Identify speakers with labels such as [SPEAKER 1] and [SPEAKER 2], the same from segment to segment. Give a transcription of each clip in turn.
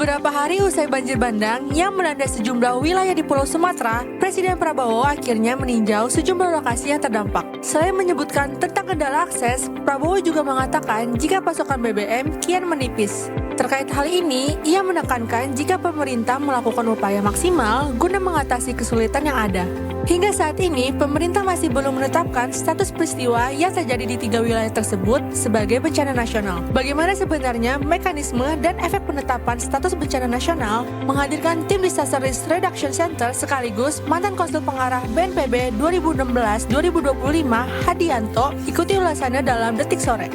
[SPEAKER 1] Beberapa hari usai banjir bandang yang melanda sejumlah wilayah di Pulau Sumatera, Presiden Prabowo akhirnya meninjau sejumlah lokasi yang terdampak. Selain menyebutkan tentang kendala akses, Prabowo juga mengatakan jika pasokan BBM kian menipis. Terkait hal ini, ia menekankan jika pemerintah melakukan upaya maksimal guna mengatasi kesulitan yang ada. Hingga saat ini, pemerintah masih belum menetapkan status peristiwa yang terjadi di 3 wilayah tersebut sebagai bencana nasional. Bagaimana sebenarnya mekanisme dan efek penetapan status bencana nasional? Menghadirkan tim Disaster Risk Reduction Center sekaligus mantan konsul pengarah BNPB 2016-2025 Hadianto ikuti ulasannya dalam Detik Sore.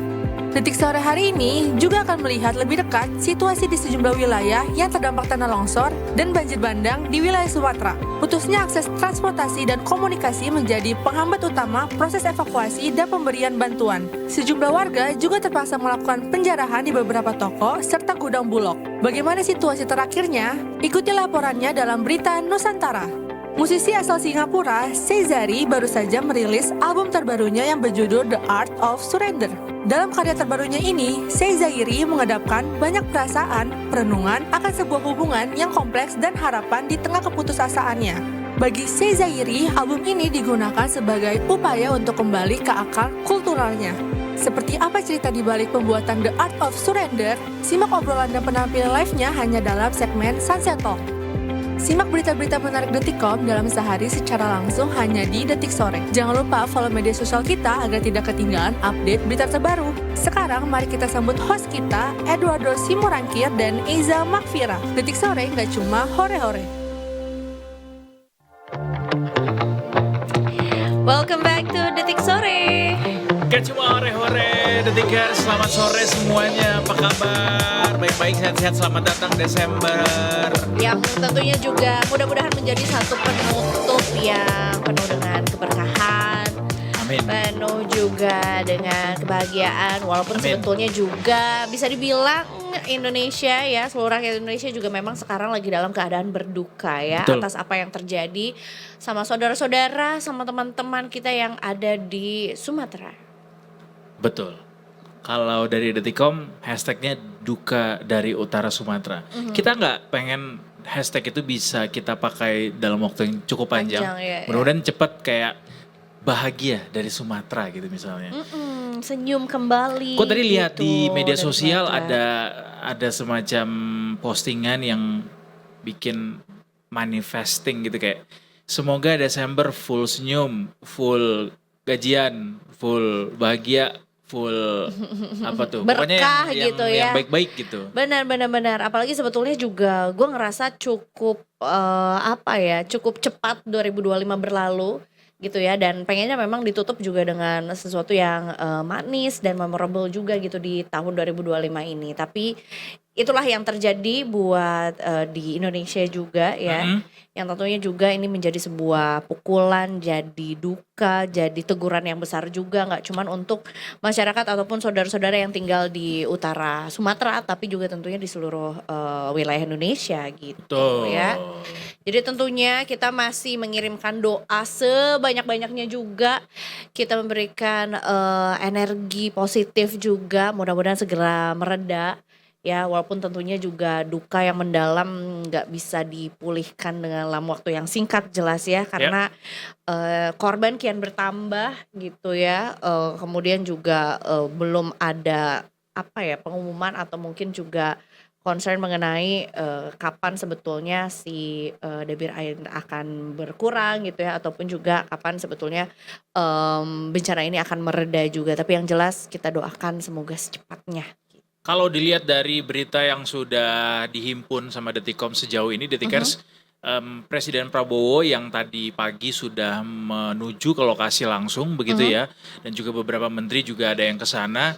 [SPEAKER 1] Detik Sore hari ini juga akan melihat lebih dekat situasi di sejumlah wilayah yang terdampak tanah longsor dan banjir bandang di wilayah Sumatera. Putusnya akses transportasi dan komunikasi menjadi penghambat utama proses evakuasi dan pemberian bantuan. Sejumlah warga juga terpaksa melakukan penjarahan di beberapa toko serta gudang Bulog. Bagaimana situasi terakhirnya? Ikuti laporannya dalam Berita Nusantara. Musisi asal Singapura, Seizari baru saja merilis album terbarunya yang berjudul The Art of Surrender. Dalam karya terbarunya ini, Seizari mengedapkan banyak perasaan, perenungan akan sebuah hubungan yang kompleks dan harapan di tengah keputusasaannya. Bagi Seizari, album ini digunakan sebagai upaya untuk kembali ke akar kulturalnya. Seperti apa cerita di balik pembuatan The Art of Surrender? Simak obrolan dan penampilan live-nya hanya dalam segmen Sunset Talk. Simak berita-berita menarik Detikcom dalam sehari secara langsung hanya di Detik Sore. Jangan lupa follow media sosial kita agar tidak ketinggalan update berita terbaru. Sekarang mari kita sambut host kita, Eduardo Simorangkir dan Eiza Makfira. Detik Sore nggak cuma hore-hore.
[SPEAKER 2] Welcome back to Detik Sore.
[SPEAKER 3] Gak cuma hore-hore, Detikers, selamat sore semuanya, apa kabar? Baik-baik, sehat-sehat, selamat datang Desember.
[SPEAKER 2] Yang tentunya juga mudah-mudahan menjadi satu penutup yang penuh dengan keberkahan.
[SPEAKER 3] Amin.
[SPEAKER 2] Penuh juga dengan kebahagiaan, walaupun
[SPEAKER 3] Amin.
[SPEAKER 2] sebetulnya juga bisa dibilang Indonesia ya, seluruh rakyat Indonesia juga memang sekarang lagi dalam keadaan berduka ya.
[SPEAKER 3] Betul.
[SPEAKER 2] Atas apa yang terjadi sama saudara-saudara, sama teman-teman kita yang ada di Sumatera.
[SPEAKER 3] Betul. Kalau dari Detikcom, hashtagnya duka dari utara Sumatera. Kita nggak pengen hashtag itu bisa kita pakai dalam waktu yang cukup panjang.
[SPEAKER 2] Ya.
[SPEAKER 3] Mudah-mudahan cepat kayak bahagia dari Sumatera gitu misalnya.
[SPEAKER 2] Senyum kembali.
[SPEAKER 3] Kok tadi lihat
[SPEAKER 2] gitu,
[SPEAKER 3] di media
[SPEAKER 2] dari
[SPEAKER 3] sosial
[SPEAKER 2] Sumatera.
[SPEAKER 3] ada semacam postingan yang bikin manifesting gitu kayak semoga Desember full senyum, full gajian, full bahagia, full apa tuh? Pokoknya
[SPEAKER 2] Berkah
[SPEAKER 3] yang
[SPEAKER 2] gitu ya.
[SPEAKER 3] baik-baik gitu.
[SPEAKER 2] Benar. Apalagi sebetulnya juga gue ngerasa cukup cukup cepat 2025 berlalu gitu ya, dan pengennya memang ditutup juga dengan sesuatu yang manis dan memorable juga gitu di tahun 2025 ini. Tapi itulah yang terjadi buat di Indonesia juga ya. Yang tentunya juga ini menjadi sebuah pukulan, jadi duka, jadi teguran yang besar juga, nggak cuman untuk masyarakat ataupun saudara-saudara yang tinggal di utara Sumatera, tapi juga tentunya di seluruh wilayah Indonesia gitu.
[SPEAKER 3] Betul.
[SPEAKER 2] Ya. Jadi tentunya kita masih mengirimkan doa sebanyak-banyaknya juga. Kita memberikan energi positif juga, mudah-mudahan segera mereda. Ya, walaupun tentunya juga duka yang mendalam nggak bisa dipulihkan dengan dalam waktu yang singkat jelas ya, karena korban kian bertambah gitu ya. Kemudian juga belum ada pengumuman atau mungkin juga concern mengenai kapan sebetulnya si debit air akan berkurang gitu ya, ataupun juga kapan sebetulnya bencana ini akan mereda juga. Tapi yang jelas kita doakan semoga secepatnya.
[SPEAKER 3] Kalau dilihat dari berita yang sudah dihimpun sama Detikcom sejauh ini, Detikers, Presiden Prabowo yang tadi pagi sudah menuju ke lokasi langsung begitu ya, dan juga beberapa menteri juga ada yang ke sana.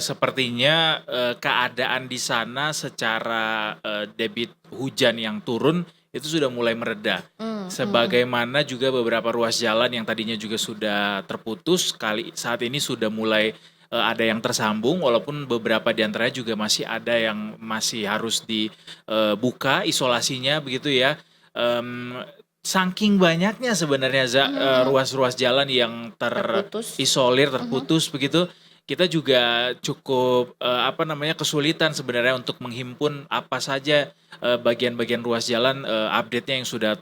[SPEAKER 3] Sepertinya keadaan di sana secara debit hujan yang turun itu sudah mulai mereda. Sebagaimana juga beberapa ruas jalan yang tadinya juga sudah terputus, saat ini sudah mulai ada yang tersambung, walaupun beberapa di antaranya juga masih ada yang masih harus dibuka isolasinya begitu ya. Saking banyaknya sebenarnya ruas-ruas jalan yang terisolir, terputus begitu. kita juga cukup kesulitan sebenarnya untuk menghimpun apa saja bagian-bagian ruas jalan update-nya yang sudah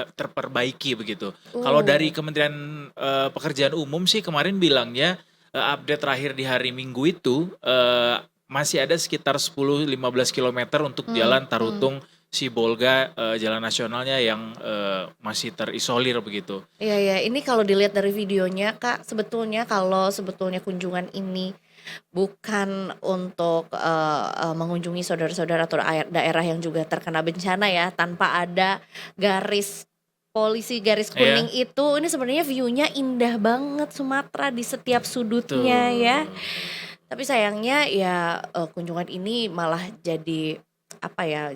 [SPEAKER 3] terperbaiki begitu. Kalau dari Kementerian Pekerjaan Umum sih kemarin bilangnya update terakhir di hari Minggu itu masih ada sekitar 10-15 kilometer untuk jalan Tarutung Sibolga jalan nasionalnya yang masih terisolir begitu.
[SPEAKER 2] Iya ya, ini kalau dilihat dari videonya Kak, sebetulnya kunjungan ini bukan untuk mengunjungi saudara-saudara atau daerah yang juga terkena bencana ya, tanpa ada garis polisi garis kuning itu, ini sebenarnya view-nya indah banget Sumatera di setiap sudutnya ya. Tapi sayangnya ya kunjungan ini malah jadi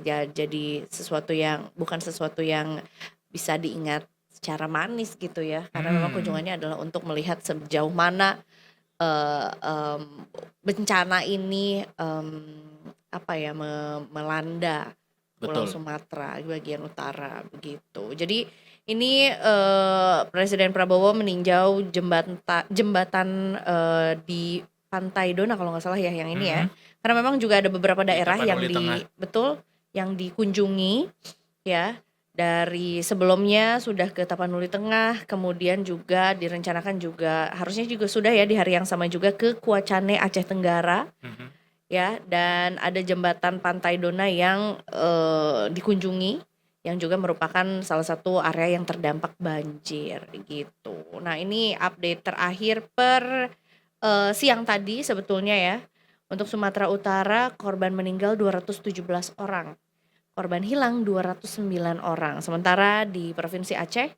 [SPEAKER 2] jadi sesuatu yang bukan sesuatu yang bisa diingat secara manis gitu ya, karena memang kunjungannya adalah untuk melihat sejauh mana bencana ini melanda Pulau
[SPEAKER 3] Betul.
[SPEAKER 2] Sumatera bagian utara begitu. Jadi ini Presiden Prabowo meninjau jembatan di Pantai Dona kalau nggak salah ya yang ini ya. Karena memang juga ada beberapa daerah yang yang dikunjungi ya. Dari sebelumnya sudah ke Tapanuli Tengah, kemudian juga direncanakan juga harusnya juga sudah ya di hari yang sama juga ke Kuacane Aceh Tenggara. Ya, dan ada jembatan Pantai Dona yang dikunjungi yang juga merupakan salah satu area yang terdampak banjir gitu. Nah, ini update terakhir per siang tadi sebetulnya ya. Untuk Sumatera Utara korban meninggal 217 orang. Korban hilang 209 orang. Sementara di Provinsi Aceh,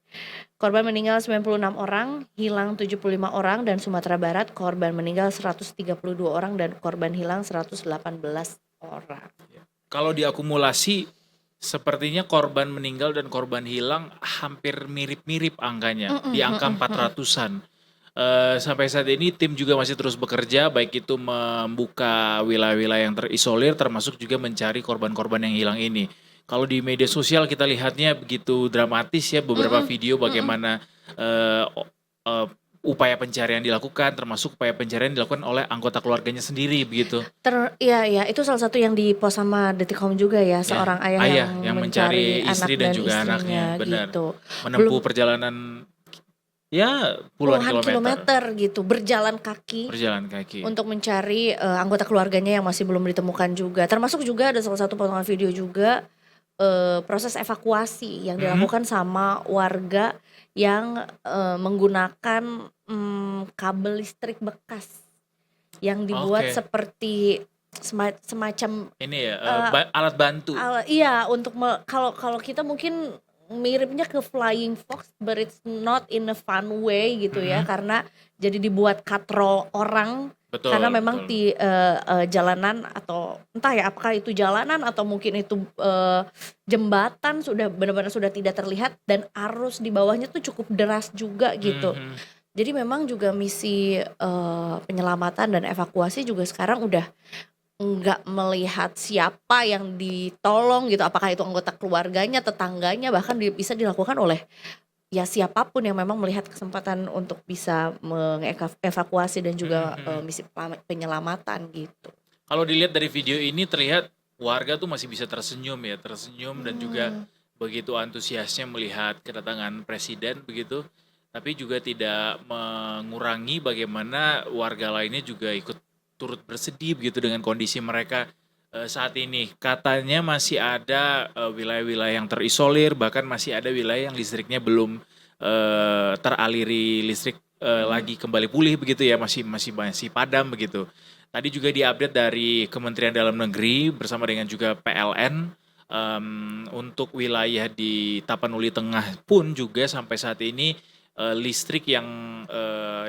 [SPEAKER 2] korban meninggal 96 orang, hilang 75 orang, dan Sumatera Barat korban meninggal 132 orang dan korban hilang 118 orang.
[SPEAKER 3] Kalau diakumulasi, sepertinya korban meninggal dan korban hilang hampir mirip-mirip angkanya, di angka 400-an. Sampai saat ini tim juga masih terus bekerja, baik itu membuka wilayah-wilayah yang terisolir, termasuk juga mencari korban-korban yang hilang ini. Kalau di media sosial kita lihatnya begitu dramatis ya, beberapa video bagaimana upaya pencarian dilakukan, termasuk upaya pencarian dilakukan oleh anggota keluarganya sendiri begitu.
[SPEAKER 2] Iya, itu salah satu yang di-post sama Detikcom juga ya, seorang ayah yang mencari
[SPEAKER 3] istri
[SPEAKER 2] anak
[SPEAKER 3] dan juga anaknya, benar.
[SPEAKER 2] gitu.
[SPEAKER 3] Menempuh perjalanan ya puluhan
[SPEAKER 2] kilometer gitu, berjalan kaki untuk mencari anggota keluarganya yang masih belum ditemukan juga. Termasuk juga ada salah satu potongan video juga proses evakuasi yang dilakukan sama warga yang menggunakan kabel listrik bekas yang dibuat seperti semacam
[SPEAKER 3] ini ya alat bantu.
[SPEAKER 2] Iya, untuk kalau kita mungkin miripnya ke Flying Fox, but it's not in a fun way gitu ya, karena jadi dibuat katrol orang.
[SPEAKER 3] Betul,
[SPEAKER 2] karena memang di jalanan atau entah ya apakah itu jalanan atau mungkin itu jembatan sudah benar-benar sudah tidak terlihat dan arus di bawahnya tuh cukup deras juga gitu. Jadi memang juga misi penyelamatan dan evakuasi juga sekarang udah nggak melihat siapa yang ditolong gitu, apakah itu anggota keluarganya, tetangganya, bahkan bisa dilakukan oleh ya siapapun yang memang melihat kesempatan untuk bisa mengevakuasi dan juga misi penyelamatan gitu.
[SPEAKER 3] Kalau dilihat dari video ini terlihat warga tuh masih bisa tersenyum dan juga begitu antusiasnya melihat kedatangan presiden begitu, tapi juga tidak mengurangi bagaimana warga lainnya juga ikut turut bersedih begitu dengan kondisi mereka saat ini. Katanya masih ada wilayah-wilayah yang terisolir, bahkan masih ada wilayah yang listriknya belum teraliri listrik lagi kembali pulih begitu ya, masih padam begitu. Tadi juga diupdate dari Kementerian Dalam Negeri bersama dengan juga PLN untuk wilayah di Tapanuli Tengah pun juga sampai saat ini listrik yang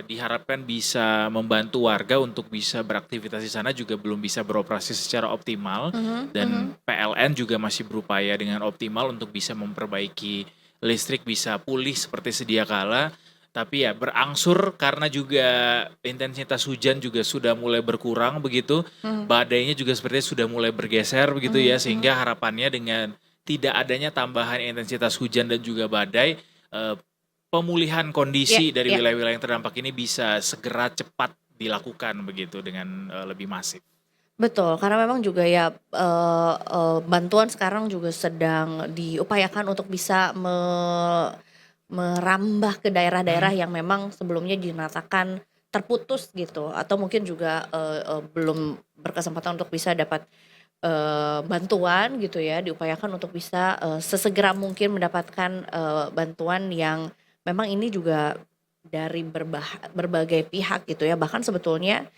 [SPEAKER 3] diharapkan bisa membantu warga untuk bisa beraktivitas di sana juga belum bisa beroperasi secara optimal, dan PLN juga masih berupaya dengan optimal untuk bisa memperbaiki listrik bisa pulih seperti sedia kala. Tapi ya berangsur karena juga intensitas hujan juga sudah mulai berkurang begitu, badainya juga sepertinya sudah mulai bergeser begitu ya, sehingga harapannya dengan tidak adanya tambahan intensitas hujan dan juga badai, pemulihan kondisi dari wilayah-wilayah yang terdampak ini bisa segera cepat dilakukan begitu dengan lebih masif.
[SPEAKER 2] Betul, karena memang juga ya bantuan sekarang juga sedang diupayakan untuk bisa merambah ke daerah-daerah
[SPEAKER 3] Mhm.
[SPEAKER 2] yang memang sebelumnya dinyatakan terputus gitu, atau mungkin juga belum berkesempatan untuk bisa dapat bantuan gitu ya, diupayakan untuk bisa sesegera mungkin mendapatkan bantuan yang memang ini juga dari berbagai pihak gitu ya. Bahkan sebetulnya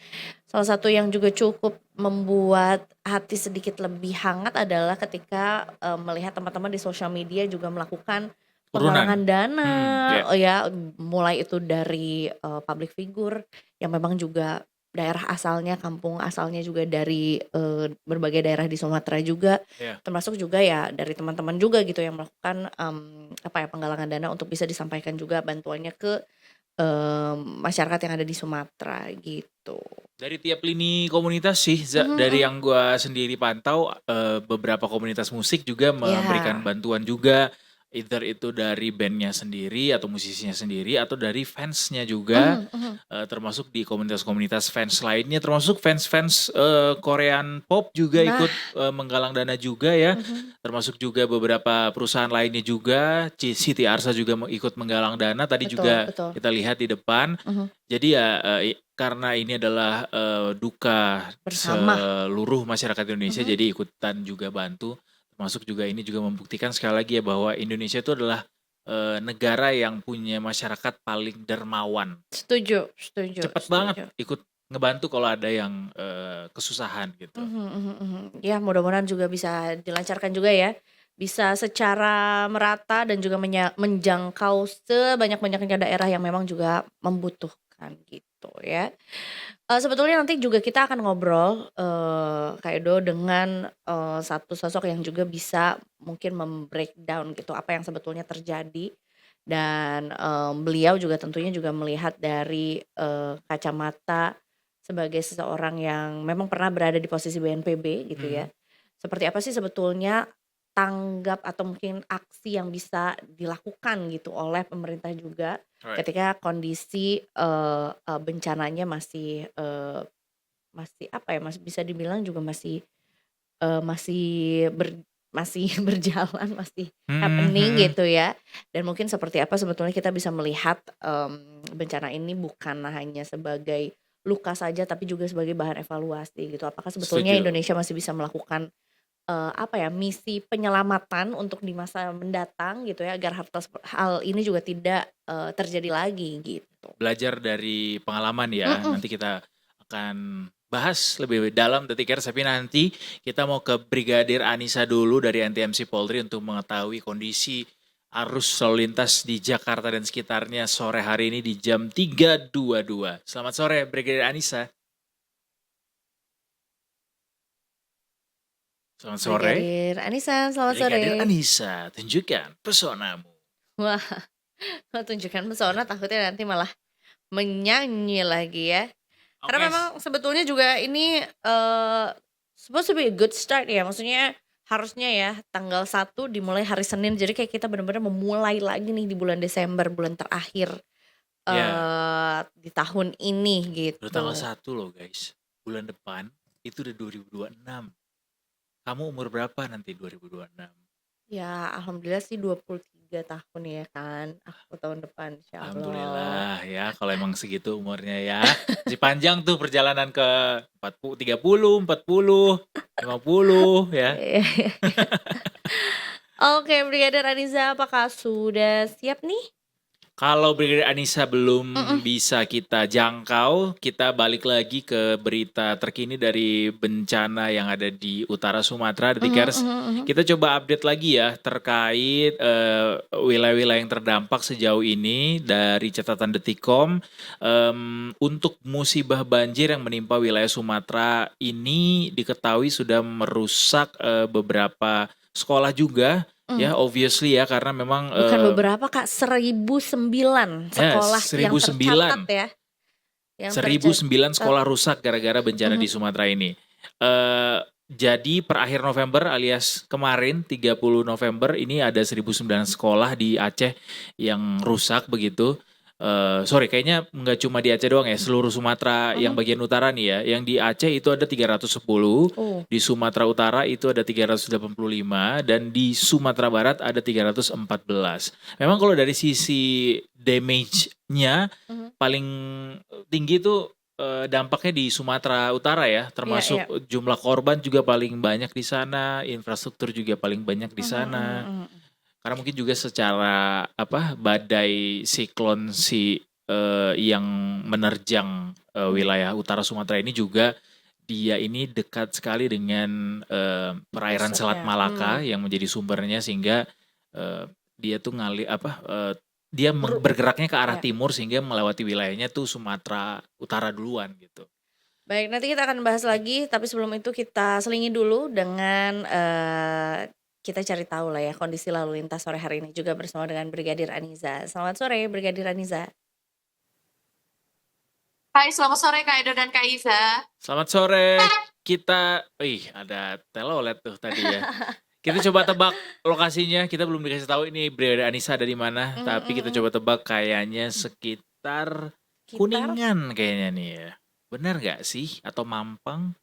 [SPEAKER 2] salah satu yang juga cukup membuat hati sedikit lebih hangat adalah ketika melihat teman-teman di sosial media juga melakukan penggalangan
[SPEAKER 3] Turunan.
[SPEAKER 2] dana,
[SPEAKER 3] Ya.
[SPEAKER 2] ya mulai itu dari public figure yang memang juga daerah asalnya, kampung asalnya juga dari berbagai daerah di Sumatera juga,
[SPEAKER 3] Ya.
[SPEAKER 2] termasuk juga ya dari teman-teman juga gitu yang melakukan apa ya, penggalangan dana untuk bisa disampaikan juga bantuannya ke masyarakat yang ada di Sumatera gitu.
[SPEAKER 3] Dari tiap lini komunitas sih,
[SPEAKER 2] Mhm
[SPEAKER 3] dari
[SPEAKER 2] mhm.
[SPEAKER 3] yang gua sendiri pantau, beberapa komunitas musik juga memberikan
[SPEAKER 2] Iya.
[SPEAKER 3] bantuan juga, either itu dari bandnya sendiri atau musisinya sendiri atau dari fansnya juga,
[SPEAKER 2] Mhm mhm.
[SPEAKER 3] termasuk di komunitas-komunitas fans lainnya, termasuk fans-fans, Korean pop juga
[SPEAKER 2] Nah,
[SPEAKER 3] ikut, menggalang dana juga ya,
[SPEAKER 2] mhm,
[SPEAKER 3] termasuk juga beberapa perusahaan lainnya juga, Siti Arsa juga ikut menggalang dana, tadi
[SPEAKER 2] betul
[SPEAKER 3] juga
[SPEAKER 2] betul.
[SPEAKER 3] kita lihat di depan.
[SPEAKER 2] Mhm,
[SPEAKER 3] Jadi ya, karena ini adalah, duka
[SPEAKER 2] bersama.
[SPEAKER 3] seluruh masyarakat Indonesia,
[SPEAKER 2] Mhm,
[SPEAKER 3] jadi ikutan juga bantu, termasuk juga ini juga membuktikan sekali lagi ya bahwa Indonesia itu adalah, negara yang punya masyarakat paling dermawan.
[SPEAKER 2] setuju setuju
[SPEAKER 3] Cepet banget
[SPEAKER 2] setuju.
[SPEAKER 3] ikut ngebantu kalau ada yang, kesusahan gitu.
[SPEAKER 2] Mhm mhm mhm. Ya mudah-mudahan juga bisa dilancarkan juga ya, bisa secara merata dan juga menjangkau sebanyak-banyaknya daerah yang memang juga membutuhkan gitu ya. Sebetulnya nanti juga kita akan ngobrol, Kak Edo dengan satu sosok yang juga bisa mungkin breakdown gitu apa yang sebetulnya terjadi dan beliau juga tentunya juga melihat dari kacamata sebagai seseorang yang memang pernah berada di posisi BNPB gitu ya.
[SPEAKER 3] Mhm,
[SPEAKER 2] Seperti apa sih sebetulnya tanggap atau mungkin aksi yang bisa dilakukan gitu oleh pemerintah juga
[SPEAKER 3] right.
[SPEAKER 2] ketika kondisi bencananya masih apa ya, masih bisa dibilang juga masih masih berjalan, masih
[SPEAKER 3] Mhm
[SPEAKER 2] happening
[SPEAKER 3] mhm.
[SPEAKER 2] gitu ya. Dan mungkin seperti apa sebetulnya kita bisa melihat bencana ini bukan hanya sebagai luka saja tapi juga sebagai bahan evaluasi gitu. Apakah sebetulnya
[SPEAKER 3] Setuju.
[SPEAKER 2] Indonesia masih bisa melakukan apa ya, misi penyelamatan untuk di masa mendatang gitu ya, agar hal ini juga tidak terjadi lagi gitu.
[SPEAKER 3] Belajar dari pengalaman ya,
[SPEAKER 2] Mhm.
[SPEAKER 3] nanti kita akan bahas lebih dalam Detikers, tapi nanti kita mau ke Brigadir Anissa dulu dari NTMC Polri untuk mengetahui kondisi arus lalu lintas di Jakarta dan sekitarnya sore hari ini di jam 3.22. Selamat sore Brigadir Anissa. Selamat sore.
[SPEAKER 2] Brigadir Anissa, selamat sore.
[SPEAKER 3] Brigadir Anissa, tunjukkan pesonamu.
[SPEAKER 2] Wah, tunjukkan pesona takutnya nanti malah menyanyi lagi ya. Karena
[SPEAKER 3] Oke.
[SPEAKER 2] memang sebetulnya juga ini supposed to be a good start ya, maksudnya harusnya ya tanggal 1 dimulai hari Senin, jadi kayak kita benar-benar memulai lagi nih di bulan Desember, bulan terakhir
[SPEAKER 3] Ya,
[SPEAKER 2] di tahun ini
[SPEAKER 3] udah tanggal
[SPEAKER 2] gitu.
[SPEAKER 3] 1 loh guys. Bulan depan itu udah 2026. Kamu umur berapa nanti 2026?
[SPEAKER 2] Ya alhamdulillah sih 23 tahun ya kan, aku tahun depan insyaallah.
[SPEAKER 3] Alhamdulillah ya kalau emang segitu umurnya ya. Masih panjang tuh perjalanan ke 40, 30, 40, 50 ya.
[SPEAKER 2] Oke, Brigadir Anissa, apakah sudah siap nih?
[SPEAKER 3] Kalau Brigadir Anissa belum
[SPEAKER 2] Mhm,
[SPEAKER 3] bisa kita jangkau, kita balik lagi ke berita terkini dari bencana yang ada di utara Sumatera,
[SPEAKER 2] mhm
[SPEAKER 3] Detikers.
[SPEAKER 2] mhm mhm.
[SPEAKER 3] Kita coba update lagi ya terkait wilayah-wilayah yang terdampak sejauh ini dari catatan Detikcom. Untuk musibah banjir yang menimpa wilayah Sumatera ini diketahui sudah merusak beberapa sekolah juga.
[SPEAKER 2] Mmm,
[SPEAKER 3] Ya, obviously ya, karena memang
[SPEAKER 2] bukan beberapa Kak, 1.009 sekolah yang
[SPEAKER 3] 1009
[SPEAKER 2] tercatat ya, yang
[SPEAKER 3] 1009
[SPEAKER 2] tercatat.
[SPEAKER 3] sekolah rusak gara-gara bencana di
[SPEAKER 2] Mhm,
[SPEAKER 3] Sumatera ini. Jadi per akhir November alias kemarin 30 November ini ada 1009 sekolah di Aceh yang rusak begitu. sorry kayaknya nggak cuma di Aceh doang ya, seluruh Sumatera yang bagian utara nih ya. Yang di Aceh itu ada 310,
[SPEAKER 2] Oh.
[SPEAKER 3] di Sumatera Utara itu ada 385 dan di Sumatera Barat ada 314. Memang kalau dari sisi damage-nya
[SPEAKER 2] Mhm.
[SPEAKER 3] paling tinggi itu dampaknya di Sumatera Utara ya,
[SPEAKER 2] Iya,
[SPEAKER 3] termasuk
[SPEAKER 2] iya.
[SPEAKER 3] jumlah korban juga paling banyak di sana, infrastruktur juga paling banyak di
[SPEAKER 2] Mhm, mhm,
[SPEAKER 3] sana.
[SPEAKER 2] mhm.
[SPEAKER 3] Karena mungkin juga secara badai siklon yang menerjang wilayah utara Sumatera ini juga dia ini dekat sekali dengan perairan Selat
[SPEAKER 2] Pusatnya.
[SPEAKER 3] Malaka yang menjadi sumbernya sehingga eh, dia tuh dia bergeraknya ke arah
[SPEAKER 2] Ya.
[SPEAKER 3] timur sehingga melewati wilayahnya tuh Sumatera Utara duluan gitu.
[SPEAKER 2] Baik, nanti kita akan bahas lagi, tapi sebelum itu kita selingi dulu dengan kita cari tahu lah ya kondisi lalu lintas sore hari ini juga bersama dengan Brigadir Aniza. Selamat sore, Brigadir Aniza.
[SPEAKER 4] Hai, selamat sore Kak Edo dan Kak Iza.
[SPEAKER 3] Selamat sore. Ada telolet tuh tadi ya. Kita coba tebak lokasinya. Kita belum dikasih tahu ini Brigadir Anissa ada di mana, tapi kita coba tebak kayaknya sekitar Kuningan kayaknya nih ya. Benar nggak sih? Atau Mampang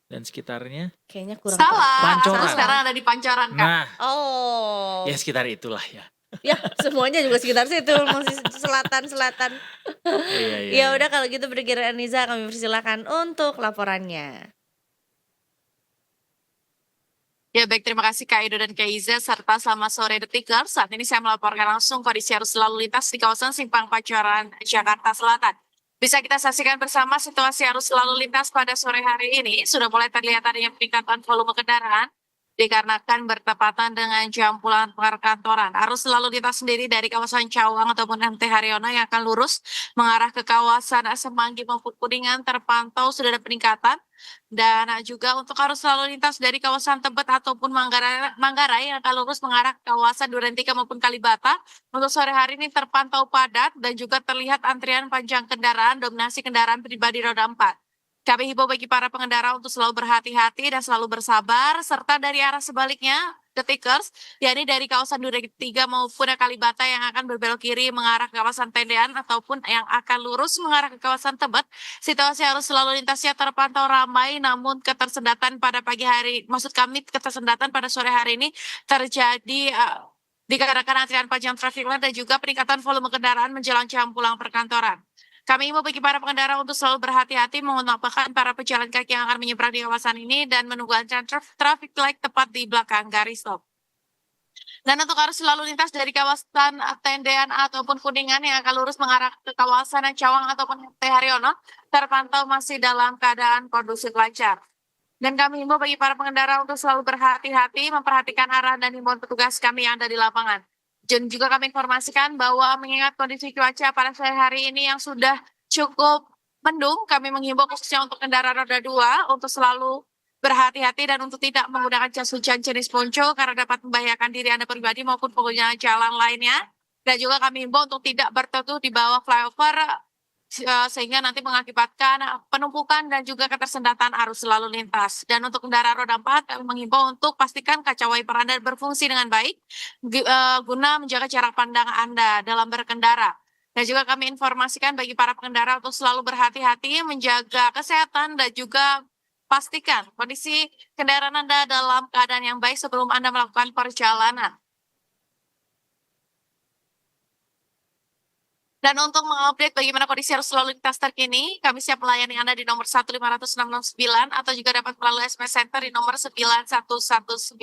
[SPEAKER 3] dan sekitarnya?
[SPEAKER 2] Kayaknya kurang
[SPEAKER 4] Salah,
[SPEAKER 3] Pancoran.
[SPEAKER 4] aku sekarang ada di Pancoran Kak.
[SPEAKER 3] Nah,
[SPEAKER 2] Oh.
[SPEAKER 3] ya sekitar itulah ya.
[SPEAKER 2] Ya, semuanya juga sekitar situ, masih selatan-selatan.
[SPEAKER 3] Iya.
[SPEAKER 2] Ya udah kalau gitu Brigadir Aniza kami persilakan untuk laporannya.
[SPEAKER 4] Ya baik, terima kasih Kak Edo dan Kak Iza serta selamat sore Detikers. Saat ini saya melaporkan langsung kondisi arus lalu lintas di kawasan Simpang Pancoran, Jakarta Selatan. Bisa kita saksikan bersama situasi arus lalu lintas pada sore hari ini. Sudah mulai terlihat adanya peningkatan volume kendaraan dikarenakan bertepatan dengan jam pulang perkantoran. Arus lalu lintas sendiri dari kawasan Cawang ataupun MT Haryono yang akan lurus mengarah ke kawasan Semanggi maupun Kuningan terpantau sudah ada peningkatan. Dan juga untuk arus lalu lintas dari kawasan Tebet ataupun Manggarai yang akan lurus mengarah ke kawasan Durentika maupun Kalibata. Untuk sore hari ini terpantau padat dan juga terlihat antrian panjang kendaraan, dominasi kendaraan pribadi roda 4. Kami himbau bagi para pengendara untuk selalu berhati-hati dan selalu bersabar, serta dari arah sebaliknya, Detikers, yakni dari kawasan Durentika maupun Kalibata yang akan berbelok kiri mengarah ke kawasan Tendean ataupun yang akan lurus mengarah ke kawasan Tebet. Situasi arus lalu lintasnya terpantau ramai, namun ketersendatan pada pagi hari, maksud kami ketersendatan pada sore hari ini terjadi dikarenakan antrian panjang traffic light dan juga peningkatan volume kendaraan menjelang jam pulang perkantoran. Kami mau bagi para pengendara untuk selalu berhati-hati mengutamakan para pejalan kaki yang akan menyeberang di kawasan ini dan menunggu antrian traffic light tepat di belakang garis stop. Dan untuk arus lalu lintas dari kawasan Tendean ataupun Kuningan yang akan lurus mengarah ke kawasan Cawang ataupun MT Haryono terpantau masih dalam keadaan kondusif lancar. Dan kami himbau bagi para pengendara untuk selalu berhati-hati memperhatikan arah dan himbauan petugas kami yang ada di lapangan. Dan juga kami informasikan bahwa mengingat kondisi cuaca pada sore hari ini yang sudah cukup mendung, kami menghimbau khususnya untuk kendaraan roda 2 untuk selalu berhati-hati dan untuk tidak menggunakan jas hujan jenis ponco karena dapat membahayakan diri Anda pribadi maupun pengguna jalan lainnya. Dan juga kami himbau untuk tidak berteduh di bawah flyover sehingga nanti mengakibatkan penumpukan dan juga ketersendatan arus lalu lintas. Dan untuk kendaraan roda 4 kami menghimbau untuk pastikan kaca wiper Anda berfungsi dengan baik guna menjaga jarak pandang Anda dalam berkendara. Dan juga kami informasikan bagi para pengendara untuk selalu berhati-hati menjaga kesehatan dan juga pastikan kondisi kendaraan Anda dalam keadaan yang baik sebelum Anda melakukan perjalanan. Dan untuk mengupdate bagaimana kondisi arus lalu lintas terkini, kami siap melayani Anda di nomor 15169 atau juga dapat melalui SMS Center di nomor 9119.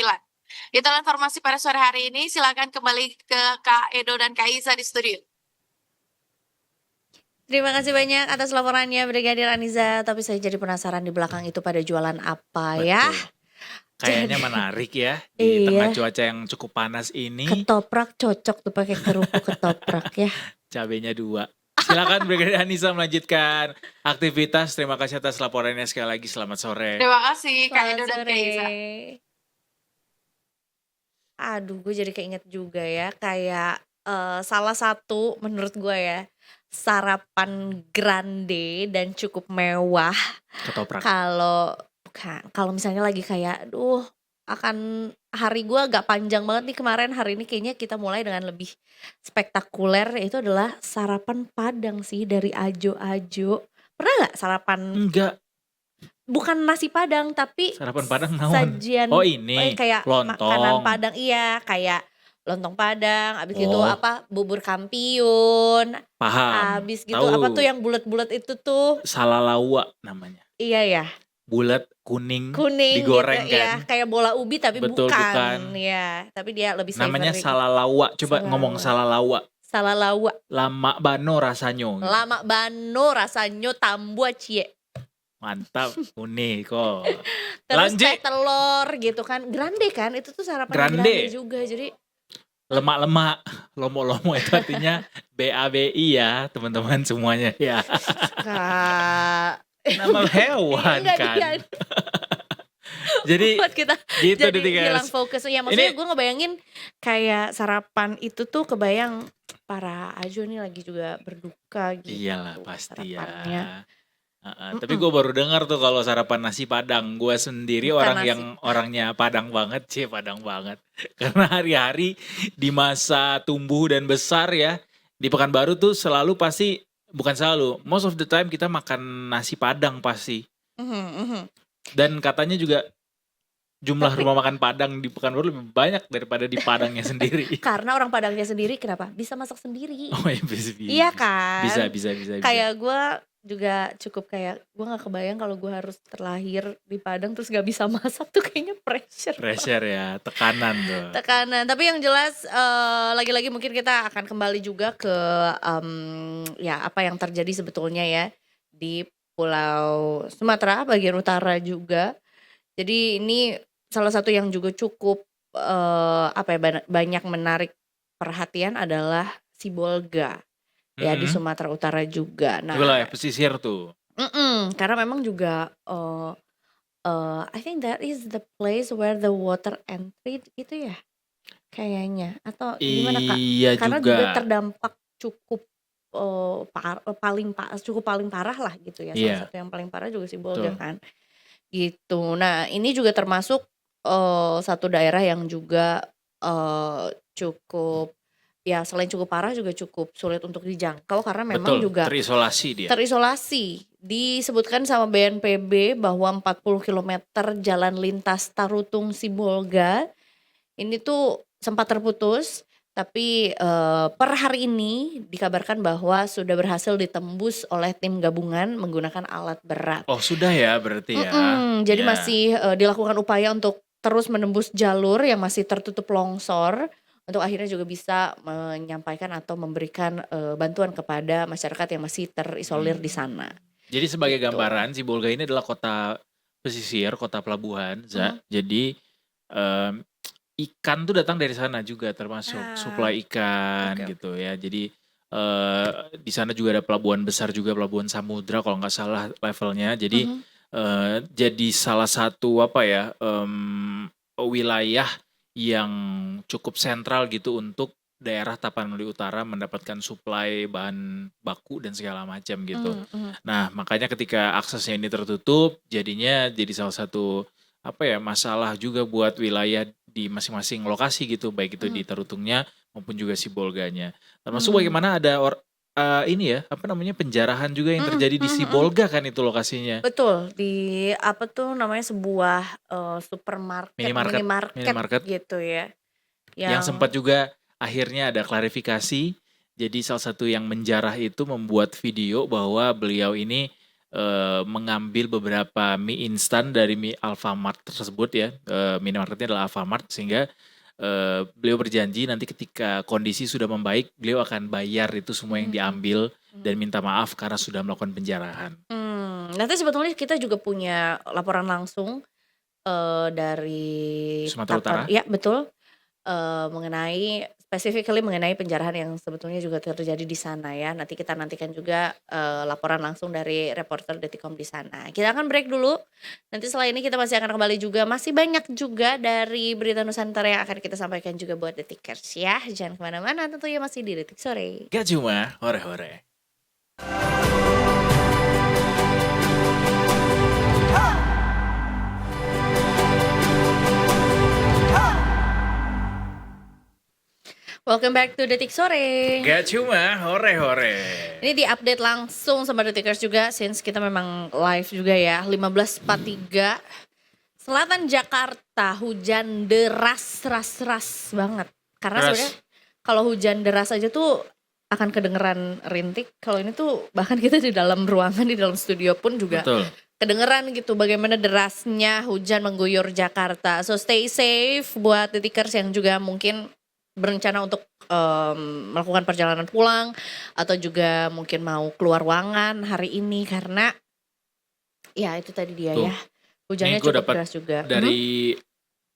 [SPEAKER 4] Itulah informasi pada sore hari ini. Silakan kembali ke Kak Edo dan Kak Iza di studio.
[SPEAKER 2] Terima kasih banyak atas laporannya Brigadir Aniza. Tapi saya jadi penasaran di belakang itu pada jualan apa ya?
[SPEAKER 3] Betul. Kayaknya menarik ya
[SPEAKER 2] Iya.
[SPEAKER 3] di tengah cuaca yang cukup panas ini.
[SPEAKER 2] Ketoprak cocok tuh pakai kerupuk ketoprak ya.
[SPEAKER 3] Cabenya 2. Silakan Brigadir Anissa melanjutkan aktivitas. Terima kasih atas laporannya sekali lagi. Selamat sore.
[SPEAKER 4] Terima kasih Kak Edo
[SPEAKER 2] Selamat
[SPEAKER 4] dan Kak Iza.
[SPEAKER 2] sore. Aduh, gue jadi keinget juga ya kayak salah satu menurut gue ya sarapan grande dan cukup mewah
[SPEAKER 3] Ketoprak.
[SPEAKER 2] kalau misalnya lagi kayak aduh akan hari gue agak panjang banget nih kemarin. Hari ini kayaknya kita mulai dengan lebih spektakuler, yaitu adalah sarapan Padang sih dari Ajo-Ajo. Pernah nggak sarapan?
[SPEAKER 3] Enggak,
[SPEAKER 2] Bukan nasi Padang tapi
[SPEAKER 3] sarapan Padang naon?
[SPEAKER 2] sajian
[SPEAKER 3] Oh ini,
[SPEAKER 2] kayak makanan
[SPEAKER 3] lontong.
[SPEAKER 2] Padang, iya kayak lontong Padang, abis gitu
[SPEAKER 3] Oh.
[SPEAKER 2] apa bubur kampiun,
[SPEAKER 3] Paham.
[SPEAKER 2] abis gitu
[SPEAKER 3] Tahu.
[SPEAKER 2] apa tuh yang bulat-bulat itu tuh,
[SPEAKER 3] Salalawa namanya.
[SPEAKER 2] iya ya
[SPEAKER 3] Bulat, kuning,
[SPEAKER 2] kuning
[SPEAKER 3] digoreng
[SPEAKER 2] gitu, ya
[SPEAKER 3] kan.
[SPEAKER 2] kayak bola ubi tapi
[SPEAKER 3] Betul, bukan.
[SPEAKER 2] ya tapi dia lebih
[SPEAKER 3] Namanya
[SPEAKER 2] savory.
[SPEAKER 3] salalawa. Coba ngomong salalawa.
[SPEAKER 2] Salalawa,
[SPEAKER 3] Lama bano rasanya.
[SPEAKER 2] lama bano rasanya tambua cie.
[SPEAKER 3] Mantap, unik kok.
[SPEAKER 2] Terus
[SPEAKER 3] Lanjut.
[SPEAKER 2] kayak telur gitu kan, grande kan, itu tuh sarapan
[SPEAKER 3] Grande.
[SPEAKER 2] grande juga, jadi
[SPEAKER 3] Lemak-lemak, lomo-lomo itu artinya BABI ya teman-teman semuanya ya.
[SPEAKER 2] Kak,
[SPEAKER 3] Nama hewan
[SPEAKER 2] enggak
[SPEAKER 3] kan.
[SPEAKER 2] dia
[SPEAKER 3] Jadi
[SPEAKER 2] buat kita
[SPEAKER 3] gitu
[SPEAKER 2] jadi
[SPEAKER 3] Detikers.
[SPEAKER 2] hilang fokus. Ya maksudnya
[SPEAKER 3] Ini-
[SPEAKER 2] gue ngebayangin kayak sarapan itu tuh kebayang para Ajo nih lagi juga berduka gitu.
[SPEAKER 3] Iyalah pasti
[SPEAKER 2] sarapannya.
[SPEAKER 3] ya. Tapi gue baru dengar tuh kalau sarapan nasi Padang. Gue sendiri
[SPEAKER 2] Bukan
[SPEAKER 3] orang
[SPEAKER 2] nasi.
[SPEAKER 3] yang orangnya Padang banget sih, Padang banget. Karena hari-hari di masa tumbuh dan besar ya, di Pekanbaru tuh selalu pasti, bukan selalu, most of the time kita makan nasi Padang pasti. Dan katanya juga jumlah
[SPEAKER 2] Tapi-
[SPEAKER 3] rumah makan Padang di Pekanbaru lebih banyak daripada di Padangnya sendiri.
[SPEAKER 2] Karena orang Padangnya sendiri kenapa? Bisa masak sendiri.
[SPEAKER 3] Oh ya bisa.
[SPEAKER 2] Iya kan?
[SPEAKER 3] Bisa.
[SPEAKER 2] Kayak gue juga cukup kayak gue nggak kebayang kalau gue harus terlahir di Padang terus gak bisa masak tuh kayaknya pressure.
[SPEAKER 3] Pressure ya, tekanan tuh.
[SPEAKER 2] Tekanan. Tapi yang jelas lagi-lagi mungkin kita akan kembali juga ke ya apa yang terjadi sebetulnya ya di Pulau Sumatera bagian utara juga. Jadi ini salah satu yang juga cukup apa ya banyak menarik perhatian adalah Sibolga ya di Sumatera Utara juga. Nah,
[SPEAKER 3] Wilayah pesisir tuh.
[SPEAKER 2] karena memang juga I think that is the place where the water entry gitu ya kayaknya, atau gimana Kak?
[SPEAKER 3] Iya
[SPEAKER 2] Karena
[SPEAKER 3] juga.
[SPEAKER 2] juga terdampak cukup paling parah lah gitu ya.
[SPEAKER 3] Iya.
[SPEAKER 2] Salah satu yang paling parah juga Sibolga
[SPEAKER 3] Betul.
[SPEAKER 2] kan. Gitu. Nah, ini juga termasuk satu daerah yang juga cukup ya selain cukup parah juga cukup sulit untuk dijangkau karena memang
[SPEAKER 3] Betul,
[SPEAKER 2] juga
[SPEAKER 3] terisolasi dia.
[SPEAKER 2] terisolasi. Disebutkan sama BNPB bahwa 40 km jalan lintas Tarutung Sibolga ini tuh sempat terputus, tapi per hari ini dikabarkan bahwa sudah berhasil ditembus oleh tim gabungan menggunakan alat berat.
[SPEAKER 3] Oh sudah ya berarti ya.
[SPEAKER 2] Jadi
[SPEAKER 3] Ya.
[SPEAKER 2] masih dilakukan upaya untuk terus menembus jalur yang masih tertutup longsor untuk akhirnya juga bisa menyampaikan atau memberikan bantuan kepada masyarakat yang masih terisolir di sana.
[SPEAKER 3] Jadi sebagai
[SPEAKER 2] Gitu.
[SPEAKER 3] gambaran, Sibolga ini adalah kota pesisir, kota pelabuhan, Za. Jadi ikan tuh datang dari sana juga termasuk
[SPEAKER 2] Ah,
[SPEAKER 3] suplai ikan
[SPEAKER 2] oke.
[SPEAKER 3] gitu ya. Jadi di sana juga ada pelabuhan besar juga, pelabuhan Samudra kalau nggak salah levelnya. Jadi jadi salah satu apa ya wilayah yang cukup sentral gitu untuk daerah Tapanuli Utara mendapatkan suplai bahan baku dan segala macam gitu. Nah, makanya ketika aksesnya ini tertutup, jadinya jadi salah satu apa ya masalah juga buat wilayah di masing-masing lokasi gitu, baik itu di Tarutungnya maupun juga Sibolganya. Termasuk bagaimana ada ini ya, apa namanya penjarahan juga yang terjadi di Sibolga kan itu lokasinya.
[SPEAKER 2] Betul, di apa tuh namanya sebuah supermarket,
[SPEAKER 3] Minimarket.
[SPEAKER 2] gitu ya.
[SPEAKER 3] Yang sempat juga akhirnya ada klarifikasi. Jadi salah satu yang menjarah itu membuat video bahwa beliau ini mengambil beberapa mie instan dari mie Alfamart tersebut ya. Minimarketnya adalah Alfamart sehingga beliau berjanji nanti ketika kondisi sudah membaik beliau akan bayar itu semua yang diambil dan minta maaf karena sudah melakukan penjarahan.
[SPEAKER 2] Nanti sebetulnya kita juga punya laporan langsung dari
[SPEAKER 3] Sumatera Utara?
[SPEAKER 2] Ya betul, mengenai specifically mengenai penjarahan yang sebetulnya juga terjadi di sana ya. Nanti kita nantikan juga laporan langsung dari reporter Detikom di sana. Kita akan break dulu. Nanti setelah ini kita masih akan kembali juga. Masih banyak juga dari berita Nusantara yang akan kita sampaikan juga buat Detikers ya. Jangan kemana-mana, tentunya masih di Detik Sore.
[SPEAKER 3] Gak cuma hore-hore.
[SPEAKER 2] Welcome back to Detik Sore.
[SPEAKER 3] Gak cuma hore-hore.
[SPEAKER 2] Ini di-update langsung sama Detikers juga, since kita memang live juga ya. 15.43 Selatan Jakarta, hujan deras, ras banget. Karena
[SPEAKER 3] Deras.
[SPEAKER 2] sebenarnya kalau hujan deras aja tuh akan kedengeran rintik. Kalau ini tuh bahkan kita di dalam ruangan, di dalam studio pun juga
[SPEAKER 3] Betul.
[SPEAKER 2] kedengeran gitu bagaimana derasnya hujan mengguyur Jakarta. So stay safe buat Detikers yang juga mungkin berencana untuk melakukan perjalanan pulang atau juga mungkin mau keluar ruangan hari ini karena ya itu tadi dia
[SPEAKER 3] Tuh.
[SPEAKER 2] ya hujannya
[SPEAKER 3] Nih, gua
[SPEAKER 2] cukup
[SPEAKER 3] dapat
[SPEAKER 2] deras juga.
[SPEAKER 3] Dari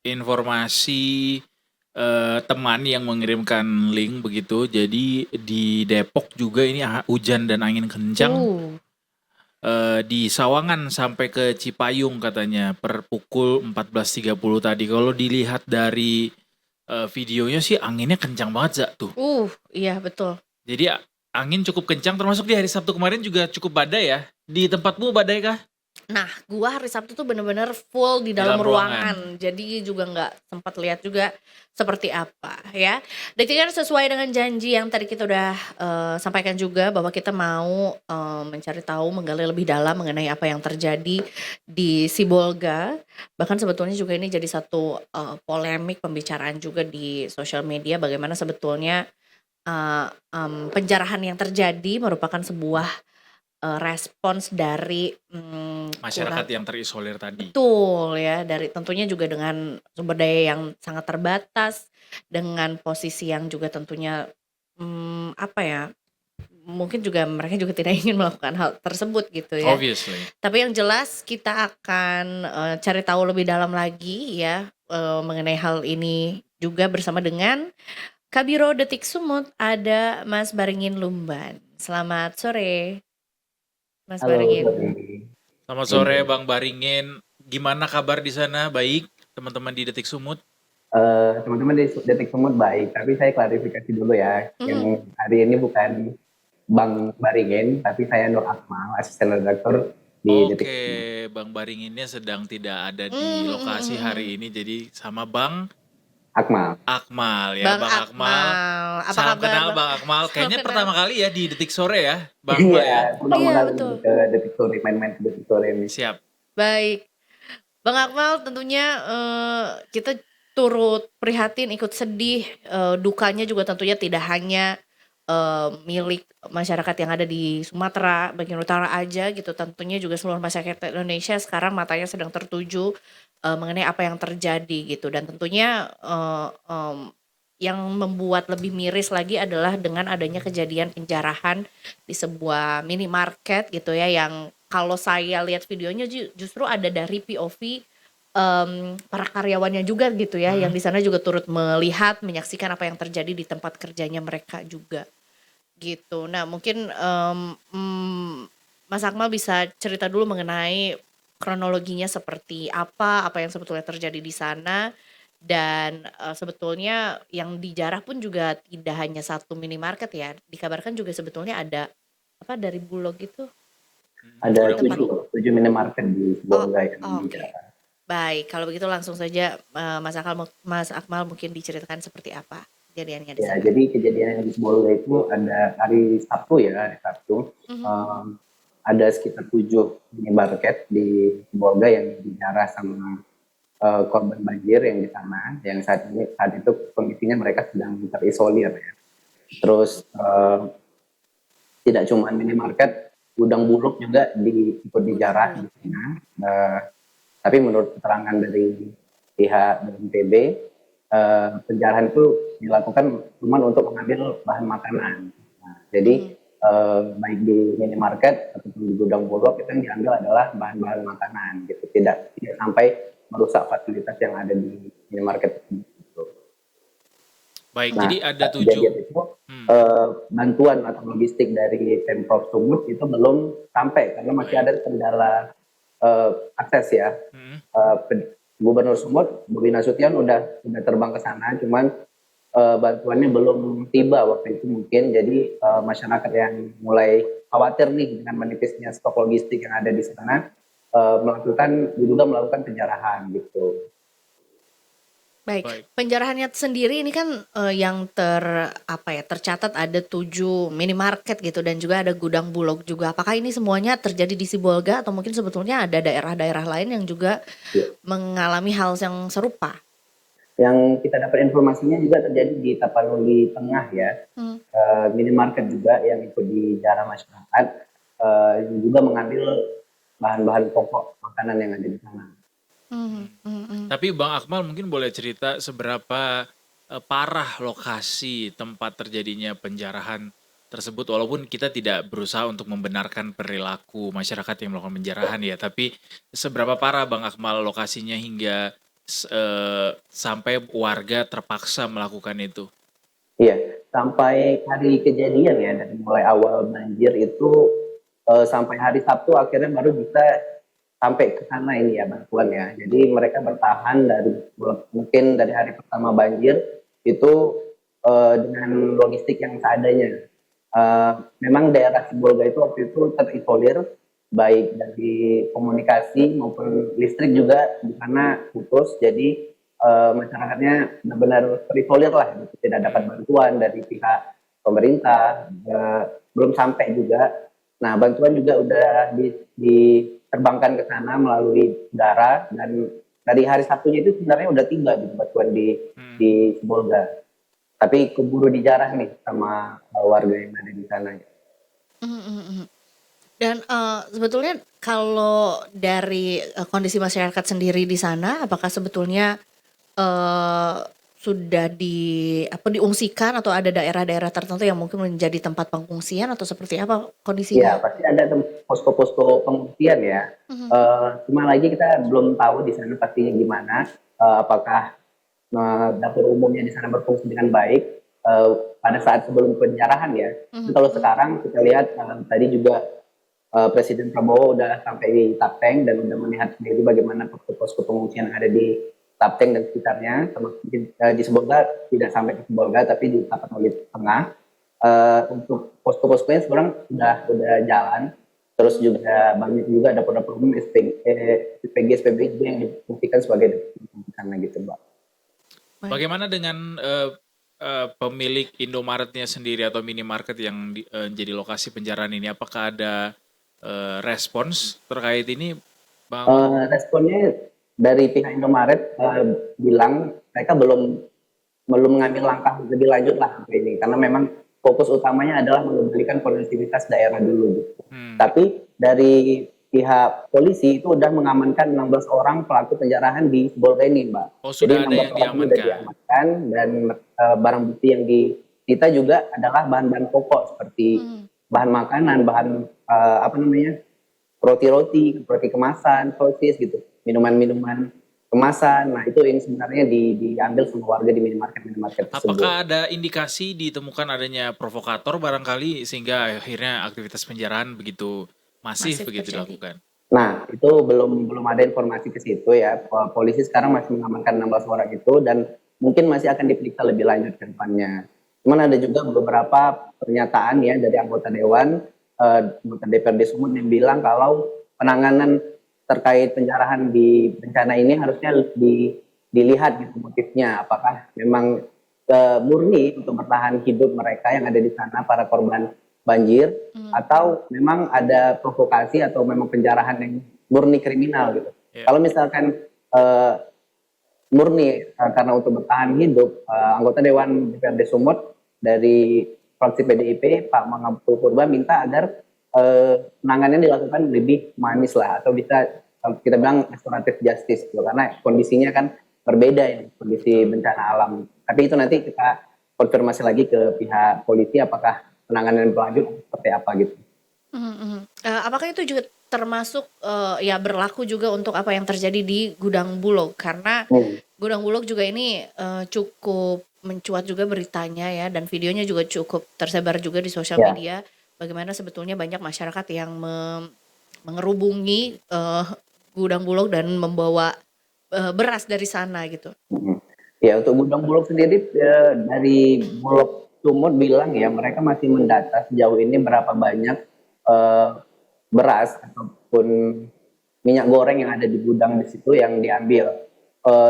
[SPEAKER 3] informasi teman yang mengirimkan link begitu, jadi di Depok juga ini hujan dan angin kencang. Di Sawangan sampai ke Cipayung katanya per pukul 14.30 tadi. Kalau dilihat dari videonya sih anginnya kencang banget Za tuh.
[SPEAKER 2] Iya betul.
[SPEAKER 3] Jadi angin cukup kencang, termasuk di hari Sabtu kemarin juga cukup badai ya. Di tempatmu badai kah?
[SPEAKER 2] Nah, gua hari Sabtu tuh bener-bener full di dalam ruangan. Jadi juga nggak sempat lihat juga seperti apa ya. Dan sesuai dengan janji yang tadi kita udah sampaikan juga bahwa kita mau mencari tahu, menggali lebih dalam mengenai apa yang terjadi di Sibolga. Bahkan sebetulnya juga ini jadi satu polemik pembicaraan juga di sosial media bagaimana sebetulnya penjarahan yang terjadi merupakan sebuah respons dari
[SPEAKER 3] Masyarakat yang terisolir tadi.
[SPEAKER 2] betul ya, dari tentunya juga dengan sumber daya yang sangat terbatas, dengan posisi yang juga tentunya apa ya, mungkin juga mereka juga tidak ingin melakukan hal tersebut gitu ya.
[SPEAKER 3] Obviously.
[SPEAKER 2] Tapi yang jelas kita akan cari tahu lebih dalam lagi ya mengenai hal ini juga bersama dengan Kabiro Detik Sumut, ada Mas Baringin Lumban. Selamat sore, Mas Baringin.
[SPEAKER 3] Selamat sore Bang Baringin. Gimana kabar di sana? Baik, teman-teman di Detik Sumut?
[SPEAKER 5] Teman-teman di Detik Sumut baik, tapi saya klarifikasi dulu ya. Yang hari ini bukan Bang Baringin, tapi saya Nur Akmal, asisten redaktor di Detik Sumut.
[SPEAKER 3] Oke, Bang Baringinnya sedang tidak ada di lokasi hari ini, jadi sama Bang
[SPEAKER 5] Akmal.
[SPEAKER 3] Akmal ya. Bang Akmal.
[SPEAKER 2] Apa
[SPEAKER 3] Salam
[SPEAKER 2] kabar,
[SPEAKER 3] kenal
[SPEAKER 2] Bang?
[SPEAKER 3] Bang Akmal. Kayaknya
[SPEAKER 2] kenal.
[SPEAKER 3] pertama kali ya di Detik Sore ya, Bang Akmal ya.
[SPEAKER 5] Iya, pertama
[SPEAKER 2] Iya,
[SPEAKER 5] kali
[SPEAKER 2] betul.
[SPEAKER 5] ke Detik Sore, main-main ke Detik Sore ini.
[SPEAKER 3] Siap.
[SPEAKER 2] Baik, Bang Akmal tentunya kita turut prihatin, ikut sedih, dukanya juga tentunya tidak hanya milik masyarakat yang ada di Sumatera bagian utara aja gitu, tentunya juga seluruh masyarakat Indonesia sekarang matanya sedang tertuju mengenai apa yang terjadi gitu, dan tentunya yang membuat lebih miris lagi adalah dengan adanya kejadian penjarahan di sebuah minimarket gitu ya, yang kalau saya lihat videonya justru ada dari POV para karyawannya juga gitu ya, yang di sana juga turut melihat, menyaksikan apa yang terjadi di tempat kerjanya mereka juga gitu. Nah mungkin Mas Akmal bisa cerita dulu mengenai kronologinya seperti apa yang sebetulnya terjadi di sana, dan sebetulnya yang dijarah pun juga tidak hanya satu minimarket ya, dikabarkan juga sebetulnya ada apa dari Bulog itu.
[SPEAKER 5] Ada
[SPEAKER 2] Tempat.
[SPEAKER 5] 7 minimarket di Sibolga yang
[SPEAKER 2] Oke.
[SPEAKER 5] dijarah.
[SPEAKER 2] Baik, kalau begitu langsung saja Mas Akmal mungkin diceritakan seperti apa kejadiannya di
[SPEAKER 5] Ya,
[SPEAKER 2] sana.
[SPEAKER 5] jadi kejadian di Sibolga itu ada hari Sabtu ya, hari Sabtu. Ada sekitar 7 minimarket di Sibolga yang dijarah sama korban banjir yang di sana, yang saat itu kondisinya mereka sedang terisolir ya. Terus tidak cuma minimarket, gudang Bulog juga ikut dijarah di sana. Tapi menurut keterangan dari pihak BNPB, penjarahan itu dilakukan cuma untuk mengambil bahan makanan. Nah, jadi baik di minimarket ataupun di gudang Bulog itu yang diambil adalah bahan-bahan makanan, gitu. Tidak sampai merusak fasilitas yang ada di minimarket itu.
[SPEAKER 3] Baik,
[SPEAKER 5] Nah,
[SPEAKER 3] jadi ada 7.
[SPEAKER 5] kejadian itu bantuan atau logistik dari Pemprov Sumut itu belum sampai karena masih ada kendala akses ya. Gubernur Sumut, Bobi Nasution udah terbang ke sana, cuman bantuannya belum tiba waktu itu mungkin. Jadi masyarakat yang mulai khawatir nih dengan menipisnya stok logistik yang ada di sana diduga melakukan penjarahan gitu.
[SPEAKER 2] Baik,
[SPEAKER 3] Baik.
[SPEAKER 2] penjarahannya sendiri ini kan yang tercatat ada 7 minimarket gitu dan juga ada gudang Bulog juga. Apakah ini semuanya terjadi di Sibolga atau mungkin sebetulnya ada daerah-daerah lain yang juga
[SPEAKER 5] Ya.
[SPEAKER 2] mengalami hal yang serupa?
[SPEAKER 5] Yang kita dapat informasinya juga terjadi di Tapanuli Tengah ya.
[SPEAKER 2] Hmm.
[SPEAKER 5] Minimarket juga yang ikut dijarah masyarakat yang juga mengambil bahan-bahan pokok makanan yang ada di sana.
[SPEAKER 3] Tapi Bang Akmal mungkin boleh cerita seberapa parah lokasi tempat terjadinya penjarahan tersebut, walaupun kita tidak berusaha untuk membenarkan perilaku masyarakat yang melakukan penjarahan ya, tapi seberapa parah Bang Akmal lokasinya hingga sampai warga terpaksa melakukan itu?
[SPEAKER 5] Iya, sampai hari kejadian ya, dari mulai awal banjir itu sampai hari Sabtu akhirnya baru bisa sampai ke sana ini ya bantuan ya. Jadi mereka bertahan dari mungkin dari hari pertama banjir itu dengan logistik yang seadanya. Memang daerah Sibolga itu waktu itu terisolir baik dari komunikasi maupun listrik juga di sana putus. Jadi masyarakatnya benar-benar terisolir lah, gitu. Tidak dapat bantuan dari pihak pemerintah, belum sampai juga. Nah, bantuan juga udah diterbangkan ke sana melalui udara dan dari hari Sabtunya itu sebenarnya udah tiba gitu bantuan di Sibolga. Tapi keburu dijarah nih sama warga yang ada di sana.
[SPEAKER 2] Dan sebetulnya kalau dari kondisi masyarakat sendiri di sana, apakah sebetulnya sudah diungsikan atau ada daerah-daerah tertentu yang mungkin menjadi tempat pengungsian atau seperti apa
[SPEAKER 5] Ya,
[SPEAKER 2] kondisinya?
[SPEAKER 5] pasti ada posko-posko pengungsian ya. Cuma lagi kita belum tahu di sana pastinya gimana. Apakah dapur umumnya di sana berfungsi dengan baik pada saat sebelum penjarahan ya. Kalau sekarang kita lihat tadi juga Presiden Prabowo udah sampai di Tapteng dan udah melihat sendiri bagaimana posko-posko pengungsian yang ada di Tapteng dan sekitarnya. Di Sibolga tidak sampai ke Sibolga tapi di Tapanuli Tengah. Untuk posko-poskonya sekarang udah jalan. Terus juga banyak juga dapur-dapur umum SPG SPB juga yang difungsikan sebagai di sana gitu, Mbak.
[SPEAKER 3] Bagaimana dengan pemilik Indomaretnya sendiri atau minimarket yang jadi lokasi penjarahan ini? Apakah ada respons terkait ini, Bang?
[SPEAKER 5] Responnya dari pihak Indomaret bilang mereka belum mengambil langkah lebih lanjut lah sampai ini karena memang fokus utamanya adalah mengembalikan kondusivitas daerah dulu gitu. Tapi dari pihak polisi itu udah mengamankan 16 orang pelaku penjarahan di Sibolga ini, Mbak.
[SPEAKER 3] Oh, sudah ada
[SPEAKER 5] 16
[SPEAKER 3] yang
[SPEAKER 5] orang ini udah
[SPEAKER 3] diamankan.
[SPEAKER 5] diamankan dan barang bukti yang disita juga adalah bahan-bahan pokok seperti bahan makanan, bahan roti kemasan, sosis gitu, minuman-minuman kemasan. Nah, itu yang sebenarnya diambil sama warga di minimarket tersebut.
[SPEAKER 3] Apakah ada indikasi ditemukan adanya provokator barangkali sehingga akhirnya aktivitas penjarahan begitu masif begitu
[SPEAKER 2] terjadi.
[SPEAKER 3] dilakukan?
[SPEAKER 5] Nah, itu belum ada informasi ke situ ya. Polisi sekarang masih mengamankan 16 orang itu dan mungkin masih akan diperiksa lebih lanjut ke depannya. Cuman ada juga beberapa pernyataan ya dari anggota dewan, anggota DPRD Sumut yang bilang kalau penanganan terkait penjarahan di bencana ini harusnya dilihat gitu motifnya. Apakah memang murni untuk bertahan hidup mereka yang ada di sana, para korban banjir, atau memang ada provokasi atau memang penjarahan yang murni kriminal gitu.
[SPEAKER 3] Yeah.
[SPEAKER 5] Kalau misalkan murni karena untuk bertahan hidup, anggota Dewan DPRD Sumut dari fraksi PDIP Pak Mangampul Purba minta agar penanganannya dilakukan lebih manis lah atau bisa kita bilang restoratif justice gitu, karena kondisinya kan berbeda ya kondisi bencana alam. Tapi itu nanti kita konfirmasi lagi ke pihak polisi apakah penanganan berlanjut seperti apa gitu.
[SPEAKER 2] Apakah itu juga termasuk ya berlaku juga untuk apa yang terjadi di Gudang Bulog karena Gudang Bulog juga ini cukup mencuat juga beritanya ya dan videonya juga cukup tersebar juga di sosial media bagaimana sebetulnya banyak masyarakat yang mengerubungi Gudang Bulog dan membawa beras dari sana gitu.
[SPEAKER 5] Ya, untuk Gudang Bulog sendiri dari Bulog Sumut bilang ya mereka masih mendata sejauh ini berapa banyak beras ataupun minyak goreng yang ada di gudang di situ yang diambil.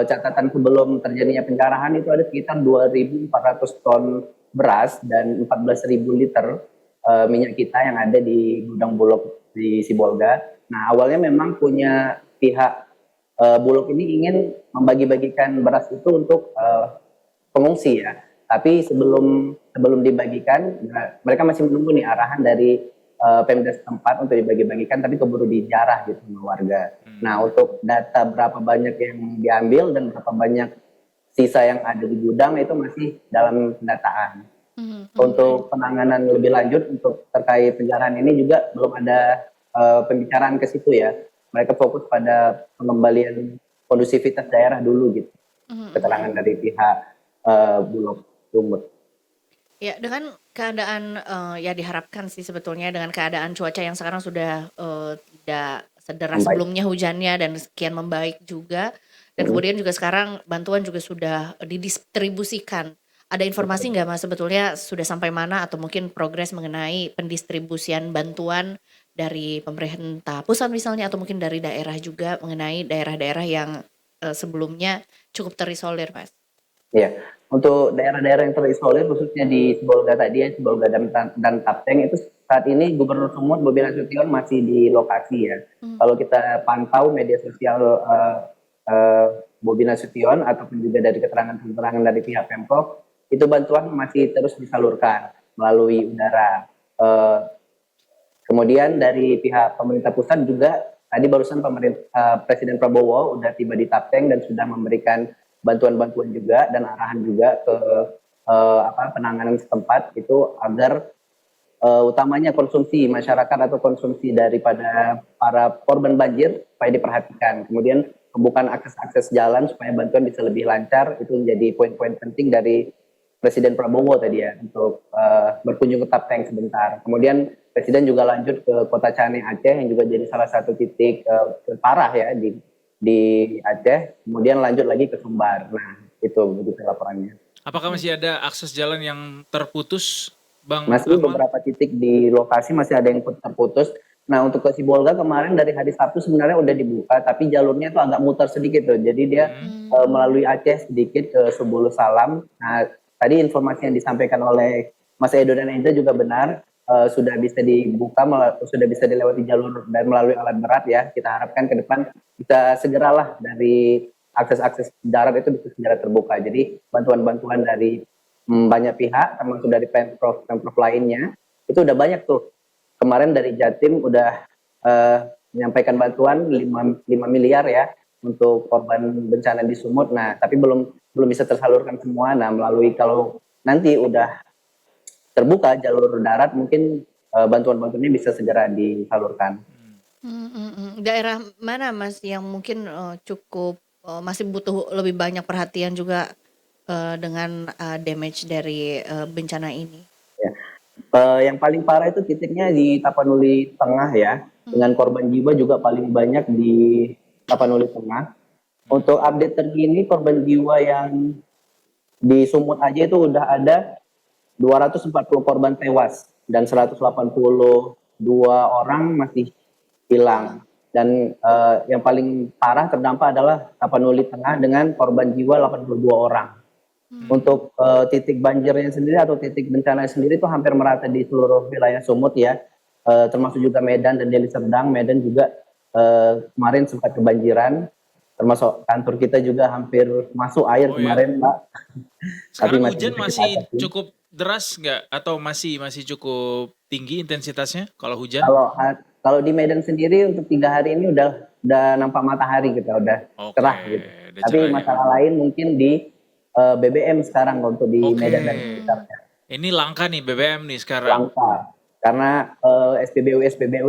[SPEAKER 5] catatan sebelum terjadinya pencarahan itu ada sekitar 2.400 ton beras dan 14.000 liter minyak kita yang ada di gudang Bulog di Sibolga. Nah, awalnya memang punya pihak Bulog ini ingin membagi-bagikan beras itu untuk pengungsi ya. Tapi sebelum dibagikan, mereka masih menunggu nih arahan dari Pemda setempat untuk dibagi-bagikan, tapi keburu dijarah gitu sama warga. Nah, untuk data berapa banyak yang diambil dan berapa banyak sisa yang ada di gudang itu masih dalam pendataan. Untuk penanganan lebih lanjut untuk terkait penjarahan ini juga belum ada pembicaraan ke situ ya. Mereka fokus pada pengembalian kondusivitas daerah dulu gitu. Keterangan dari pihak Bulog Sumut.
[SPEAKER 2] Ya, dengan keadaan ya diharapkan sih sebetulnya dengan keadaan cuaca yang sekarang sudah tidak sederas
[SPEAKER 5] Membaik.
[SPEAKER 2] sebelumnya hujannya dan sekian membaik juga. Dan kemudian juga sekarang bantuan juga sudah didistribusikan. Ada informasi nggak Mas sebetulnya sudah sampai mana atau mungkin progres mengenai pendistribusian bantuan dari pemerintah pusat misalnya atau mungkin dari daerah juga mengenai daerah-daerah yang sebelumnya cukup terisolir, Mas?
[SPEAKER 5] Iya, untuk daerah-daerah yang terisolir khususnya di Sibolga tadi ya, Sibolga dan Tapteng itu saat ini Gubernur Sumut Bobi Nasution masih di lokasi ya. Kalau kita pantau media sosial Bobi Nasution ataupun juga dari keterangan dari pihak Pemprov, itu bantuan masih terus disalurkan melalui udara. Kemudian dari pihak pemerintah pusat juga tadi barusan Presiden Prabowo udah tiba di Tapteng dan sudah memberikan bantuan-bantuan juga dan arahan juga ke penanganan setempat itu agar utamanya konsumsi masyarakat atau konsumsi daripada para korban banjir supaya diperhatikan. Kemudian pembukaan akses jalan supaya bantuan bisa lebih lancar, itu menjadi poin-poin penting dari Presiden Prabowo tadi ya untuk berkunjung ke Tapteng sebentar. Kemudian Presiden juga lanjut ke Kota Cane Aceh yang juga jadi salah satu titik parah ya di Aceh, kemudian lanjut lagi ke Sumbar. Nah, itu begitu laporannya.
[SPEAKER 3] Apakah masih ada akses jalan yang terputus, Bang
[SPEAKER 5] Masih
[SPEAKER 3] Akmal?
[SPEAKER 5] beberapa titik di lokasi masih ada yang terputus. Nah, untuk ke Sibolga kemarin dari hari Sabtu sebenarnya udah dibuka, tapi jalurnya itu agak muter sedikit tuh. Jadi dia melalui Aceh sedikit ke Subulu Salam. Nah, tadi informasi yang disampaikan oleh Mas Edo dan Enda juga benar. Sudah bisa dibuka, sudah bisa dilewati jalur dan melalui alat berat ya. Kita harapkan ke depan bisa segeralah dari akses-akses darat itu bisa segera terbuka. Jadi bantuan-bantuan dari banyak pihak, termasuk dari Pemprov lainnya, itu udah banyak tuh. Kemarin dari Jatim udah menyampaikan bantuan 5 miliar ya untuk korban bencana di Sumut. Nah, tapi belum bisa tersalurkan semua. Nah, melalui kalau nanti udah terbuka jalur darat mungkin bantuan-bantuannya bisa segera disalurkan.
[SPEAKER 2] Daerah mana Mas yang mungkin cukup masih butuh lebih banyak perhatian juga dengan damage dari bencana ini?
[SPEAKER 5] Ya. Yang paling parah itu titiknya di Tapanuli Tengah ya, dengan korban jiwa juga paling banyak di Tapanuli Tengah. Untuk update terkini korban jiwa yang di Sumut aja itu udah ada 240 korban tewas dan 182 orang masih hilang. Dan yang paling parah terdampak adalah Tapanuli Tengah dengan korban jiwa 82 orang. Untuk titik banjirnya sendiri atau titik bencana sendiri itu hampir merata di seluruh wilayah Sumut ya, termasuk juga Medan dan Deli Serdang. Medan juga kemarin sempat kebanjiran, termasuk kantor kita juga hampir masuk air kemarin, Mbak.
[SPEAKER 3] Sekarang
[SPEAKER 5] Tapi
[SPEAKER 3] hujan
[SPEAKER 5] bisa
[SPEAKER 3] masih
[SPEAKER 5] kita atasi.
[SPEAKER 3] cukup deras nggak? Atau masih cukup tinggi intensitasnya kalau hujan?
[SPEAKER 5] Kalau di Medan sendiri untuk 3 hari ini udah nampak matahari kita udah
[SPEAKER 3] Oke,
[SPEAKER 5] cerah gitu.
[SPEAKER 3] udah
[SPEAKER 5] Tapi
[SPEAKER 3] cerah ya.
[SPEAKER 5] masalah lain mungkin di BBM sekarang untuk di
[SPEAKER 3] Oke.
[SPEAKER 5] Medan dan sekitarnya.
[SPEAKER 3] Ini langka nih BBM nih sekarang.
[SPEAKER 5] Langka. Karena SPBU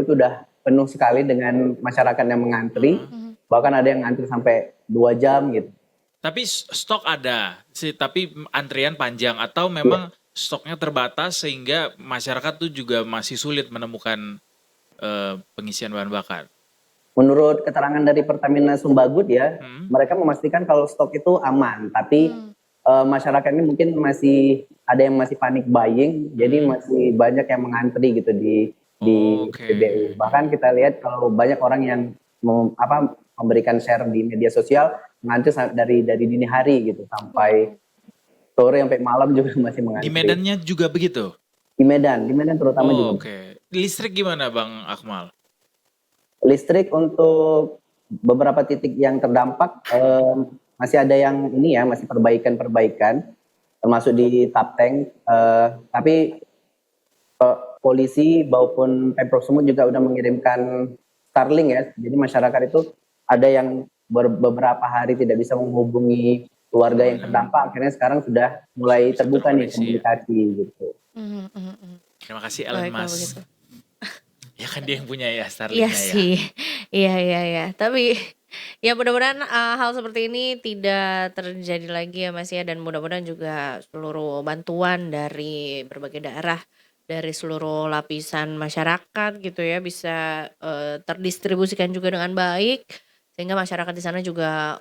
[SPEAKER 5] itu udah penuh sekali dengan masyarakat yang mengantri. Bahkan ada yang ngantri sampai 2 jam gitu.
[SPEAKER 3] Tapi stok ada, tapi antrian panjang atau memang stoknya terbatas sehingga masyarakat tuh juga masih sulit menemukan pengisian bahan bakar.
[SPEAKER 5] Menurut keterangan dari Pertamina Sumbagut ya, mereka memastikan kalau stok itu aman. Tapi masyarakat ini mungkin masih ada yang masih panik buying, jadi masih banyak yang mengantri gitu di SPBU. Bahkan kita lihat kalau banyak orang yang memberikan share di media sosial, ngantri dari dini hari gitu sampai sore sampai malam juga masih mengantri.
[SPEAKER 3] Di Medannya juga begitu?
[SPEAKER 5] Di Medan terutama juga.
[SPEAKER 3] Oke. Listrik gimana Bang Akmal?
[SPEAKER 5] Listrik untuk beberapa titik yang terdampak masih ada yang ini ya, masih perbaikan termasuk di Tapteng, tapi polisi maupun Pemprov Sumut juga udah mengirimkan Starlink ya, jadi masyarakat itu ada yang beberapa hari tidak bisa menghubungi keluarga yang terdampak, akhirnya sekarang sudah mulai
[SPEAKER 3] Bisa
[SPEAKER 5] terbuka nih
[SPEAKER 3] terkoneksi ya.
[SPEAKER 5] komunikasi gitu.
[SPEAKER 3] Terima kasih Elon
[SPEAKER 2] Baik, kalau
[SPEAKER 3] Musk.
[SPEAKER 2] begitu.
[SPEAKER 3] Ya kan dia yang punya ya
[SPEAKER 2] Iya
[SPEAKER 3] Starlink-nya ya.
[SPEAKER 2] sih, iya. Tapi ya mudah-mudahan hal seperti ini tidak terjadi lagi ya Mas ya, dan mudah-mudahan juga seluruh bantuan dari berbagai daerah, dari seluruh lapisan masyarakat gitu ya bisa terdistribusikan juga dengan baik, sehingga masyarakat di sana juga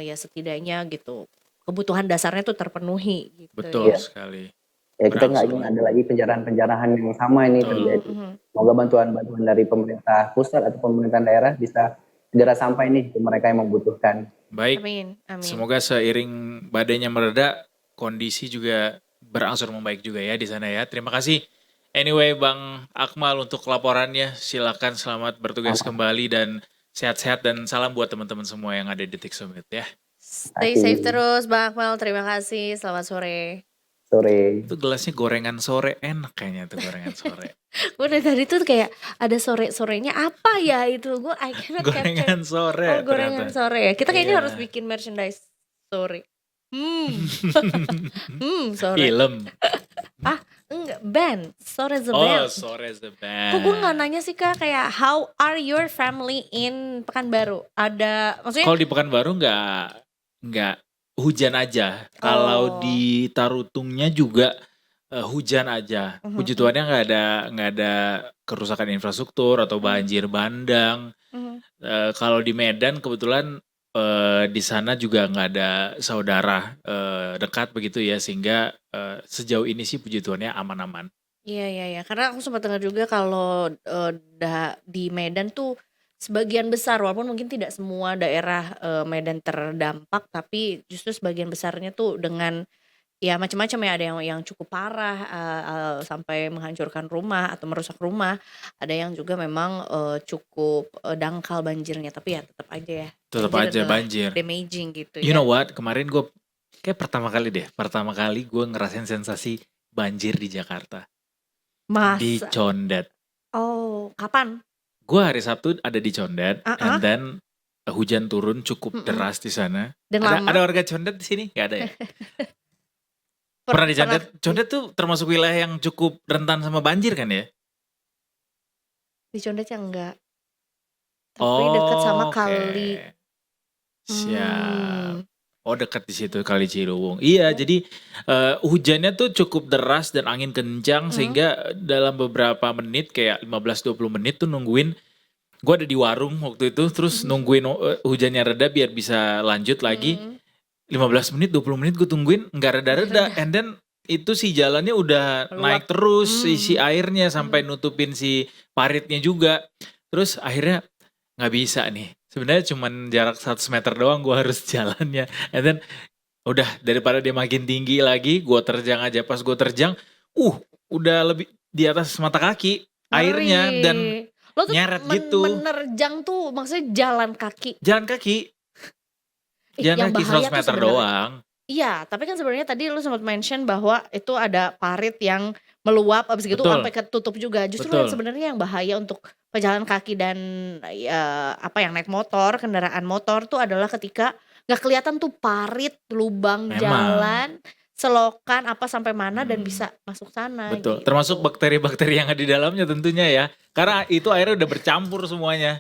[SPEAKER 2] ya setidaknya gitu kebutuhan dasarnya tuh terpenuhi gitu
[SPEAKER 3] Betul
[SPEAKER 2] ya.
[SPEAKER 3] sekali.
[SPEAKER 5] Ya kita nggak
[SPEAKER 3] Berangsur
[SPEAKER 5] ingin
[SPEAKER 3] lah.
[SPEAKER 5] ada lagi penjarahan-penjarahan yang sama ini
[SPEAKER 3] Betul.
[SPEAKER 5] terjadi. Semoga bantuan-bantuan dari pemerintah pusat atau pemerintah daerah bisa segera sampai nih ke mereka yang membutuhkan.
[SPEAKER 3] Baik,
[SPEAKER 2] Amin.
[SPEAKER 3] semoga seiring badainya mereda, kondisi juga berangsur membaik juga ya di sana ya. Terima kasih. Anyway, Bang Akmal untuk laporannya. Silakan selamat bertugas kembali dan sehat-sehat dan salam buat teman-teman semua yang ada di Detik Summit ya.
[SPEAKER 2] Stay safe terus Bang Akmal, terima kasih. Selamat sore.
[SPEAKER 5] Sore.
[SPEAKER 3] Itu gelasnya gorengan sore, enak kayaknya tuh gorengan sore.
[SPEAKER 2] Gue dari tadi tuh kayak ada sore-sorenya apa ya itu, gue I cannot capture.
[SPEAKER 3] Gorengan sore
[SPEAKER 2] Oh gorengan
[SPEAKER 3] ternyata.
[SPEAKER 2] sore ya, kita kayaknya
[SPEAKER 3] Iya.
[SPEAKER 2] harus bikin merchandise sore. Sore.
[SPEAKER 3] Film.
[SPEAKER 2] Enggak, band, sore the
[SPEAKER 3] Oh,
[SPEAKER 2] band.
[SPEAKER 3] sore the
[SPEAKER 2] Kok gue
[SPEAKER 3] band.
[SPEAKER 2] gak nanya sih Kak, kayak how are your family in Pekanbaru? Ada, maksudnya
[SPEAKER 3] Kalau di Pekanbaru nggak hujan aja. Kalau
[SPEAKER 2] Oh.
[SPEAKER 3] di Tarutungnya juga hujan aja. Puji Tuhannya nggak ada kerusakan infrastruktur atau banjir bandang. Kalau di Medan kebetulan di sana juga nggak ada saudara dekat begitu ya, sehingga sejauh ini sih puji Tuhannya aman-aman.
[SPEAKER 2] Iya, karena aku sempat dengar juga kalau di Medan tuh sebagian besar, walaupun mungkin tidak semua daerah Medan terdampak, tapi justru sebagian besarnya tuh dengan ya macam-macam ya, ada yang cukup parah sampai menghancurkan rumah atau merusak rumah, ada yang juga memang cukup dangkal banjirnya, tapi ya tetap aja ya.
[SPEAKER 3] Tetap
[SPEAKER 2] banjir
[SPEAKER 3] aja
[SPEAKER 2] adalah
[SPEAKER 3] banjir.
[SPEAKER 2] damaging gitu
[SPEAKER 3] You
[SPEAKER 2] ya.
[SPEAKER 3] know what? Kemarin gue kayak pertama kali gue ngerasain sensasi banjir di Jakarta. Di
[SPEAKER 2] Masa?
[SPEAKER 3] Condet.
[SPEAKER 2] Oh, kapan?
[SPEAKER 3] Gue hari Sabtu ada di Condet, and then hujan turun cukup deras di sana.
[SPEAKER 2] Dan
[SPEAKER 3] Ada
[SPEAKER 2] lama.
[SPEAKER 3] warga Condet di sini? Gak ada ya? Pernah di Condet? Condet tuh termasuk wilayah yang cukup rentan sama banjir kan ya?
[SPEAKER 2] Di Condet ya enggak. Tapi dekat sama
[SPEAKER 3] Oke.
[SPEAKER 2] kali.
[SPEAKER 3] Siap. Oh, dekat di situ Kali Ciliwung. Iya, jadi hujannya tuh cukup deras dan angin kencang sehingga dalam beberapa menit kayak 15-20 menit tuh nungguin. Gue ada di warung waktu itu, terus nungguin hujannya reda biar bisa lanjut lagi. 15 menit, 20 menit gue tungguin nggak reda-reda, and then itu si jalannya udah
[SPEAKER 2] Meluap.
[SPEAKER 3] naik terus si airnya sampai nutupin si paritnya juga. Terus akhirnya nggak bisa nih. Sebenarnya cuman jarak 100 meter doang gue harus jalannya. And then udah daripada dia makin tinggi lagi, gue terjang aja. Pas gue terjang, udah lebih di atas mata kaki airnya
[SPEAKER 2] Ngeri.
[SPEAKER 3] dan
[SPEAKER 2] Lo tuh
[SPEAKER 3] nyeret gitu.
[SPEAKER 2] menerjang tuh maksudnya jalan kaki.
[SPEAKER 3] Jalan kaki. Jalan
[SPEAKER 2] Yang
[SPEAKER 3] kaki
[SPEAKER 2] bahaya
[SPEAKER 3] 100
[SPEAKER 2] tuh
[SPEAKER 3] meter
[SPEAKER 2] sebenarnya.
[SPEAKER 3] doang.
[SPEAKER 2] Iya, tapi kan sebenarnya tadi lu sempat mention bahwa itu ada parit yang meluap abis gitu
[SPEAKER 3] Betul.
[SPEAKER 2] sampai ketutup juga. Justru
[SPEAKER 3] Betul.
[SPEAKER 2] yang sebenarnya yang bahaya untuk pejalan kaki dan yang naik motor, kendaraan motor tuh adalah ketika nggak kelihatan tuh parit, lubang
[SPEAKER 3] Memang.
[SPEAKER 2] jalan, selokan apa sampai mana dan bisa masuk sana.
[SPEAKER 3] Betul,
[SPEAKER 2] gitu.
[SPEAKER 3] termasuk bakteri-bakteri yang ada di dalamnya tentunya ya. Karena itu airnya udah bercampur semuanya.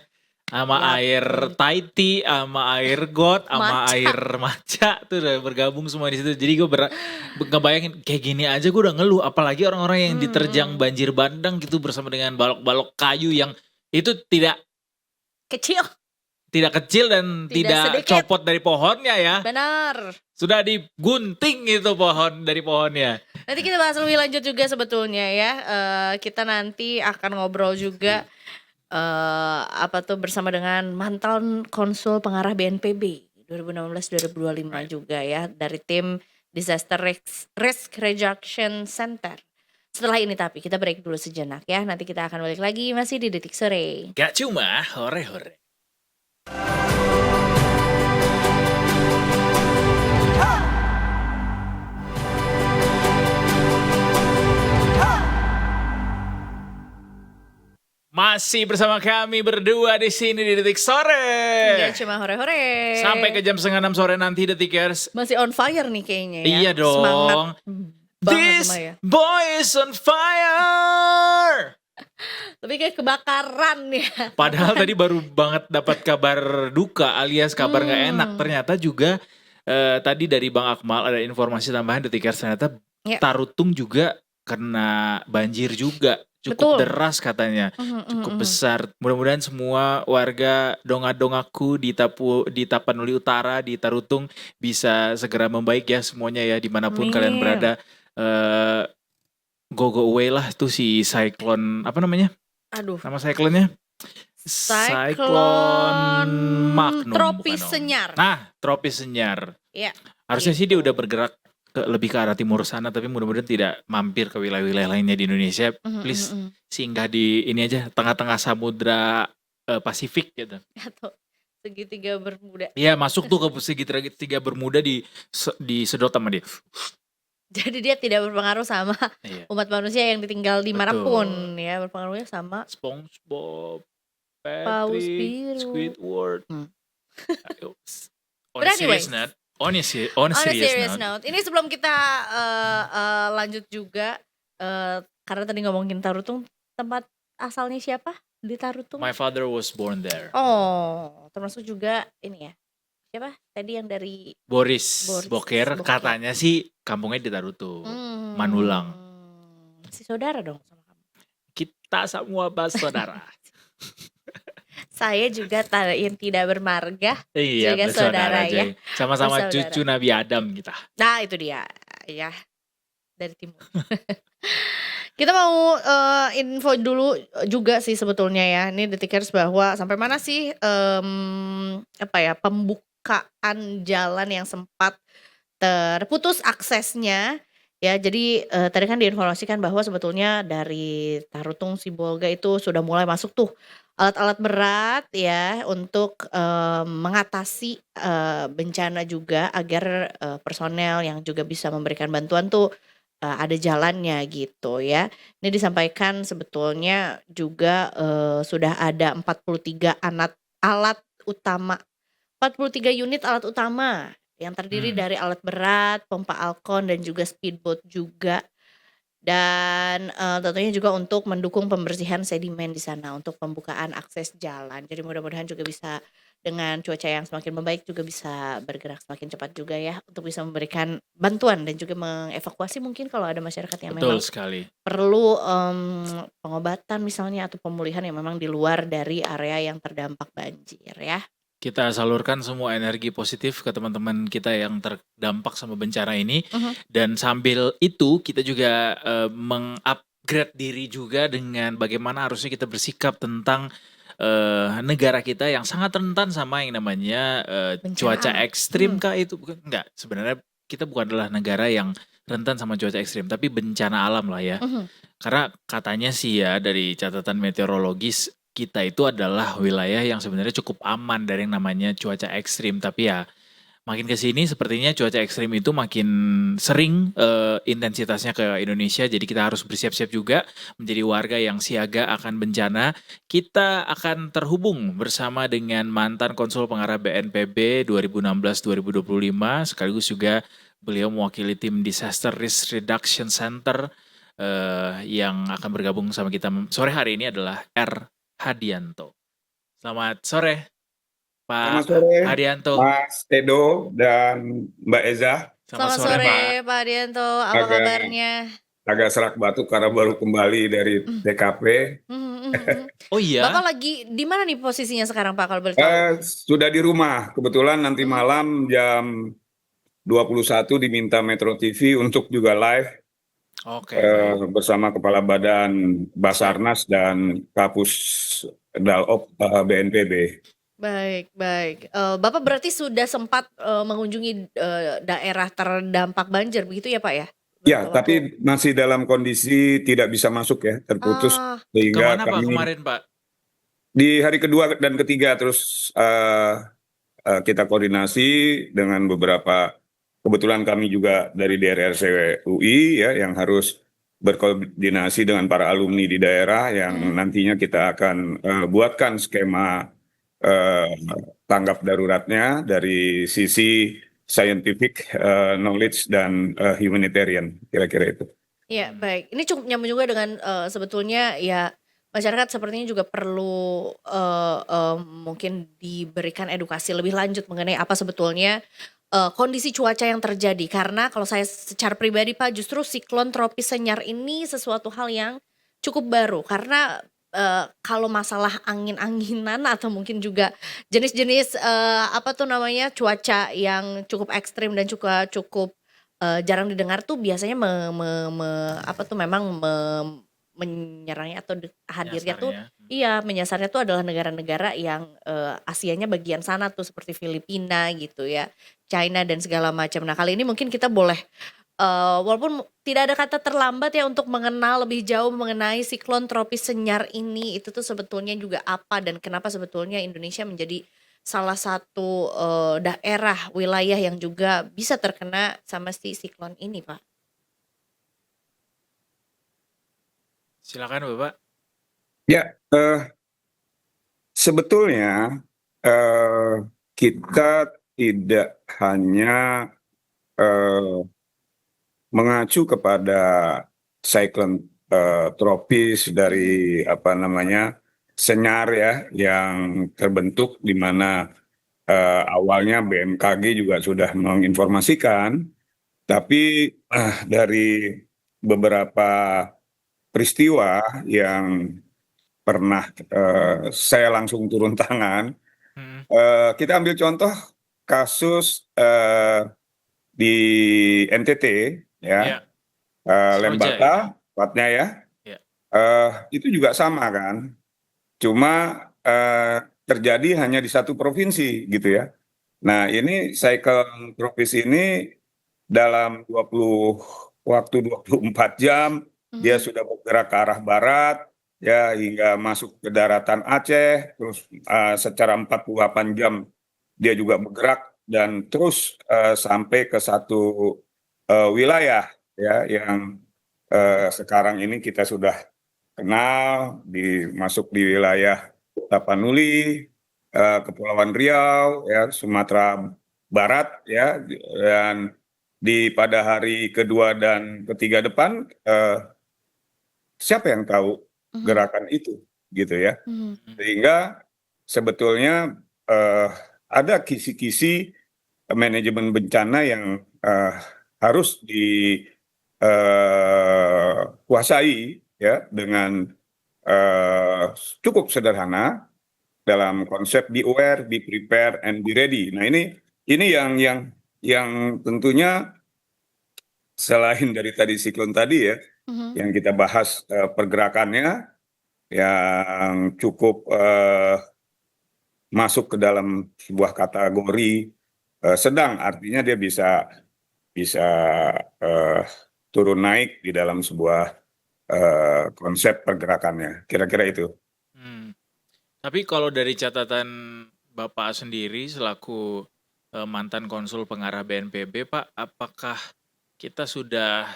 [SPEAKER 3] Sama
[SPEAKER 2] Ya
[SPEAKER 3] air
[SPEAKER 2] ampun.
[SPEAKER 3] Thai tea, sama air got, sama
[SPEAKER 2] Matcha.
[SPEAKER 3] air matcha tuh udah bergabung semua di situ. Jadi gue ngebayangin kayak gini aja gue udah ngeluh. Apalagi orang-orang yang diterjang banjir bandang gitu bersama dengan balok-balok kayu yang itu tidak
[SPEAKER 2] Kecil.
[SPEAKER 3] kecil dan
[SPEAKER 2] Tidak
[SPEAKER 3] tidak
[SPEAKER 2] sedikit.
[SPEAKER 3] copot dari pohonnya ya.
[SPEAKER 2] Benar.
[SPEAKER 3] Sudah digunting itu pohon dari pohonnya.
[SPEAKER 2] Nanti kita bahas lebih lanjut juga sebetulnya ya. Kita nanti akan ngobrol juga bersama dengan mantan konsul pengarah BNPB 2016-2025
[SPEAKER 3] Right.
[SPEAKER 2] juga ya dari tim Disaster Risk Reduction Center. Setelah ini tapi kita break dulu sejenak ya. Nanti kita akan balik lagi masih di Detik Sore.
[SPEAKER 3] Gak cuma hore-hore. Masih bersama kami berdua di sini di Detik Sore.
[SPEAKER 2] Ya cuma hore-hore.
[SPEAKER 3] Sampai ke jam 5:30 sore nanti Detikers.
[SPEAKER 2] Masih on fire nih kayaknya ya.
[SPEAKER 3] Iya dong.
[SPEAKER 2] Semangat banget
[SPEAKER 3] This
[SPEAKER 2] sama ya.
[SPEAKER 3] boy is on fire.
[SPEAKER 2] Lebih kayak kebakaran ya.
[SPEAKER 3] Padahal tadi baru banget dapat kabar duka alias kabar nggak enak. Ternyata juga tadi dari Bang Akmal ada informasi tambahan Detikers, ternyata
[SPEAKER 2] Ya.
[SPEAKER 3] Tarutung juga kena banjir juga. Cukup
[SPEAKER 2] Betul.
[SPEAKER 3] deras katanya, cukup besar. Mudah-mudahan semua warga donga-dongaku di Tapanuli Utara, di Tarutung bisa segera membaik ya semuanya ya dimanapun
[SPEAKER 2] Amin.
[SPEAKER 3] kalian berada. Go away lah tuh si cyclone, apa namanya?
[SPEAKER 2] Aduh.
[SPEAKER 3] Nama cyclone-nya?
[SPEAKER 2] Cyclone
[SPEAKER 3] Magnum.
[SPEAKER 2] tropis
[SPEAKER 3] bukan dong.
[SPEAKER 2] senyar.
[SPEAKER 3] Nah, tropis senyar.
[SPEAKER 2] Iya.
[SPEAKER 3] Harusnya sih dia
[SPEAKER 2] Gitu.
[SPEAKER 3] udah bergerak lebih ke arah timur sana, tapi mudah-mudahan tidak mampir ke wilayah-wilayah lainnya di Indonesia. Please singgah di ini aja, tengah-tengah samudra Pasifik gitu.
[SPEAKER 2] Atau segitiga Bermuda.
[SPEAKER 3] Iya, masuk tuh ke segitiga Bermuda disedot sama dia.
[SPEAKER 2] Jadi dia tidak berpengaruh sama
[SPEAKER 3] Iya.
[SPEAKER 2] umat manusia yang ditinggal di
[SPEAKER 3] Betul.
[SPEAKER 2] manapun ya, berpengaruhnya sama
[SPEAKER 3] SpongeBob,
[SPEAKER 2] Paus
[SPEAKER 3] Patrick,
[SPEAKER 2] biru.
[SPEAKER 3] Squidward.
[SPEAKER 2] Hmm.
[SPEAKER 3] On
[SPEAKER 2] But
[SPEAKER 3] a serious
[SPEAKER 2] anyways,
[SPEAKER 3] note,
[SPEAKER 2] on a serious note. Ini sebelum kita lanjut juga karena tadi ngomongin Tarutung, tempat asalnya siapa di Tarutung?
[SPEAKER 3] my father was born there.
[SPEAKER 2] Oh, termasuk juga ini ya. Siapa? Tadi yang dari
[SPEAKER 3] Boris
[SPEAKER 2] Boker.
[SPEAKER 3] Boker, katanya sih kampungnya di Tarutung. Manulang.
[SPEAKER 2] Si saudara dong sama kamu.
[SPEAKER 3] Kita semua bersaudara.
[SPEAKER 2] Saya juga yang tidak bermarga.
[SPEAKER 3] Iya,
[SPEAKER 2] Juga saudara ya.
[SPEAKER 3] Jay. Sama-sama
[SPEAKER 2] Bersaudara.
[SPEAKER 3] cucu Nabi Adam kita.
[SPEAKER 2] Nah itu dia ya, dari timur. Kita mau info dulu juga sih sebetulnya ya. Ini Detikers bahwa sampai mana sih pembukaan jalan yang sempat terputus aksesnya. Ya, jadi tadi kan diinformasikan bahwa sebetulnya dari Tarutung Sibolga itu sudah mulai masuk tuh alat-alat berat ya untuk mengatasi bencana juga agar personel yang juga bisa memberikan bantuan tuh ada jalannya gitu ya. Ini disampaikan sebetulnya juga sudah ada 43 alat utama, 43 unit alat utama yang terdiri dari alat berat, pompa Alkon dan juga speedboat juga. Dan tentunya juga untuk mendukung pembersihan sedimen di sana untuk pembukaan akses jalan. Jadi mudah-mudahan juga bisa dengan cuaca yang semakin membaik juga bisa bergerak semakin cepat juga ya untuk bisa memberikan bantuan dan juga mengevakuasi mungkin kalau ada masyarakat yang
[SPEAKER 3] Betul
[SPEAKER 2] memang
[SPEAKER 3] sekali.
[SPEAKER 2] perlu pengobatan misalnya atau pemulihan yang memang di luar dari area yang terdampak banjir ya.
[SPEAKER 3] Kita salurkan semua energi positif ke teman-teman kita yang terdampak sama bencana ini. Dan sambil itu kita juga mengupgrade diri juga dengan bagaimana harusnya kita bersikap tentang negara kita yang sangat rentan sama yang namanya cuaca ekstrim kah itu? Enggak, sebenarnya kita bukan adalah negara yang rentan sama cuaca ekstrim, tapi bencana alam lah ya. Karena katanya sih ya dari catatan meteorologis, kita itu adalah wilayah yang sebenarnya cukup aman dari yang namanya cuaca ekstrim. Tapi ya makin kesini sepertinya cuaca ekstrim itu makin sering intensitasnya ke Indonesia. Jadi kita harus bersiap-siap juga menjadi warga yang siaga akan bencana. Kita akan terhubung bersama dengan mantan Konsul Pengarah BNPB 2016-2025. Sekaligus juga beliau mewakili tim Disaster Risk Reduction Center yang akan bergabung sama kita sore hari ini adalah R. Hadianto. Selamat sore, Pak
[SPEAKER 6] Selamat sore,
[SPEAKER 3] Hadianto.
[SPEAKER 6] Mas Tedo dan Mbak Eza.
[SPEAKER 2] Selamat sore Pak Hadianto, apa kabarnya?
[SPEAKER 6] Agak serak batuk karena baru kembali dari TKP.
[SPEAKER 3] Oh iya?
[SPEAKER 2] Bapak lagi di mana nih posisinya sekarang Pak kalau boleh tahu?
[SPEAKER 6] Sudah di rumah, kebetulan nanti malam jam 21 diminta Metro TV untuk juga live
[SPEAKER 3] Oke.
[SPEAKER 6] bersama Kepala Badan Basarnas dan Kapus Dalop BNPB.
[SPEAKER 2] Baik, baik. Bapak berarti sudah sempat mengunjungi daerah terdampak banjir, begitu ya Pak ya?
[SPEAKER 6] Ya,
[SPEAKER 2] Beberapa waktu.
[SPEAKER 6] tapi masih dalam kondisi tidak bisa masuk ya, terputus,
[SPEAKER 2] Ah,
[SPEAKER 6] sehingga
[SPEAKER 3] Kemana Pak
[SPEAKER 6] kami
[SPEAKER 3] kemarin Pak?
[SPEAKER 6] di hari kedua dan ketiga terus kita koordinasi dengan beberapa, kebetulan kami juga dari DRRC UI ya, yang harus berkoordinasi dengan para alumni di daerah yang nantinya kita akan buatkan skema eh, tanggap daruratnya dari sisi scientific knowledge dan humanitarian, kira-kira itu.
[SPEAKER 2] iya baik. Ini cukup nyambung juga dengan sebetulnya ya masyarakat sepertinya juga perlu mungkin diberikan edukasi lebih lanjut mengenai apa sebetulnya kondisi cuaca yang terjadi. Karena kalau saya secara pribadi Pak, justru siklon tropis Senyar ini sesuatu hal yang cukup baru. Karena kalau masalah angin-anginan atau mungkin juga jenis-jenis apa tuh namanya cuaca yang cukup ekstrim dan juga cukup jarang didengar tuh biasanya apa tuh memang menyerangnya atau hadirnya tuh
[SPEAKER 3] Nyasarnya.
[SPEAKER 2] iya menyasarnya tuh adalah negara-negara yang Asianya bagian sana tuh seperti Filipina gitu ya, China dan segala macam. Nah kali ini mungkin kita boleh walaupun tidak ada kata terlambat ya untuk mengenal lebih jauh mengenai siklon tropis Senyar ini, itu tuh sebetulnya juga apa dan kenapa sebetulnya Indonesia menjadi salah satu daerah wilayah yang juga bisa terkena sama si siklon ini, Pak.
[SPEAKER 3] Silakan Bapak.
[SPEAKER 6] Ya, sebetulnya kita tidak hanya mengacu kepada siklon tropis dari apa namanya Senyar ya, yang terbentuk di mana awalnya BMKG juga sudah menginformasikan, tapi dari beberapa peristiwa yang pernah saya langsung turun tangan.
[SPEAKER 3] Hmm.
[SPEAKER 6] Kita ambil contoh kasus di NTT ya,
[SPEAKER 3] Ya, Soja
[SPEAKER 6] Lembata,
[SPEAKER 3] itu.
[SPEAKER 6] tepatnya ya.
[SPEAKER 3] Ya.
[SPEAKER 6] Itu juga sama kan, cuma terjadi hanya di satu provinsi gitu ya. Nah ini cycle tropis ini dalam 24 jam dia sudah bergerak ke arah barat ya hingga masuk ke daratan Aceh, terus secara 48 jam dia juga bergerak dan terus sampai ke satu wilayah ya yang sekarang ini kita sudah kenal, masuk di wilayah Tapanuli, Kepulauan Riau, ya Sumatera Barat, ya, dan pada hari kedua dan ketiga depan, siapa yang tahu gerakan itu, gitu ya? Sehingga sebetulnya ada kisi-kisi manajemen bencana yang harus dikuasai ya dengan cukup sederhana dalam konsep be aware, be prepare, and be ready. Nah ini yang tentunya selain dari tadi siklon tadi ya, yang kita bahas pergerakannya yang cukup masuk ke dalam sebuah kategori sedang, artinya dia bisa turun naik di dalam sebuah konsep pergerakannya. Kira-kira itu.
[SPEAKER 3] Tapi kalau dari catatan Bapak sendiri selaku mantan konsul pengarah BNPB, Pak, apakah kita sudah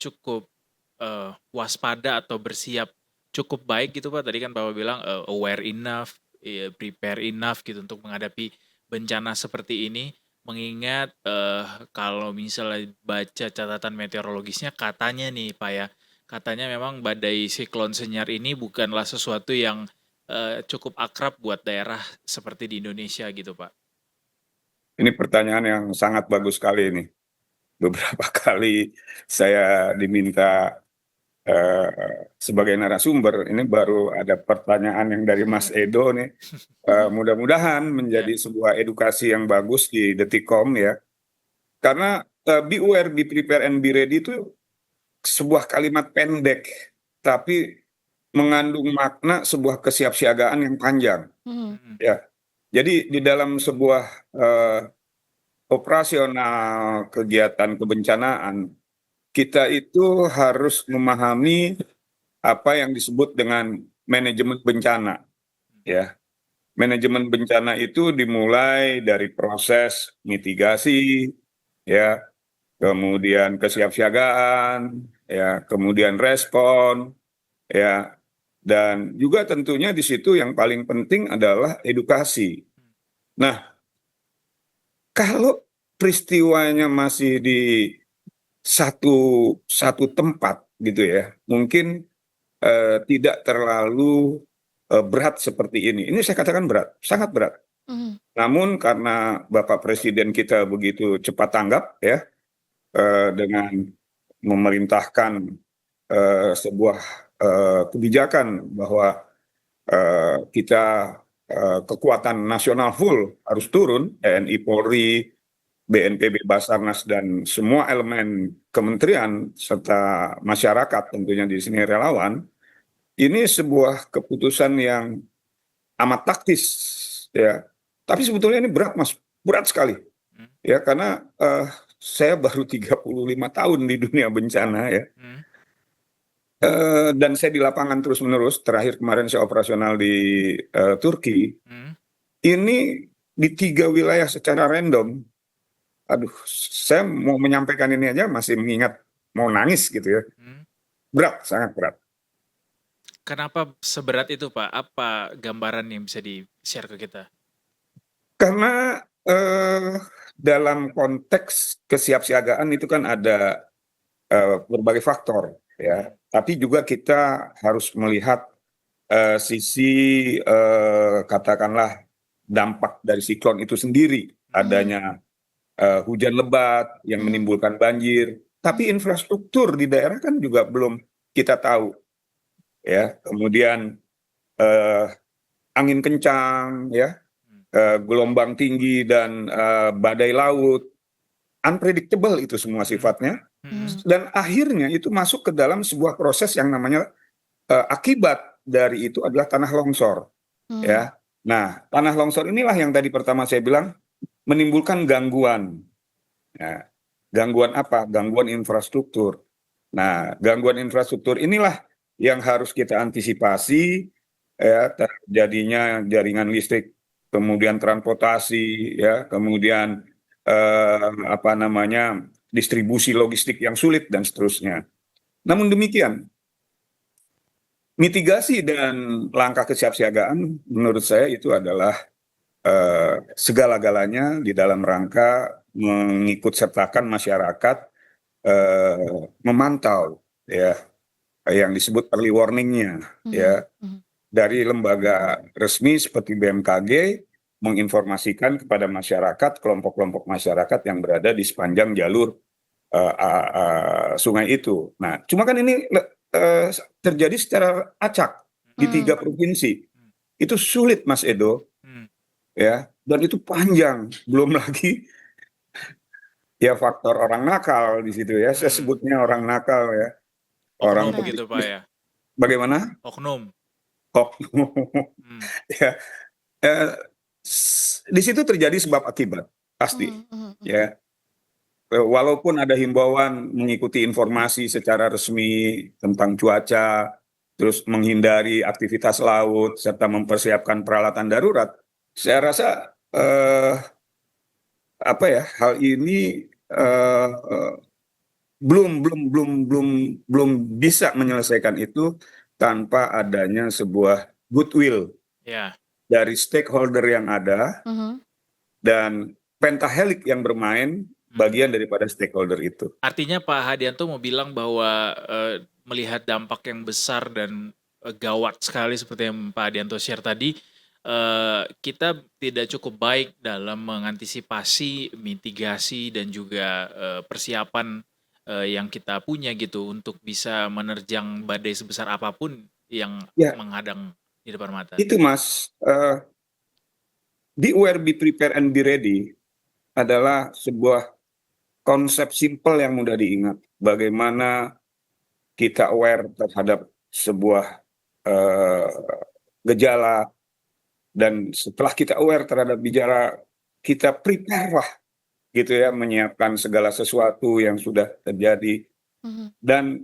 [SPEAKER 3] cukup waspada atau bersiap cukup baik gitu Pak? Tadi kan Bapak bilang aware enough, prepare enough gitu untuk menghadapi bencana seperti ini. Mengingat kalau misalnya baca catatan meteorologisnya katanya nih Pak ya, katanya memang badai siklon Senyar ini bukanlah sesuatu yang cukup akrab buat daerah seperti di Indonesia gitu Pak.
[SPEAKER 6] Ini pertanyaan yang sangat bagus sekali ini. Beberapa kali saya diminta sebagai narasumber, ini baru ada pertanyaan yang dari Mas Edo nih. Mudah-mudahan menjadi sebuah edukasi yang bagus di Detikcom ya. Karena be aware, be prepare, and be ready itu sebuah kalimat pendek, tapi mengandung makna sebuah kesiapsiagaan yang panjang. Ya. Jadi di dalam sebuah operasional kegiatan kebencanaan, kita itu harus memahami apa yang disebut dengan manajemen bencana. Ya, manajemen bencana itu dimulai dari proses mitigasi, ya, kemudian kesiapsiagaan, ya, kemudian respon, ya, dan juga tentunya di situ yang paling penting adalah edukasi. Nah, kalau peristiwanya masih di satu satu tempat gitu ya, mungkin tidak terlalu berat seperti ini. Ini saya katakan berat, sangat berat.
[SPEAKER 2] Mhm.
[SPEAKER 6] Namun karena Bapak Presiden kita begitu cepat tanggap ya, dengan memerintahkan sebuah kebijakan bahwa kita kekuatan nasional full harus turun, TNI, Polri, BNPB, Basarnas, dan semua elemen kementerian serta masyarakat tentunya di sini relawan. Ini sebuah keputusan yang amat taktis, ya. Tapi sebetulnya ini berat, Mas, berat sekali,
[SPEAKER 3] Hmm.
[SPEAKER 6] ya, karena saya baru 35 tahun di dunia bencana, ya.
[SPEAKER 3] Hmm.
[SPEAKER 6] Dan saya di lapangan terus-menerus. Terakhir kemarin saya operasional di Turki.
[SPEAKER 3] Hmm.
[SPEAKER 6] Ini di 3 wilayah secara random. Aduh, saya mau menyampaikan ini aja masih mengingat mau nangis gitu ya.
[SPEAKER 3] Hmm.
[SPEAKER 6] Berat, sangat berat.
[SPEAKER 3] Kenapa seberat itu, Pak? Apa gambaran yang bisa di-share ke kita?
[SPEAKER 6] Karena dalam konteks kesiapsiagaan itu kan ada berbagai faktor, ya. Tapi juga kita harus melihat sisi katakanlah dampak dari siklon itu sendiri, adanya hujan lebat yang menimbulkan banjir. Tapi infrastruktur di daerah kan juga belum kita tahu, ya. Kemudian angin kencang, ya, gelombang tinggi dan badai laut, unpredictable itu semua sifatnya.
[SPEAKER 3] Hmm.
[SPEAKER 6] Dan akhirnya itu masuk ke dalam sebuah proses yang namanya akibat dari itu adalah tanah longsor, ya. Nah, tanah longsor inilah yang tadi pertama saya bilang menimbulkan gangguan. Ya, gangguan apa? Gangguan infrastruktur. Nah, gangguan infrastruktur inilah yang harus kita antisipasi, ya, terjadinya jaringan listrik, kemudian transportasi, ya, kemudian apa namanya, distribusi logistik yang sulit dan seterusnya. Namun demikian, mitigasi dan langkah kesiapsiagaan menurut saya itu adalah segala-galanya di dalam rangka mengikut sertakan masyarakat memantau, ya, yang disebut early warning-nya, ya, dari lembaga resmi seperti BMKG menginformasikan kepada masyarakat, kelompok-kelompok masyarakat yang berada di sepanjang jalur sungai itu. Nah, cuma kan ini terjadi secara acak di 3 provinsi. Itu sulit, Mas Edo,
[SPEAKER 3] Hmm.
[SPEAKER 6] ya, dan itu panjang. Belum lagi ya faktor orang nakal di situ, ya. Saya sebutnya orang nakal, ya. Orang
[SPEAKER 3] Oknum gitu, Pak, ya?
[SPEAKER 6] bagaimana?
[SPEAKER 3] Oknum.
[SPEAKER 6] Oknum.
[SPEAKER 3] Hmm.
[SPEAKER 6] Ya, di situ terjadi sebab akibat pasti, ya. Walaupun ada himbauan mengikuti informasi secara resmi tentang cuaca, terus menghindari aktivitas laut serta mempersiapkan peralatan darurat, saya rasa apa ya, hal ini belum bisa menyelesaikan itu tanpa adanya sebuah goodwill
[SPEAKER 3] Ya.
[SPEAKER 6] dari stakeholder yang ada dan pentahelik yang bermain bagian daripada stakeholder itu.
[SPEAKER 3] Artinya Pak Hadianto mau bilang bahwa melihat dampak yang besar dan gawat sekali seperti yang Pak Hadianto share tadi, kita tidak cukup baik dalam mengantisipasi, mitigasi, dan juga persiapan yang kita punya gitu untuk bisa menerjang badai sebesar apapun yang
[SPEAKER 6] Ya,
[SPEAKER 3] menghadang di depan mata.
[SPEAKER 6] itu Mas, be aware, be prepare, and be ready adalah sebuah konsep simple yang mudah diingat. Bagaimana kita aware terhadap sebuah gejala, Dan setelah kita aware terhadap bicara, kita prepare lah gitu ya, menyiapkan segala sesuatu yang sudah terjadi. Dan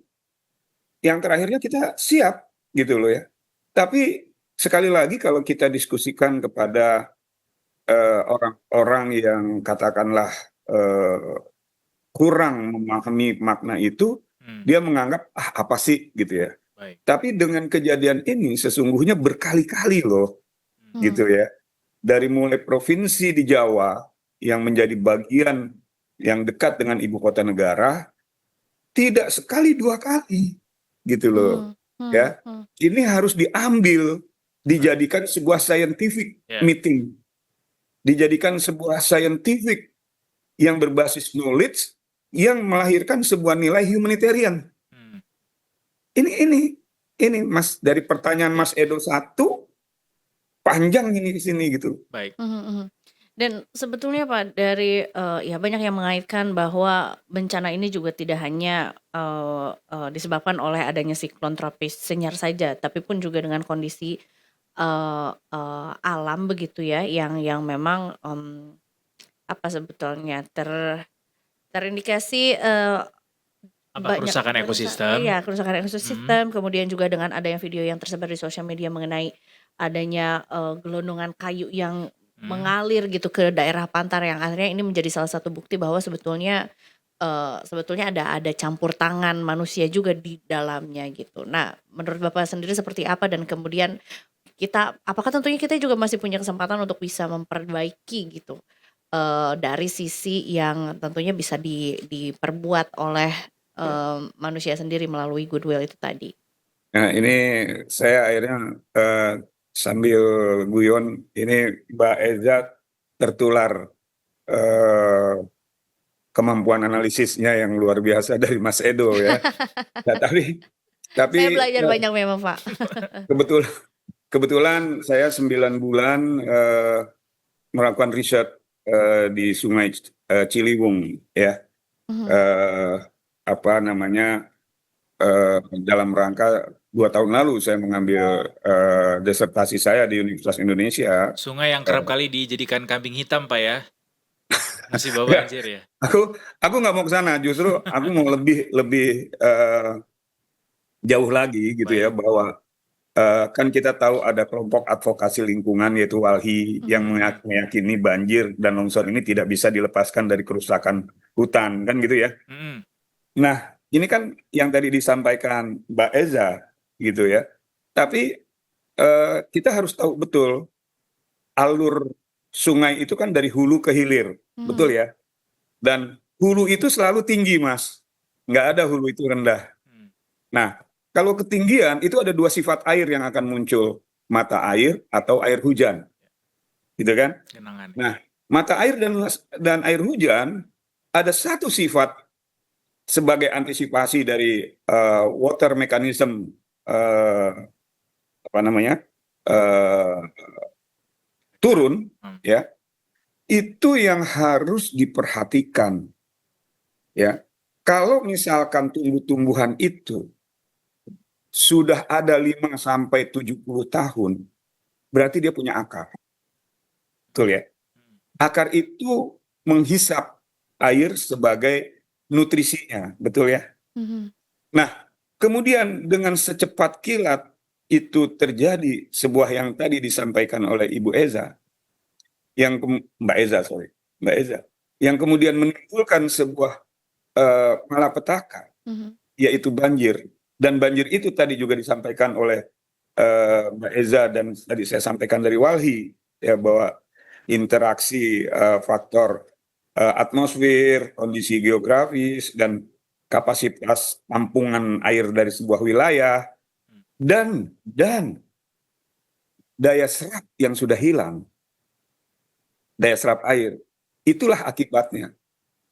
[SPEAKER 6] yang terakhirnya kita siap gitu loh ya. Tapi sekali lagi kalau kita diskusikan kepada orang-orang yang katakanlah kurang memahami makna itu, dia menganggap apa sih gitu ya.
[SPEAKER 3] Baik.
[SPEAKER 6] Tapi dengan kejadian ini sesungguhnya berkali-kali loh gitu ya. Dari mulai provinsi di Jawa yang menjadi bagian yang dekat dengan ibu kota negara, tidak sekali dua kali gitu loh ya. Ini harus diambil, dijadikan sebuah scientific
[SPEAKER 3] Ya.
[SPEAKER 6] meeting, dijadikan sebuah scientific yang berbasis knowledge yang melahirkan sebuah nilai humanitarian. Ini Mas, dari pertanyaan Mas Edo satu panjang ini di sini gitu.
[SPEAKER 3] Baik.
[SPEAKER 2] Dan sebetulnya Pak, dari ya banyak yang mengaitkan bahwa bencana ini juga tidak hanya disebabkan oleh adanya siklon tropis Senyar saja, tapi pun juga dengan kondisi alam begitu ya, yang memang apa sebetulnya terindikasi banyak
[SPEAKER 3] Kerusakan ekosistem.
[SPEAKER 2] Iya, kerusakan ekosistem. Kemudian juga dengan adanya video yang tersebar di sosial media mengenai adanya gelondongan kayu yang mengalir gitu ke daerah pantar, yang akhirnya ini menjadi salah satu bukti bahwa sebetulnya ada campur tangan manusia juga di dalamnya gitu. Nah, menurut Bapak sendiri seperti apa, dan kemudian apakah tentunya kita juga masih punya kesempatan untuk bisa memperbaiki gitu dari sisi yang tentunya bisa diperbuat oleh manusia sendiri melalui goodwill itu tadi.
[SPEAKER 6] Nah, ini saya akhirnya sambil guyon, ini Mbak Eza tertular kemampuan analisisnya yang luar biasa dari Mas Edo ya. Nah, tapi
[SPEAKER 2] Saya belajar banyak memang Pak.
[SPEAKER 6] kebetulan saya 9 bulan melakukan riset di Sungai Ciliwung ya. Dalam rangka 2 tahun lalu saya mengambil disertasi saya di Universitas Indonesia.
[SPEAKER 3] Sungai yang kerap kali dijadikan kambing hitam Pak ya. Musibah banjir ya.
[SPEAKER 6] Aku nggak mau ke sana, justru aku mau lebih jauh lagi gitu ya, bahwa kan kita tahu ada kelompok advokasi lingkungan yaitu WALHI yang meyakini banjir dan longsor ini tidak bisa dilepaskan dari kerusakan hutan kan gitu ya. Nah, ini kan yang tadi disampaikan Mbak Eza gitu ya. Tapi kita harus tahu betul alur sungai itu kan dari hulu ke hilir, betul ya. Dan hulu itu selalu tinggi Mas, nggak ada hulu itu rendah. Nah, kalau ketinggian itu ada 2 sifat air yang akan muncul, mata air atau air hujan, gitu kan?
[SPEAKER 3] Genangan.
[SPEAKER 6] Nah, mata air dan air hujan ada satu sifat sebagai antisipasi dari water mechanism turun, ya, itu yang harus diperhatikan, ya. Kalau misalkan tumbuh-tumbuhan itu sudah ada 5 sampai 70 tahun, berarti dia punya akar. Betul ya? Akar itu menghisap air sebagai nutrisinya, betul ya? Nah, kemudian dengan secepat kilat itu terjadi sebuah yang tadi disampaikan oleh Ibu Eza, Mbak Eza, yang kemudian menimbulkan sebuah malapetaka, yaitu banjir. Dan banjir itu tadi juga disampaikan oleh Mbak Eza dan tadi saya sampaikan dari WALHI, ya, bahwa interaksi faktor atmosfer, kondisi geografis, dan kapasitas tampungan air dari sebuah wilayah, dan daya serap yang sudah hilang, daya serap air, itulah akibatnya,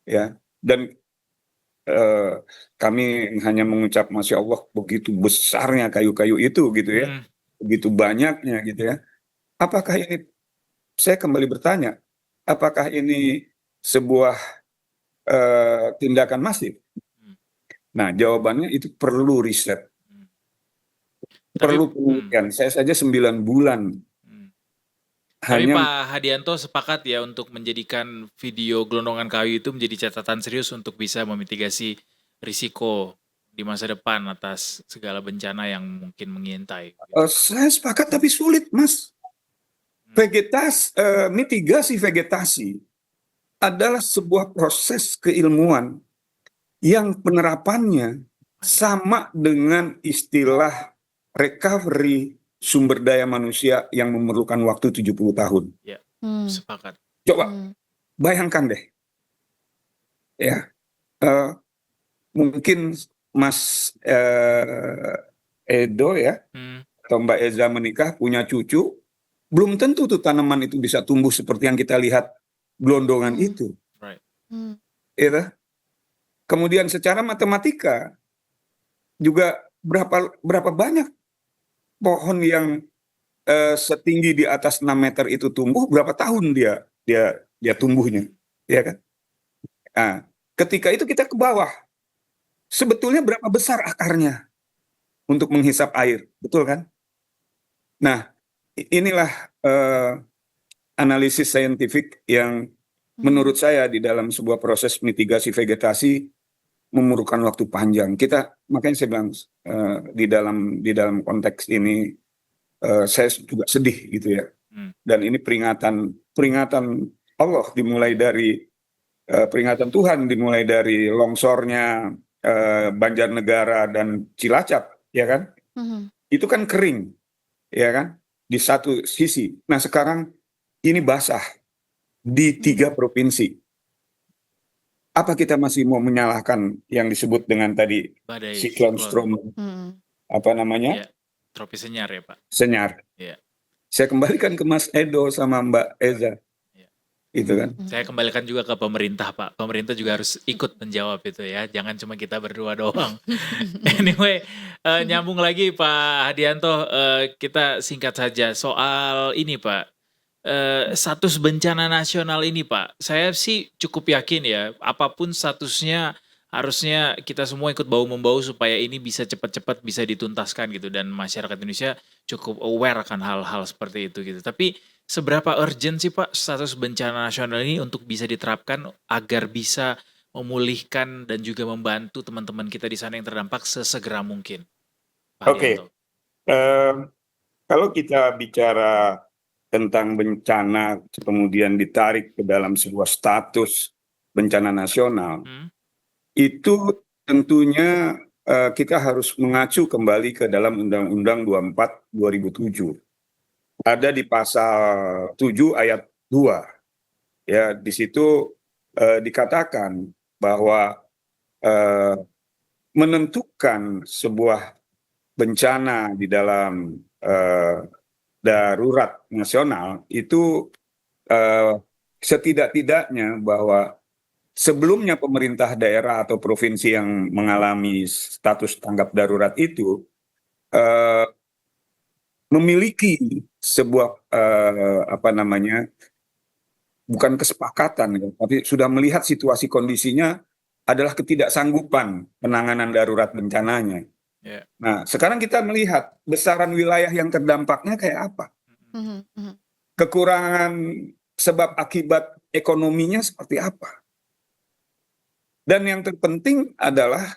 [SPEAKER 6] ya. Dan kami hanya mengucap Masya Allah, begitu besarnya kayu-kayu itu gitu ya, begitu banyaknya gitu ya. Apakah ini, saya kembali bertanya, apakah ini sebuah tindakan masif? Nah, jawabannya itu perlu riset, perlu penelitian. Saya saja 9 bulan
[SPEAKER 3] Tapi
[SPEAKER 6] hanya
[SPEAKER 3] Pak Hadianto sepakat ya untuk menjadikan video gelondongan kayu itu menjadi catatan serius untuk bisa memitigasi risiko di masa depan atas segala bencana yang mungkin mengintai.
[SPEAKER 6] saya sepakat tapi sulit, Mas. Mitigasi vegetasi adalah sebuah proses keilmuan yang penerapannya sama dengan istilah recovery sumber daya manusia yang memerlukan waktu 70 tahun.
[SPEAKER 3] Sepakat.
[SPEAKER 6] Coba bayangkan deh, ya, mungkin Mas Edo ya, atau Mbak Eza menikah punya cucu, belum tentu tuh tanaman itu bisa tumbuh seperti yang kita lihat gelondongan itu.
[SPEAKER 3] Right.
[SPEAKER 6] Gitu. Kemudian secara matematika juga berapa banyak pohon yang setinggi di atas 6 meter itu tumbuh, berapa tahun dia tumbuhnya, ya kan? Nah, ketika itu kita ke bawah, sebetulnya berapa besar akarnya untuk menghisap air, betul kan? Nah, inilah analisis saintifik yang menurut saya di dalam sebuah proses mitigasi vegetasi memerlukan waktu panjang. Makanya saya bilang di dalam konteks ini saya juga sedih gitu ya. Dan ini peringatan Allah dimulai dari peringatan Tuhan dimulai dari longsornya Banjarnegara dan Cilacap, ya kan? Itu kan kering, ya kan? Di satu sisi. Nah sekarang ini basah di 3 provinsi. Apa kita masih mau menyalahkan yang disebut dengan tadi
[SPEAKER 3] Badai
[SPEAKER 6] siklon Strom, apa namanya?
[SPEAKER 3] Ya, tropis senyar ya Pak.
[SPEAKER 6] Senyar.
[SPEAKER 3] Ya.
[SPEAKER 6] Saya kembalikan ke Mas Edo sama Mbak Eza.
[SPEAKER 3] Ya.
[SPEAKER 6] Itu kan.
[SPEAKER 3] Saya kembalikan juga ke pemerintah Pak. Pemerintah juga harus ikut menjawab itu ya. Jangan cuma kita berdua doang. Anyway, nyambung lagi Pak Hadianto, kita singkat saja soal ini Pak. Status bencana nasional ini Pak, saya sih cukup yakin ya, apapun statusnya harusnya kita semua ikut bahu-membahu supaya ini bisa cepat-cepat bisa dituntaskan gitu, dan masyarakat Indonesia cukup aware akan hal-hal seperti itu gitu. Tapi seberapa urgent sih Pak status bencana nasional ini untuk bisa diterapkan agar bisa memulihkan dan juga membantu teman-teman kita di sana yang terdampak sesegera mungkin, Pak
[SPEAKER 6] Oke.
[SPEAKER 3] Hadianto?
[SPEAKER 6] Kalau kita bicara tentang bencana kemudian ditarik ke dalam sebuah status bencana nasional, itu tentunya kita harus mengacu kembali ke dalam Undang-Undang 24 2007. Ada di pasal 7 ayat 2. Ya, di situ dikatakan bahwa menentukan sebuah bencana di dalam darurat nasional itu setidak-tidaknya bahwa sebelumnya pemerintah daerah atau provinsi yang mengalami status tanggap darurat itu memiliki sebuah bukan kesepakatan, tapi sudah melihat situasi kondisinya adalah ketidaksanggupan penanganan darurat bencananya. Nah, sekarang kita melihat besaran wilayah yang terdampaknya kayak apa. Kekurangan sebab akibat ekonominya seperti apa. Dan yang terpenting adalah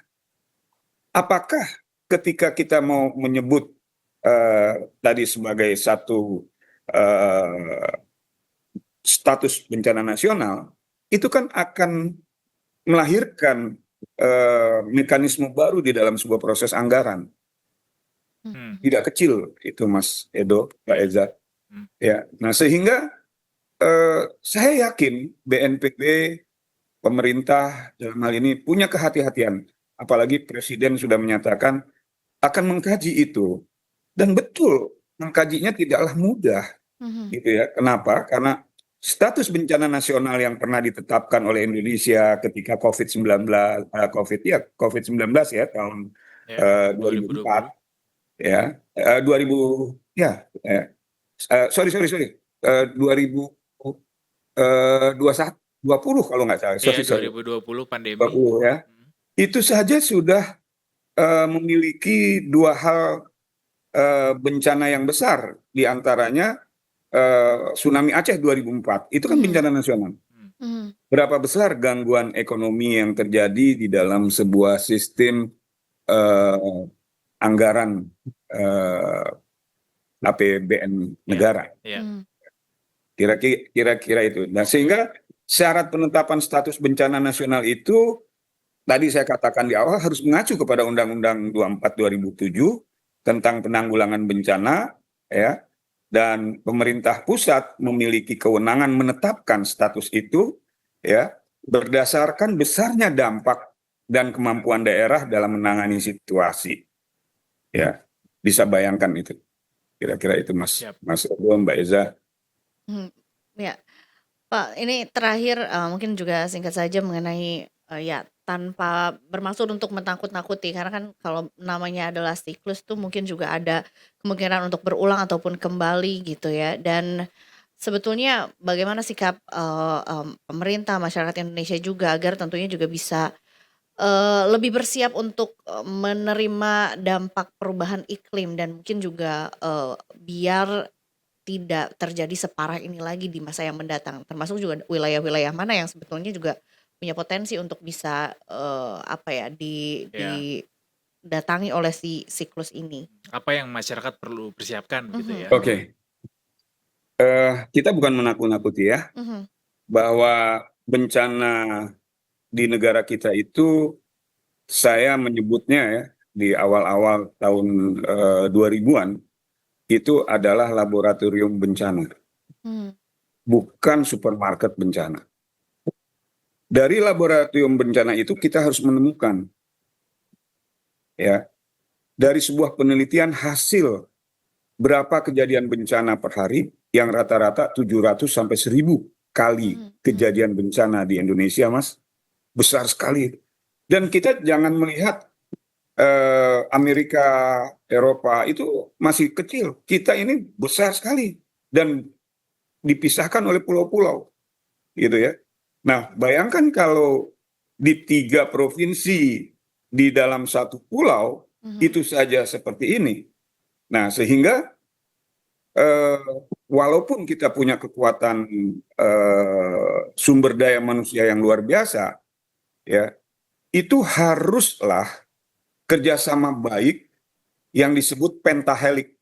[SPEAKER 6] apakah ketika kita mau menyebut tadi sebagai satu status bencana nasional, itu kan akan melahirkan mekanisme baru di dalam sebuah proses anggaran. Tidak kecil itu Mas Edo, Mbak Eza. Ya, nah sehingga saya yakin BNPB, pemerintah dalam hal ini punya kehati-hatian. Apalagi Presiden sudah menyatakan akan mengkaji itu. Dan betul, mengkajinya tidaklah mudah. Gitu ya. Kenapa? Karena status bencana nasional yang pernah ditetapkan oleh Indonesia ketika COVID-19 ya tahun 2004 ya 2020 kalau nggak salah.
[SPEAKER 3] 2020 pandemi.
[SPEAKER 6] 20 ya. Itu saja sudah memiliki 2 hal bencana yang besar, di antaranya tsunami Aceh 2004 itu kan bencana nasional.
[SPEAKER 2] Mhm.
[SPEAKER 6] Berapa besar gangguan ekonomi yang terjadi di dalam sebuah sistem eh, anggaran eh, APBN negara?
[SPEAKER 3] Ya.
[SPEAKER 2] Mhm.
[SPEAKER 6] Kira-kira itu. Nah, sehingga syarat penetapan status bencana nasional itu tadi saya katakan di awal harus mengacu kepada Undang-Undang 24 2007 tentang penanggulangan bencana, ya. Dan pemerintah pusat memiliki kewenangan menetapkan status itu, ya, berdasarkan besarnya dampak dan kemampuan daerah dalam menangani situasi. Ya, bisa bayangkan itu. Kira-kira itu, Mas.
[SPEAKER 3] Siap.
[SPEAKER 6] Mas Edo, Mbak Eza.
[SPEAKER 2] Mhm. Ya, Pak, ini terakhir mungkin juga singkat saja mengenai ya tanpa bermaksud untuk menakut-nakuti karena kan kalau namanya adalah siklus tuh mungkin juga ada kemungkinan untuk berulang ataupun kembali gitu ya. Dan sebetulnya bagaimana sikap pemerintah, masyarakat Indonesia juga agar tentunya juga bisa lebih bersiap untuk menerima dampak perubahan iklim dan mungkin juga biar tidak terjadi separah ini lagi di masa yang mendatang. Termasuk juga wilayah-wilayah mana yang sebetulnya juga punya potensi untuk bisa apa ya
[SPEAKER 3] Ya.
[SPEAKER 2] didatangi oleh si siklus ini.
[SPEAKER 3] Apa yang masyarakat perlu persiapkan gitu
[SPEAKER 2] Mhm,
[SPEAKER 3] ya.
[SPEAKER 6] Oke. Kita bukan menakut-nakuti ya,
[SPEAKER 2] mhm,
[SPEAKER 6] bahwa bencana di negara kita itu saya menyebutnya ya di awal-awal tahun 2000-an itu adalah laboratorium bencana,
[SPEAKER 2] mhm,
[SPEAKER 6] bukan supermarket bencana. Dari laboratorium bencana itu kita harus menemukan, ya, dari sebuah penelitian hasil berapa kejadian bencana per hari yang rata-rata 700 sampai 1000 kali
[SPEAKER 2] mhm,
[SPEAKER 6] kejadian bencana di Indonesia, Mas. Besar sekali. Dan kita jangan melihat Amerika, Eropa itu masih kecil. Kita ini besar sekali dan dipisahkan oleh pulau-pulau, gitu ya. Nah, bayangkan kalau di 3 provinsi di dalam satu pulau
[SPEAKER 2] mhm,
[SPEAKER 6] itu saja seperti ini. Nah, sehingga eh, walaupun kita punya kekuatan sumber daya manusia yang luar biasa, ya, itu haruslah kerjasama baik yang disebut pentahelik,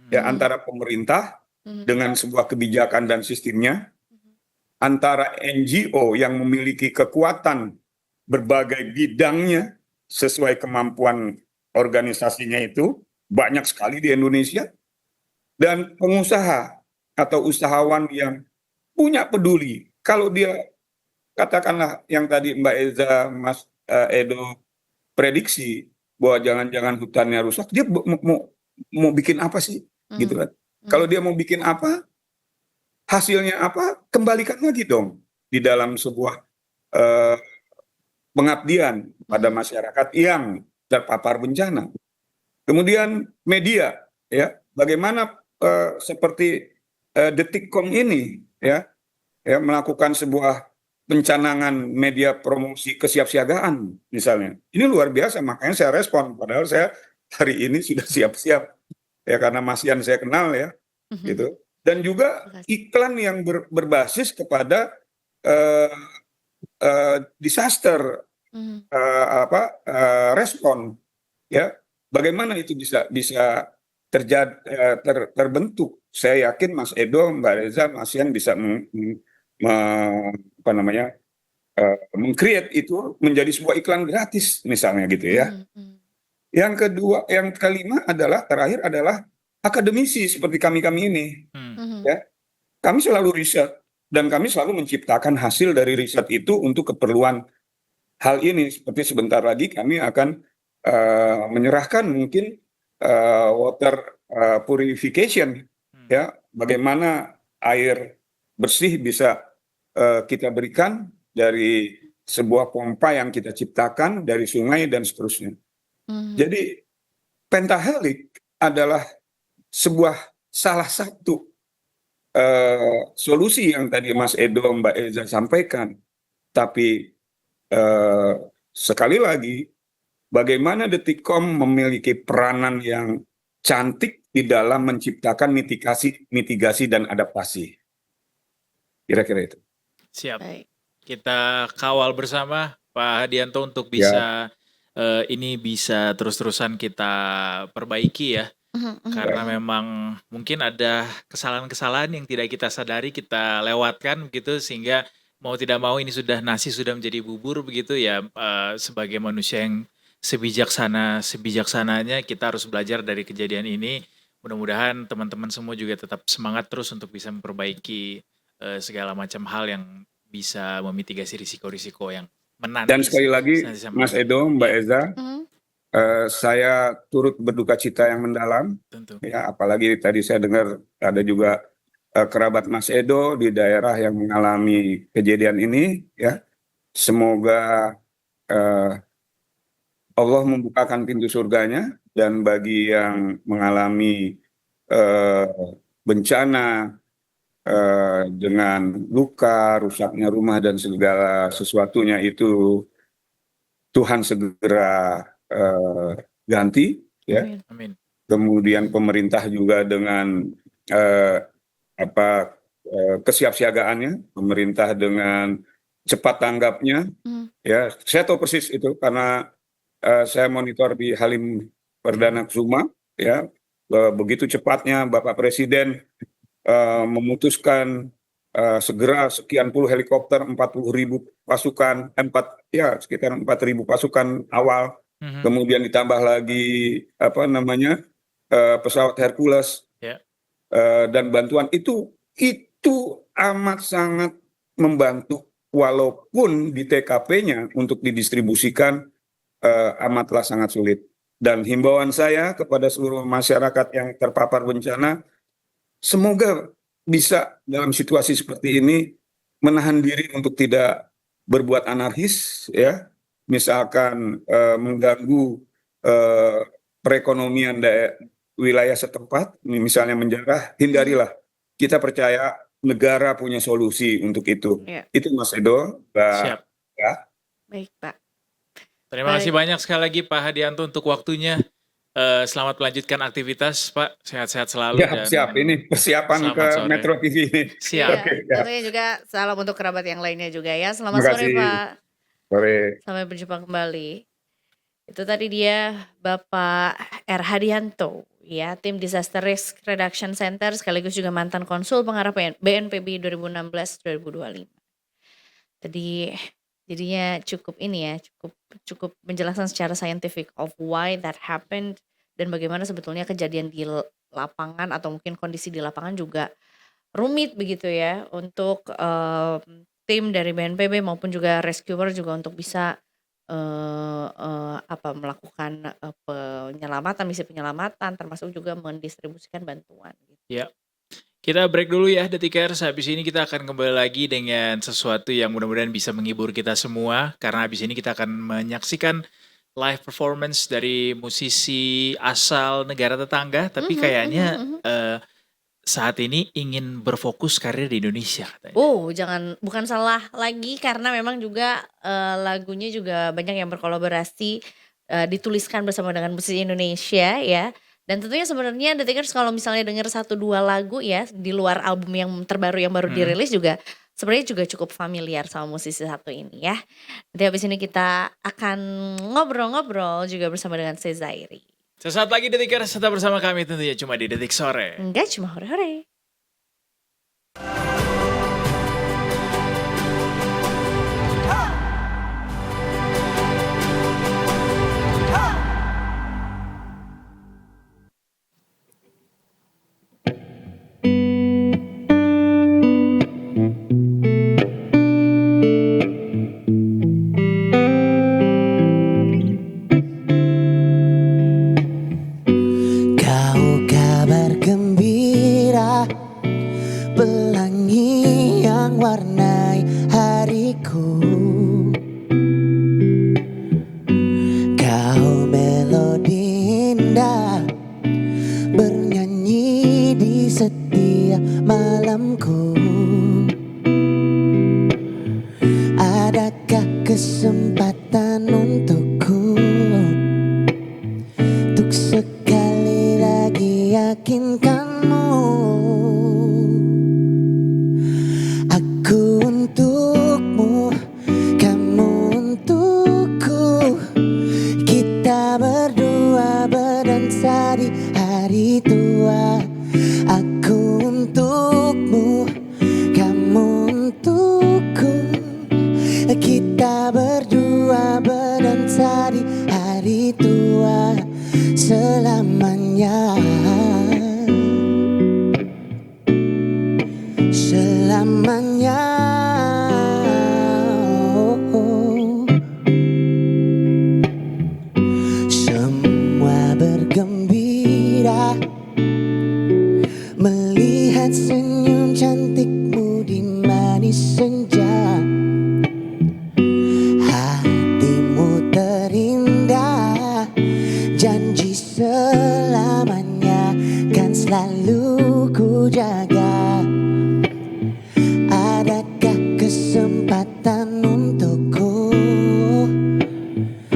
[SPEAKER 6] ya,
[SPEAKER 2] mhm,
[SPEAKER 6] antara pemerintah
[SPEAKER 2] mhm,
[SPEAKER 6] dengan sebuah kebijakan dan sistemnya,
[SPEAKER 2] mhm,
[SPEAKER 6] antara NGO yang memiliki kekuatan berbagai bidangnya sesuai kemampuan organisasinya itu banyak sekali di Indonesia, dan pengusaha atau usahawan yang punya peduli. Kalau dia katakanlah yang tadi Mbak Eza, Mas Edo prediksi bahwa jangan-jangan hutannya rusak, dia mau bikin apa sih, gitu
[SPEAKER 2] mhm,
[SPEAKER 6] kan? Kalau
[SPEAKER 2] mhm,
[SPEAKER 6] dia mau bikin apa, hasilnya apa, kembalikan lagi dong di dalam sebuah eh, pengabdian pada
[SPEAKER 2] mhm,
[SPEAKER 6] masyarakat yang terpapar bencana. Kemudian media, ya, bagaimana seperti Detikcom ini, ya, melakukan sebuah pencanangan media promosi kesiapsiagaan misalnya. Ini luar biasa, makanya saya respon. Padahal saya hari ini sudah siap-siap, ya, karena Mas Yan saya kenal, ya,
[SPEAKER 2] mhm.
[SPEAKER 6] gitu. Dan juga
[SPEAKER 2] Terima kasih.
[SPEAKER 6] iklan yang berbasis kepada eh, disaster
[SPEAKER 2] Mhm,
[SPEAKER 6] respon, ya. Bagaimana itu bisa bisa terjadi, terbentuk. Saya yakin Mas Edo, Mbak Reza, Mas Yan bisa apa namanya, meng-create itu menjadi sebuah iklan gratis misalnya, gitu ya.
[SPEAKER 2] mhm, mhm,
[SPEAKER 6] Yang kedua, yang kelima adalah, terakhir adalah akademisi seperti kami-kami ini,
[SPEAKER 3] Hmm.
[SPEAKER 2] mhm,
[SPEAKER 6] ya. Kami selalu riset dan kami selalu menciptakan hasil dari riset itu untuk keperluan hal ini. Seperti sebentar lagi kami akan menyerahkan mungkin water purification,
[SPEAKER 3] Hmm.
[SPEAKER 6] ya, bagaimana air bersih bisa kita berikan dari sebuah pompa yang kita ciptakan dari sungai dan seterusnya.
[SPEAKER 2] mhm,
[SPEAKER 6] Jadi pentahelik adalah sebuah salah satu solusi yang tadi Mas Edo, Mbak Eza sampaikan. Tapi eh, sekali lagi, bagaimana Detikcom memiliki peranan yang cantik di dalam menciptakan mitigasi dan adaptasi. Kira-kira itu.
[SPEAKER 3] Siap.
[SPEAKER 2] Baik.
[SPEAKER 3] Kita kawal bersama Pak Hadianto untuk bisa ini bisa terus-terusan kita perbaiki ya. Karena memang mungkin ada kesalahan-kesalahan yang tidak kita sadari kita lewatkan begitu, sehingga mau tidak mau ini nasi sudah menjadi bubur begitu ya. Sebagai manusia yang sebijaksananya kita harus belajar dari kejadian ini. Mudah-mudahan teman-teman semua juga tetap semangat terus untuk bisa memperbaiki segala macam hal yang bisa memitigasi risiko-risiko yang menanti.
[SPEAKER 6] Dan sekali lagi Mas Edo, Mbak Eza, saya turut berduka cita yang mendalam.
[SPEAKER 3] Tentu.
[SPEAKER 6] Ya, apalagi tadi saya dengar ada juga kerabat Mas Edo di daerah yang mengalami kejadian ini. Ya, semoga Allah membukakan pintu surganya, dan bagi yang mengalami bencana dengan luka, rusaknya rumah dan segala sesuatunya itu Tuhan segera ganti, ya.
[SPEAKER 3] Amin.
[SPEAKER 6] Kemudian pemerintah juga dengan kesiapsiagaannya, pemerintah dengan cepat tanggapnya, ya. Saya tahu persis itu karena saya monitor di Halim Perdana Kusuma, ya. Begitu cepatnya Bapak Presiden memutuskan segera sekian puluh helikopter, 40.000 pasukan, sekitar 4.000 pasukan awal, kemudian ditambah lagi pesawat Hercules, dan bantuan itu amat sangat membantu, walaupun di TKP-nya untuk didistribusikan amatlah sangat sulit. Dan himbauan saya kepada seluruh masyarakat yang terpapar bencana, semoga bisa dalam situasi seperti ini menahan diri untuk tidak berbuat anarkis, ya, misalkan mengganggu perekonomian wilayah setempat, misalnya menjarah, hindarilah. Kita percaya negara punya solusi untuk itu.
[SPEAKER 2] Ya.
[SPEAKER 6] Itu Mas Edo, Mbak.
[SPEAKER 3] Siap.
[SPEAKER 6] Ya.
[SPEAKER 2] Baik, Pak.
[SPEAKER 3] Terima kasih banyak sekali lagi Pak Hadianto untuk waktunya. Selamat melanjutkan aktivitas, Pak. Sehat-sehat selalu.
[SPEAKER 6] Siap. Ini persiapan ke
[SPEAKER 3] sore.
[SPEAKER 6] Metro TV ini.
[SPEAKER 3] Siap.
[SPEAKER 2] Iya,
[SPEAKER 6] Oke, ya.
[SPEAKER 2] tentunya juga salam untuk kerabat yang lainnya juga ya. Selamat
[SPEAKER 6] Terima
[SPEAKER 2] sore,
[SPEAKER 6] kasih.
[SPEAKER 2] Pak.
[SPEAKER 6] Sore.
[SPEAKER 2] Sampai berjumpa kembali. Itu tadi dia Bapak R. Hadianto, ya, tim Disaster Risk Reduction Center sekaligus juga mantan konsul pengarah BNPB 2016-2025. Tadi jadinya cukup ini ya, cukup menjelaskan secara scientific of why that happened dan bagaimana sebetulnya kejadian di lapangan atau mungkin kondisi di lapangan juga rumit begitu ya untuk tim dari BNPB maupun juga rescuer juga untuk bisa melakukan misi penyelamatan termasuk juga mendistribusikan bantuan gitu.
[SPEAKER 3] Ya. Kita break dulu ya Detikers. Habis ini kita akan kembali lagi dengan sesuatu yang mudah-mudahan bisa menghibur kita semua. Karena habis ini kita akan menyaksikan live performance dari musisi asal negara tetangga. Tapi kayaknya saat ini ingin berfokus karir di Indonesia katanya.
[SPEAKER 2] Bukan salah lagi karena memang juga lagunya juga banyak yang berkolaborasi dituliskan bersama dengan musisi Indonesia ya. Dan tentunya sebenarnya Detikers kalau misalnya dengar 1-2 lagu ya di luar album yang terbaru yang baru dirilis juga sebenarnya juga cukup familiar sama musisi satu ini ya. Nanti habis ini kita akan ngobrol-ngobrol juga bersama dengan Sezairi.
[SPEAKER 3] Sesaat lagi Detikers tetap bersama kami tentunya cuma di Detik Sore.
[SPEAKER 2] Enggak cuma hore-hore.
[SPEAKER 7] Kau kabar gembira, pelangi yang warnai hariku. Kau melodi indah, bernyanyi di setiap malamku. Adakah kesempatan untukku untuk sekali lagi melihat senyum cantikmu di manis senja. Hatimu terindah, janji selamanya kan selalu ku jaga. Adakah kesempatan untukku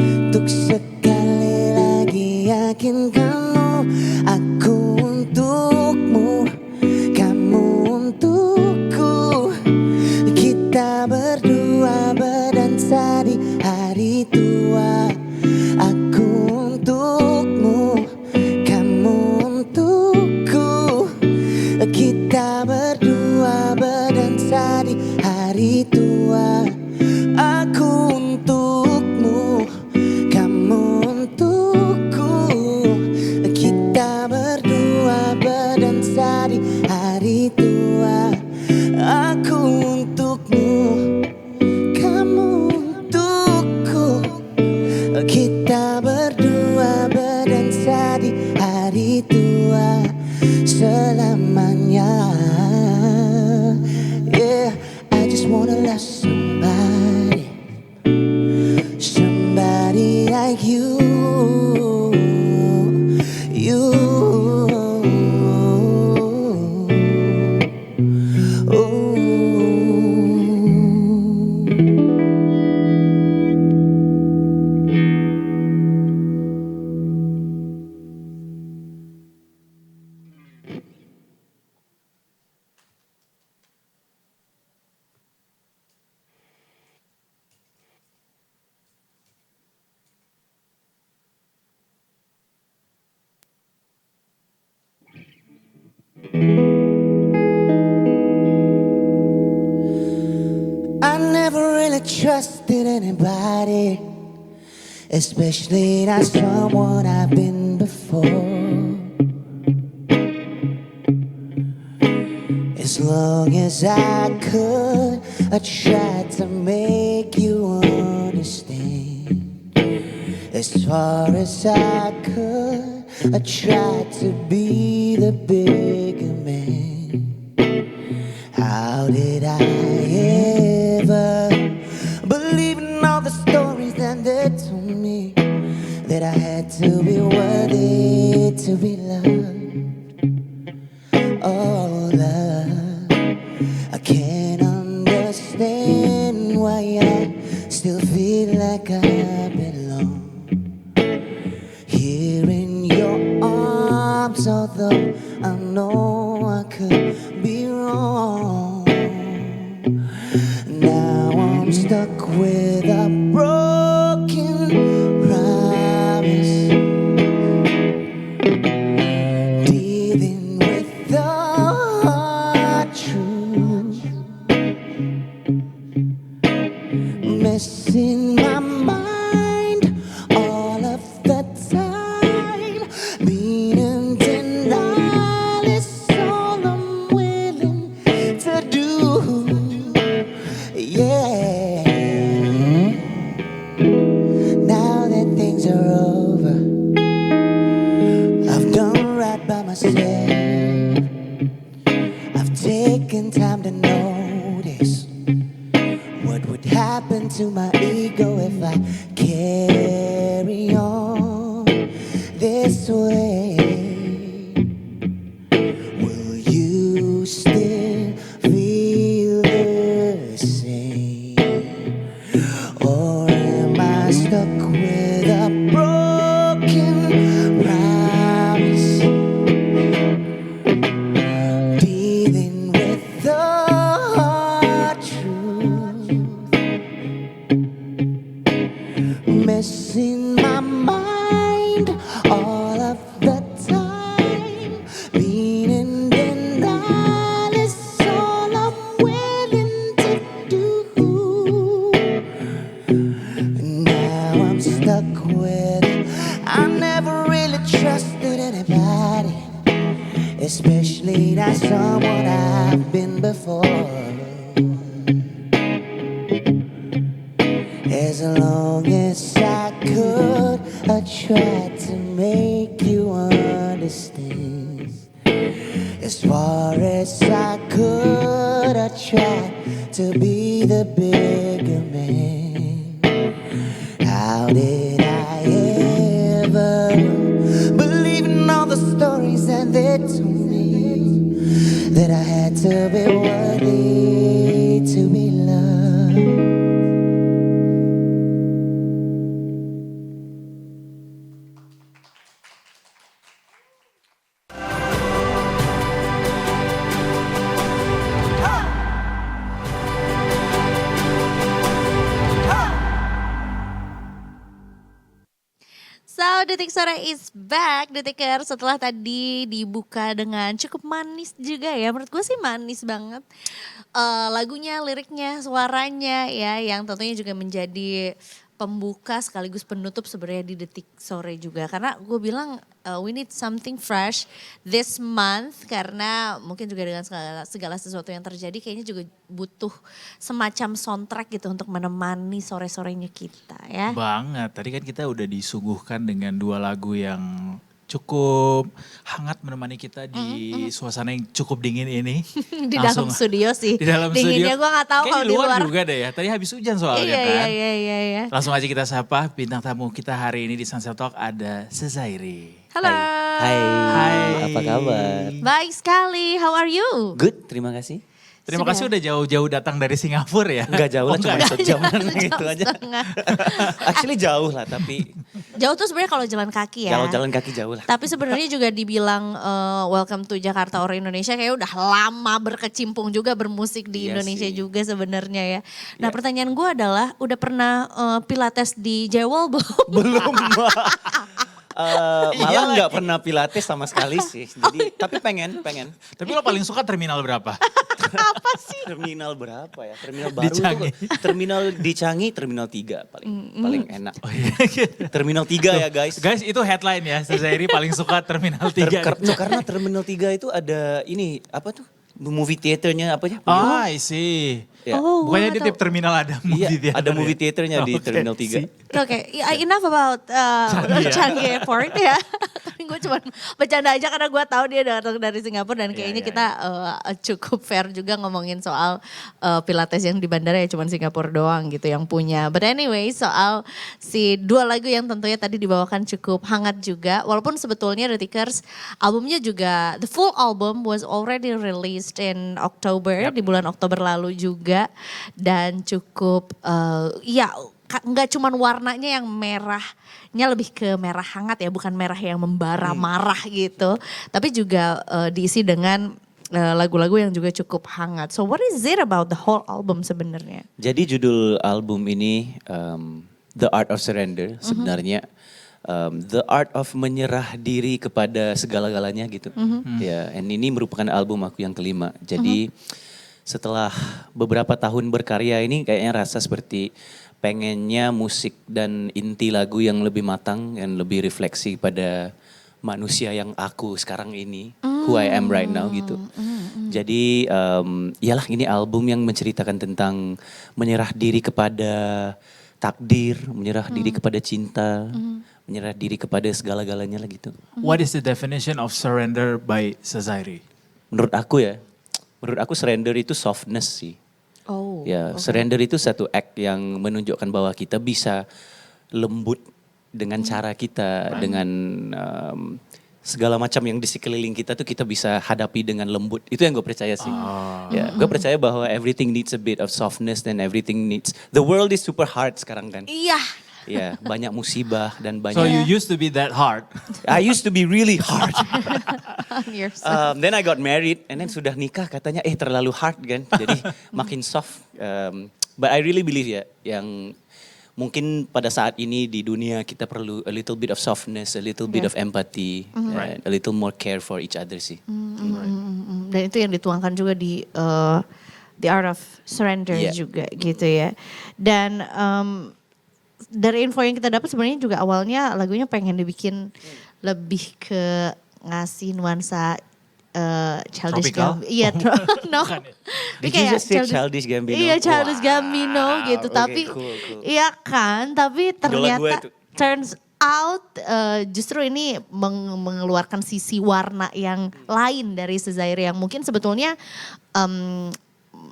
[SPEAKER 7] untuk sekali lagi yakinkanmu, aku untukmu, kamu untukku. Kita berdua berdansa di hari tua. Aku untukmu, kamu untukku. Kita berdua berdansa di hari tua. Aku untukmu, kamu untukku. Kita berdua berdansa di hari tua. Aku untukmu, kamu untukku. Kita berdua berdansa di hari tua selamanya. Yeah, I just wanna love somebody, somebody like you, you. Ooh. I never really trusted anybody, especially not someone I've been before. As long as I could, I tried to make you understand. As far as I could, I tried to be the bigger man. How did I ever believe in all the stories that they told me, that I had to be worthy to be loved? Oh, love, I can't understand why I still feel like I belong here in your arms, although I know I could be wrong. Now I'm stuck with a broken promise, dealing with the hard truth, messing my mind all of the time. Being in denial is all I'm willing to do. Yeah. Now that things are over, I've done right by myself. I've taken time to notice what would happen to my ego if I carry on this way. Will you still feel the same? Or am I stuck with a broken promise, dealing with the hard truth, messing my mind all of the time? Being in denial is all I'm willing to do. Now I'm stuck with, I never really trusted anybody, especially not someone I've been before. As long as I could, I tried to make you understand. As far as I could, I tried to be the bigger man. How did I ever believe in all the stories that they told me, that I had to be worthy to be loved?
[SPEAKER 2] So, Detik Sore is back, Detiker. Setelah tadi dibuka dengan cukup manis juga ya. Menurut gue sih manis banget. Lagunya, liriknya, suaranya ya. Yang tentunya juga menjadi pembuka sekaligus penutup sebenarnya di Detik Sore juga. Karena gue bilang we need something fresh this month. Karena mungkin juga dengan segala sesuatu yang terjadi kayaknya juga butuh semacam soundtrack gitu untuk menemani sore-sorenya kita ya.
[SPEAKER 3] Banget, tadi kan kita udah disuguhkan dengan 2 lagu yang cukup hangat menemani kita di suasana yang cukup dingin ini.
[SPEAKER 2] Di dalam studio sih.
[SPEAKER 3] Di dalam
[SPEAKER 2] Dinginnya
[SPEAKER 3] studio.
[SPEAKER 2] gue gak tahu
[SPEAKER 3] Kayaknya
[SPEAKER 2] kalau
[SPEAKER 3] di
[SPEAKER 2] di
[SPEAKER 3] luar
[SPEAKER 2] luar.
[SPEAKER 3] juga deh ya. Tadi habis hujan soalnya kan.
[SPEAKER 2] Iya.
[SPEAKER 3] Langsung aja kita sapa bintang tamu kita hari ini di Sunset Talk ada Sezairi.
[SPEAKER 2] Halo.
[SPEAKER 8] Hai, apa kabar?
[SPEAKER 2] Baik sekali, how are you?
[SPEAKER 8] Good, terima kasih.
[SPEAKER 3] Terima kasih udah jauh-jauh datang dari Singapura ya.
[SPEAKER 8] Enggak jauh lah, cuma
[SPEAKER 3] enggak ya?
[SPEAKER 8] sejam gitu
[SPEAKER 2] Jam
[SPEAKER 8] aja.
[SPEAKER 2] setengah.
[SPEAKER 8] Actually jauh lah, tapi
[SPEAKER 2] Jauh tuh sebenarnya kalau jalan kaki ya.
[SPEAKER 8] kalau jalan kaki jauh lah.
[SPEAKER 2] Tapi sebenarnya juga dibilang welcome to Jakarta or Indonesia kayak udah lama berkecimpung juga bermusik di
[SPEAKER 8] Iya
[SPEAKER 2] Indonesia
[SPEAKER 8] sih.
[SPEAKER 2] juga sebenarnya ya. Nah
[SPEAKER 8] Iya.
[SPEAKER 2] pertanyaan gue adalah udah pernah pilates di Jewel belum?
[SPEAKER 8] Belum. Malah nggak pernah pilates sama sekali sih. Jadi tapi pengen.
[SPEAKER 3] Tapi lo paling suka terminal berapa?
[SPEAKER 2] Apa sih?
[SPEAKER 8] Terminal berapa ya? Terminal
[SPEAKER 3] Di
[SPEAKER 8] baru
[SPEAKER 3] Changi.
[SPEAKER 8] tuh. Terminal di Changi, terminal 3 paling enak.
[SPEAKER 3] Oh iya.
[SPEAKER 8] Terminal 3 ya guys.
[SPEAKER 3] Guys itu headline ya, Sezairi paling suka terminal 3.
[SPEAKER 8] Karena terminal 3 itu ada ini apa tuh? Movie theaternya apa ya?
[SPEAKER 3] Oh I see.
[SPEAKER 8] Ya.
[SPEAKER 2] Oh,
[SPEAKER 3] Bukannya
[SPEAKER 2] gua
[SPEAKER 3] di
[SPEAKER 2] nggak
[SPEAKER 3] tiap terminal ada movie
[SPEAKER 8] Iya,
[SPEAKER 3] theater
[SPEAKER 8] ada
[SPEAKER 3] ya?
[SPEAKER 8] movie theaternya di
[SPEAKER 3] Oke,
[SPEAKER 8] Terminal 3.
[SPEAKER 3] see.
[SPEAKER 2] Oke, enough about Changi Airport ya. Tapi gue cuma bercanda aja karena gue tahu dia datang dari Singapura dan kayaknya kita cukup fair juga ngomongin soal Pilates yang di bandara ya cuma Singapura doang gitu yang punya. But anyway soal si 2 lagu yang tentunya tadi dibawakan cukup hangat juga. Walaupun sebetulnya Detikers albumnya juga the full album was already released in October di bulan Oktober lalu juga dan cukup ya nggak cuman warnanya yang merahnya lebih ke merah hangat ya, bukan merah yang membara marah gitu. Tapi juga diisi dengan lagu-lagu yang juga cukup hangat. So what is it about the whole album sebenarnya?
[SPEAKER 8] Jadi judul album ini The Art of Surrender sebenarnya the art of menyerah diri kepada segala-galanya gitu. Ya, and ini merupakan album aku yang kelima. Jadi setelah beberapa tahun berkarya ini kayaknya rasa seperti pengennya musik dan inti lagu yang lebih matang dan lebih refleksi pada manusia yang aku sekarang ini, who I am right now gitu. Jadi yalah ini album yang menceritakan tentang menyerah diri kepada takdir, menyerah diri kepada cinta, menyerah diri kepada segala-galanya lah gitu.
[SPEAKER 3] What is the definition of surrender by Sezairi?
[SPEAKER 8] Menurut aku surrender itu softness sih.
[SPEAKER 2] Oh,
[SPEAKER 8] Ya, surrender itu satu act yang menunjukkan bahwa kita bisa lembut dengan cara kita, dengan segala macam yang di sekeliling kita tuh kita bisa hadapi dengan lembut. Itu yang gue percaya sih. Ya, gue percaya bahwa everything needs a bit of softness and everything needs. The world is super hard sekarang kan.
[SPEAKER 2] iya.
[SPEAKER 8] Ya, banyak musibah dan
[SPEAKER 3] So
[SPEAKER 8] banyak.
[SPEAKER 3] you used to be that hard.
[SPEAKER 8] I used to be really hard. Then I got married and then sudah nikah katanya terlalu hard kan. Jadi makin soft. But I really believe ya yang mungkin pada saat ini di dunia kita perlu a little bit of softness, a little bit of empathy, and a little more care for each other sih.
[SPEAKER 2] Dan itu yang dituangkan juga di The Art of Surrender
[SPEAKER 8] Iya.
[SPEAKER 2] juga gitu ya. Dan dari info yang kita dapat sebenarnya juga awalnya lagunya pengen dibikin lebih ke ngasih nuansa Childish
[SPEAKER 3] Tropical?
[SPEAKER 2] Gambino. Iya, no.
[SPEAKER 3] Bukan ya?
[SPEAKER 2] Tapi
[SPEAKER 8] Did you
[SPEAKER 2] kayak
[SPEAKER 8] just say Childish Gambino?
[SPEAKER 2] Iya, Childish
[SPEAKER 8] Wow.
[SPEAKER 2] Gambino gitu.
[SPEAKER 8] Oke,
[SPEAKER 2] Tapi
[SPEAKER 8] cool.
[SPEAKER 2] iya kan, tapi
[SPEAKER 8] Idola gue
[SPEAKER 2] ternyata
[SPEAKER 8] tuh.
[SPEAKER 2] Out justru ini mengeluarkan sisi warna yang lain dari Sezairi yang mungkin sebetulnya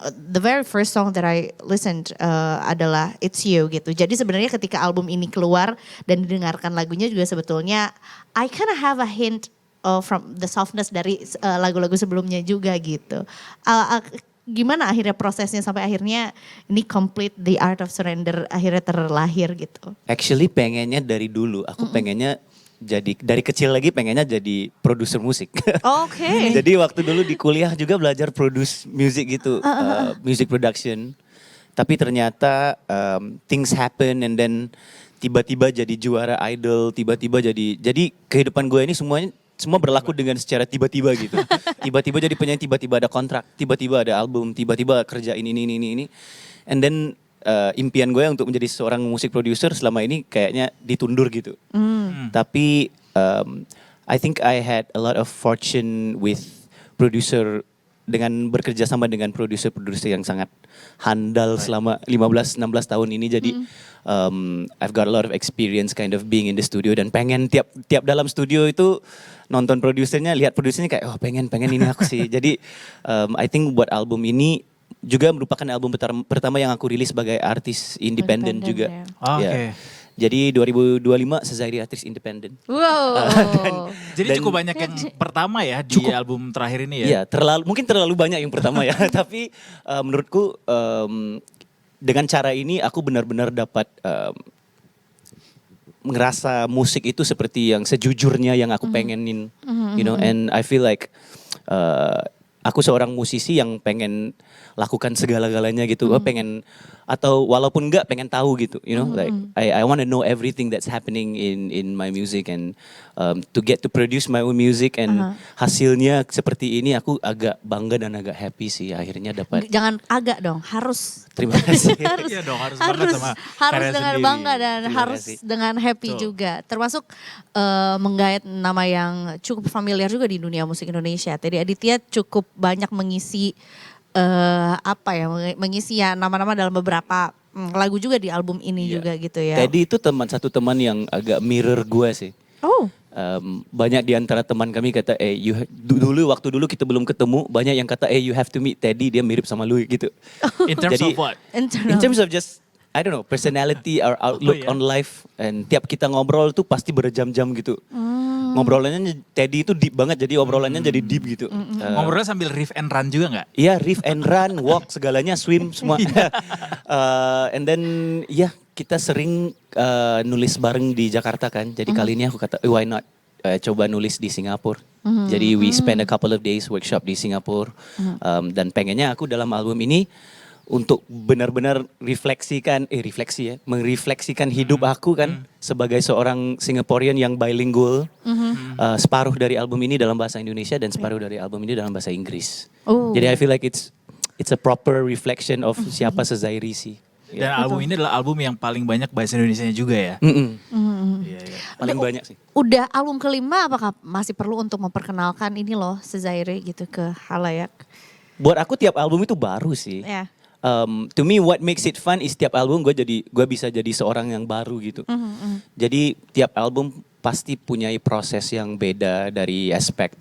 [SPEAKER 2] the very first song that I listened adalah It's You gitu. Jadi sebenarnya ketika album ini keluar dan didengarkan lagunya juga sebetulnya I kind of have a hint from the softness dari lagu-lagu sebelumnya juga gitu. Gimana akhirnya prosesnya sampai akhirnya ini complete The Art of Surrender akhirnya terlahir gitu?
[SPEAKER 8] Actually pengennya dari dulu, aku pengennya jadi dari kecil lagi pengennya jadi produser musik.
[SPEAKER 2] Oke.
[SPEAKER 8] Jadi waktu dulu di kuliah juga belajar produce music gitu, music production. Tapi ternyata things happen and then tiba-tiba jadi juara idol, tiba-tiba jadi kehidupan gue ini semua berlaku dengan secara tiba-tiba gitu. Tiba-tiba jadi penyanyi, tiba-tiba ada kontrak, tiba-tiba ada album, tiba-tiba kerja ini. And then impian gue untuk menjadi seorang musik producer selama ini kayaknya ditundur gitu. Tapi I think I had a lot of fortune with producer dengan bekerja sama dengan produser-produser yang sangat handal selama 15-16 tahun ini. Jadi I've got a lot of experience kind of being in the studio dan pengen tiap dalam studio itu nonton produsernya, lihat produsernya kayak oh pengen ini aku sih. Jadi I think buat album ini juga merupakan album pertama yang aku rilis sebagai artis independen juga.
[SPEAKER 2] ya.
[SPEAKER 3] Oke.
[SPEAKER 8] Jadi 2025 Sezairi artis independen.
[SPEAKER 2] Wow.
[SPEAKER 3] Jadi cukup banyak yang pertama ya di album terakhir ini ya.
[SPEAKER 8] Iya, mungkin terlalu banyak yang pertama ya. Tapi menurutku dengan cara ini aku benar-benar dapat ngerasa musik itu seperti yang sejujurnya yang aku pengenin, you know. And I feel like aku seorang musisi yang pengen lakukan segala-galanya gitu. Pengen atau walaupun enggak pengen tahu gitu, you know, like I want to know everything that's happening in my music and to get to produce my own music and hasilnya seperti ini aku agak bangga dan agak happy sih akhirnya dapat.
[SPEAKER 2] Jangan agak dong, harus.
[SPEAKER 8] Terima kasih.
[SPEAKER 2] harus
[SPEAKER 3] Iya dong, harus banget sama
[SPEAKER 2] harus
[SPEAKER 3] karya
[SPEAKER 2] dengan
[SPEAKER 3] sendiri.
[SPEAKER 2] bangga dan
[SPEAKER 8] Terima
[SPEAKER 2] harus
[SPEAKER 8] kasih.
[SPEAKER 2] dengan happy
[SPEAKER 3] Betul.
[SPEAKER 2] juga. Termasuk menggait nama yang cukup familiar juga di dunia musik Indonesia. Teddy Aditya cukup banyak mengisi mengisi ya nama-nama dalam beberapa lagu juga di album ini juga gitu ya.
[SPEAKER 8] Teddy itu satu teman yang agak mirror gue sih.
[SPEAKER 2] Oh.
[SPEAKER 8] Banyak di antara teman kami kata, waktu dulu kita belum ketemu, banyak yang kata, you have to meet Teddy, dia mirip sama lu gitu.
[SPEAKER 3] In terms
[SPEAKER 8] Jadi,
[SPEAKER 3] of what?
[SPEAKER 8] In terms of just, I don't know, personality or outlook
[SPEAKER 3] iya.
[SPEAKER 8] on life. And tiap kita ngobrol tuh pasti berjam-jam gitu. Ngobrolannya Teddy itu deep banget, jadi obrolannya jadi deep gitu.
[SPEAKER 3] Ngobrolnya sambil riff and run juga nggak?
[SPEAKER 8] Iya, riff and run, walk, segalanya, swim, semua. And then, kita sering nulis bareng di Jakarta kan. Jadi kali ini aku kata, why not coba nulis di Singapura. Jadi we spend a couple of days workshop di Singapura. Dan pengennya aku dalam album ini untuk benar-benar merefleksikan hidup aku kan sebagai seorang Singaporean yang bilingual. Separuh dari album ini dalam bahasa Indonesia dan separuh dari album ini dalam bahasa Inggris.
[SPEAKER 2] Oh.
[SPEAKER 8] Jadi I feel like it's a proper reflection of siapa Sezairi sih.
[SPEAKER 3] Dan album ini adalah album yang paling banyak bahasa Indonesianya juga ya. Iya, iya.
[SPEAKER 8] Paling banyak sih.
[SPEAKER 2] Udah album kelima apakah masih perlu untuk memperkenalkan ini loh Sezairi gitu ke halayak?
[SPEAKER 8] Buat aku tiap album itu baru sih.
[SPEAKER 2] Ya.
[SPEAKER 8] To me what makes it fun is tiap album gue bisa jadi seorang yang baru gitu. Jadi tiap album pasti punya proses yang beda dari aspek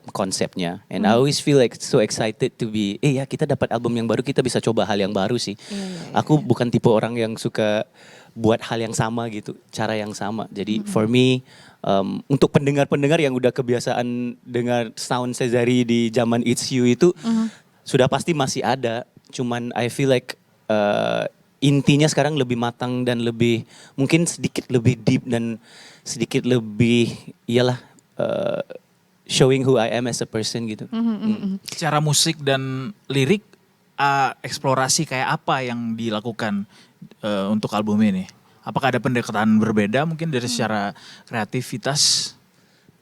[SPEAKER 8] konsepnya. And I always feel like so excited to be, kita dapat album yang baru, kita bisa coba hal yang baru sih. Aku bukan tipe orang yang suka buat hal yang sama gitu, cara yang sama. Jadi for me, untuk pendengar-pendengar yang udah kebiasaan dengar sound Sezairi di zaman It's You itu, sudah pasti masih ada. Cuman I feel like intinya sekarang lebih matang dan lebih, mungkin sedikit lebih deep dan sedikit lebih, showing who I am as a person gitu.
[SPEAKER 3] Secara musik dan lirik, eksplorasi kayak apa yang dilakukan untuk album ini? Apakah ada pendekatan berbeda mungkin dari secara kreativitas?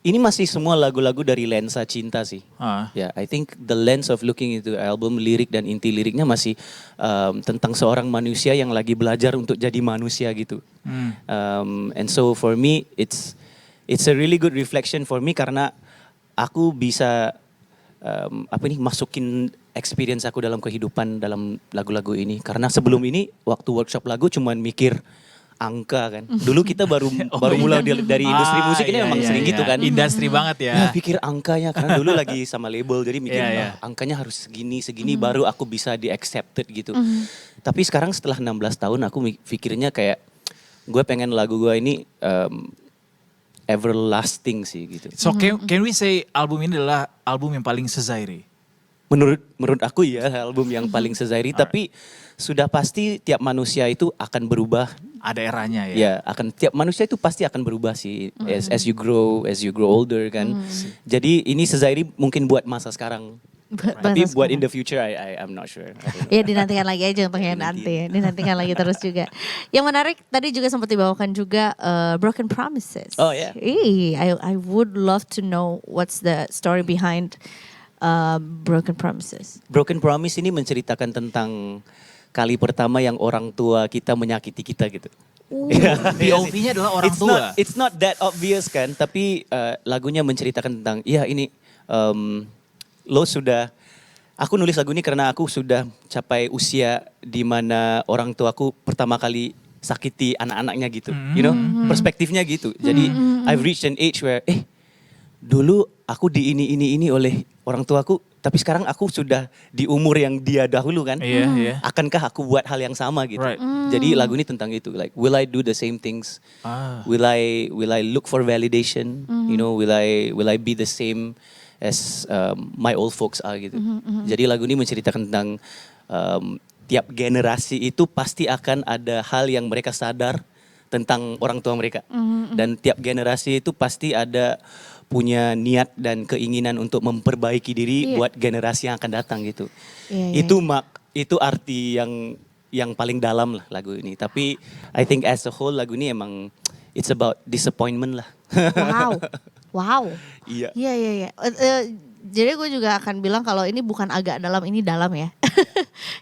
[SPEAKER 8] Ini masih semua lagu-lagu dari lensa cinta sih. Ya, I think the lens of looking into album lirik dan inti liriknya masih tentang seorang manusia yang lagi belajar untuk jadi manusia gitu. And so for me it's a really good reflection for me karena aku bisa masukin experience aku dalam kehidupan dalam lagu-lagu ini. Karena sebelum ini waktu workshop lagu cuman mikir angka kan. Dulu kita baru mulai dari industri musik ini memang sering gitu kan.
[SPEAKER 3] Industri banget ya.
[SPEAKER 8] Ya pikir angkanya karena dulu lagi sama label jadi mikir angkanya harus segini baru aku bisa di accepted gitu. Tapi sekarang setelah 16 tahun aku pikirnya kayak gue pengen lagu gue ini everlasting sih gitu.
[SPEAKER 3] So can we say album ini adalah album yang paling sezairi?
[SPEAKER 8] Menurut aku ya album yang paling sezairi tapi sudah pasti tiap manusia itu akan berubah.
[SPEAKER 3] Ada eranya ya.
[SPEAKER 8] Ya, tiap manusia itu pasti akan berubah sih as you grow older kan. Jadi ini sezairi mungkin buat masa sekarang. Tapi buat in the future I'm not sure.
[SPEAKER 2] Ya dinantikan lagi aja untuk yang nanti. Dinantikan lagi terus juga. Yang menarik tadi juga sempat dibawakan juga Broken Promises.
[SPEAKER 8] Oh ya.
[SPEAKER 2] I would love to know what's the story behind Broken Promises.
[SPEAKER 8] Broken Promise ini menceritakan tentang kali pertama yang orang tua kita menyakiti kita gitu.
[SPEAKER 3] POV-nya adalah orang tua.
[SPEAKER 8] It's not that obvious kan, tapi lagunya menceritakan tentang ini aku nulis lagu ini karena aku sudah capai usia di mana orang tuaku pertama kali sakiti anak-anaknya gitu. You know, perspektifnya gitu. Jadi I've reached an age where dulu aku di ini oleh orang tuaku, tapi sekarang aku sudah di umur yang dia dahulu kan. Akankah aku buat hal yang sama gitu.
[SPEAKER 3] Right.
[SPEAKER 8] Jadi lagu ini tentang itu, like will I do the same things? Will I look for validation? You know, will I be the same as my old folks are gitu. Jadi lagu ini menceritakan tentang tiap generasi itu pasti akan ada hal yang mereka sadar tentang orang tua mereka. Dan tiap generasi itu pasti ada punya niat dan keinginan untuk memperbaiki diri buat generasi yang akan datang gitu. Itu arti yang paling dalam lah lagu ini. Tapi I think as a whole lagu ini emang it's about disappointment lah.
[SPEAKER 2] Wow.
[SPEAKER 8] Iya.
[SPEAKER 2] Iya. Jadi gue juga akan bilang kalau ini bukan agak dalam, ini dalam ya.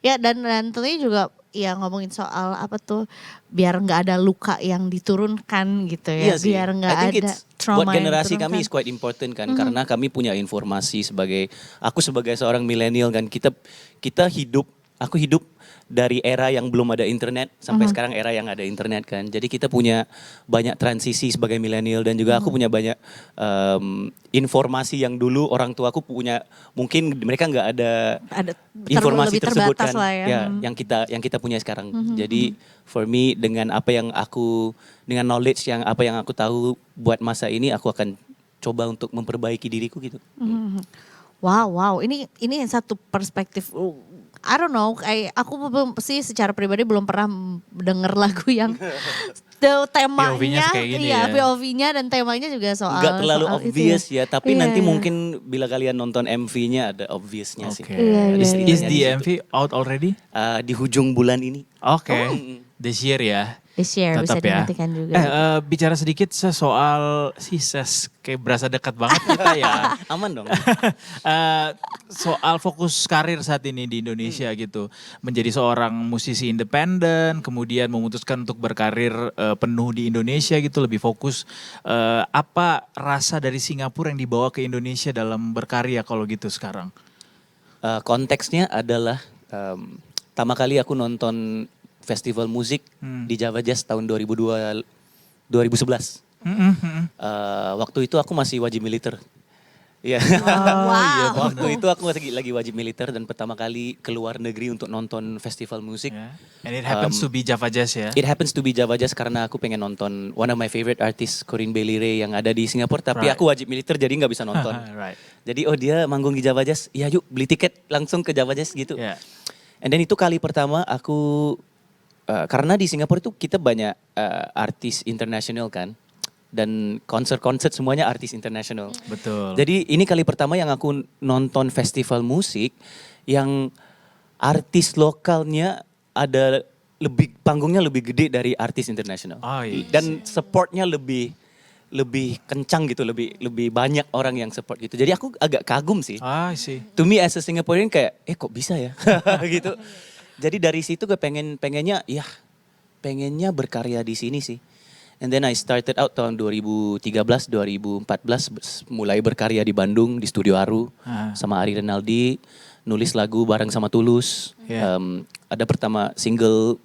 [SPEAKER 2] Ya dan tentunya juga ya ngomongin soal apa tuh biar nggak ada luka yang diturunkan gitu ya.
[SPEAKER 8] Iya sih.
[SPEAKER 2] Biar nggak ada trauma
[SPEAKER 8] buat generasi
[SPEAKER 2] yang
[SPEAKER 8] kami is quite important kan karena kami punya informasi aku sebagai seorang milenial kan aku hidup dari era yang belum ada internet sampai sekarang era yang ada internet kan. Jadi kita punya banyak transisi sebagai milenial dan juga aku punya banyak informasi yang dulu orang tua aku punya, mungkin mereka nggak ada informasi tersebut kan.
[SPEAKER 2] Ya.
[SPEAKER 8] Yang kita punya sekarang. Jadi for me dengan dengan knowledge yang aku tahu buat masa ini aku akan coba untuk memperbaiki diriku gitu.
[SPEAKER 2] Wow. Ini satu perspektif. I don't know, aku sih secara pribadi belum pernah denger lagu yang temanya,
[SPEAKER 3] POV-nya kayak gini ya.
[SPEAKER 2] POV-nya dan temanya juga soal.
[SPEAKER 8] Gak terlalu
[SPEAKER 2] soal
[SPEAKER 8] obvious
[SPEAKER 2] itu
[SPEAKER 8] ya, tapi nanti mungkin bila kalian nonton MV-nya ada obviousnya sih.
[SPEAKER 3] Is the MV out already?
[SPEAKER 8] Di hujung bulan ini.
[SPEAKER 3] This year ya.
[SPEAKER 2] This year bisa
[SPEAKER 3] Tetap ya.
[SPEAKER 2] dinantikan juga.
[SPEAKER 3] Bicara sedikit soal kayak berasa dekat banget kita ya.
[SPEAKER 8] Aman dong.
[SPEAKER 3] Soal fokus karir saat ini di Indonesia gitu. Menjadi seorang musisi independen, kemudian memutuskan untuk berkarir penuh di Indonesia gitu, lebih fokus. Apa rasa dari Singapura yang dibawa ke Indonesia dalam berkarya kalau gitu sekarang?
[SPEAKER 8] Konteksnya adalah pertama kali aku nonton festival musik di Java Jazz tahun 2011. Waktu itu aku masih wajib militer. Iya. Waktu itu aku lagi wajib militer dan pertama kali keluar negeri untuk nonton festival musik.
[SPEAKER 3] And it happens to be Java Jazz ya?
[SPEAKER 8] It happens to be Java Jazz karena aku pengen nonton one of my favorite artists, Corinne Bailey Rae yang ada di Singapura. Tapi aku wajib militer jadi gak bisa nonton. Jadi dia manggung di Java Jazz, ya yuk beli tiket langsung ke Java Jazz gitu. And then itu kali pertama aku, karena di Singapura itu kita banyak artis internasional kan. Dan konser-konser semuanya artis internasional.
[SPEAKER 3] Betul.
[SPEAKER 8] Jadi ini kali pertama yang aku nonton festival musik yang artis lokalnya ada panggungnya lebih gede dari artis internasional. Dan supportnya lebih kencang gitu, lebih banyak orang yang support gitu. Jadi aku agak kagum sih. To me as a Singaporean kayak kok bisa ya gitu. Jadi dari situ gue pengennya berkarya di sini sih. And then I started out tahun 2013, 2014 mulai berkarya di Bandung di Studio Aru sama Ari Renaldi, nulis lagu bareng sama Tulus. Ada pertama single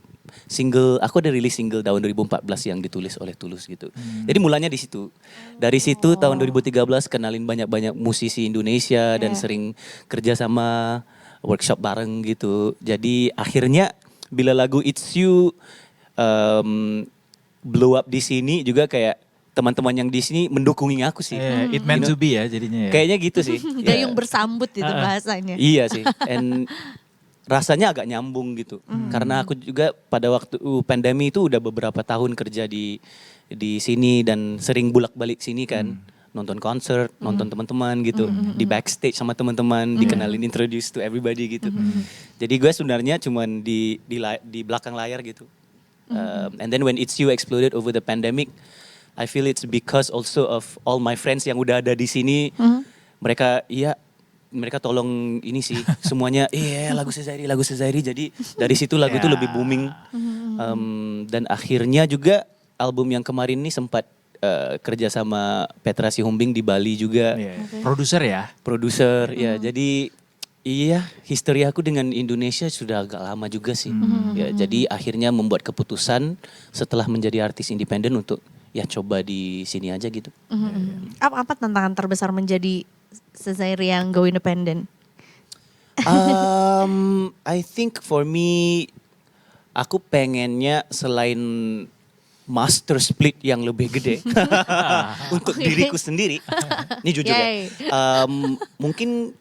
[SPEAKER 8] aku ada rilis single tahun 2014 yang ditulis oleh Tulus gitu. Jadi mulanya di situ. Dari situ tahun 2013 kenalin banyak-banyak musisi Indonesia dan sering kerja sama workshop bareng gitu. Jadi akhirnya bila lagu It's You blow up di sini juga kayak teman-teman yang di sini mendukungin aku sih.
[SPEAKER 3] It meant to be ya jadinya ya.
[SPEAKER 8] Kayaknya gitu sih.
[SPEAKER 2] Gayung bersambut itu bahasanya.
[SPEAKER 8] Iya sih. And rasanya agak nyambung gitu. Karena aku juga pada waktu pandemi itu udah beberapa tahun kerja di sini dan sering bolak-balik sini kan. Nonton konser, nonton teman-teman gitu. Di backstage sama teman-teman, dikenalin, introduce to everybody gitu. Jadi gue sebenarnya cuman di belakang layar gitu. And then when It's You exploded over the pandemic, I feel it's because also of all my friends yang udah ada di sini. Mereka tolong ini sih semuanya lagu Sezairi jadi dari situ lagu itu lebih booming. Dan akhirnya juga album yang kemarin ini sempat kerja sama Petra Sihombing di Bali juga.
[SPEAKER 3] Produser ya.
[SPEAKER 8] Ya, jadi history aku dengan Indonesia sudah agak lama juga sih. Ya, jadi akhirnya membuat keputusan setelah menjadi artis independen untuk coba di sini aja gitu.
[SPEAKER 2] Apa tantangan terbesar menjadi Sezairi yang go independent?
[SPEAKER 8] I think for me, aku pengennya selain master split yang lebih gede untuk diriku sendiri, ini jujur ya, mungkin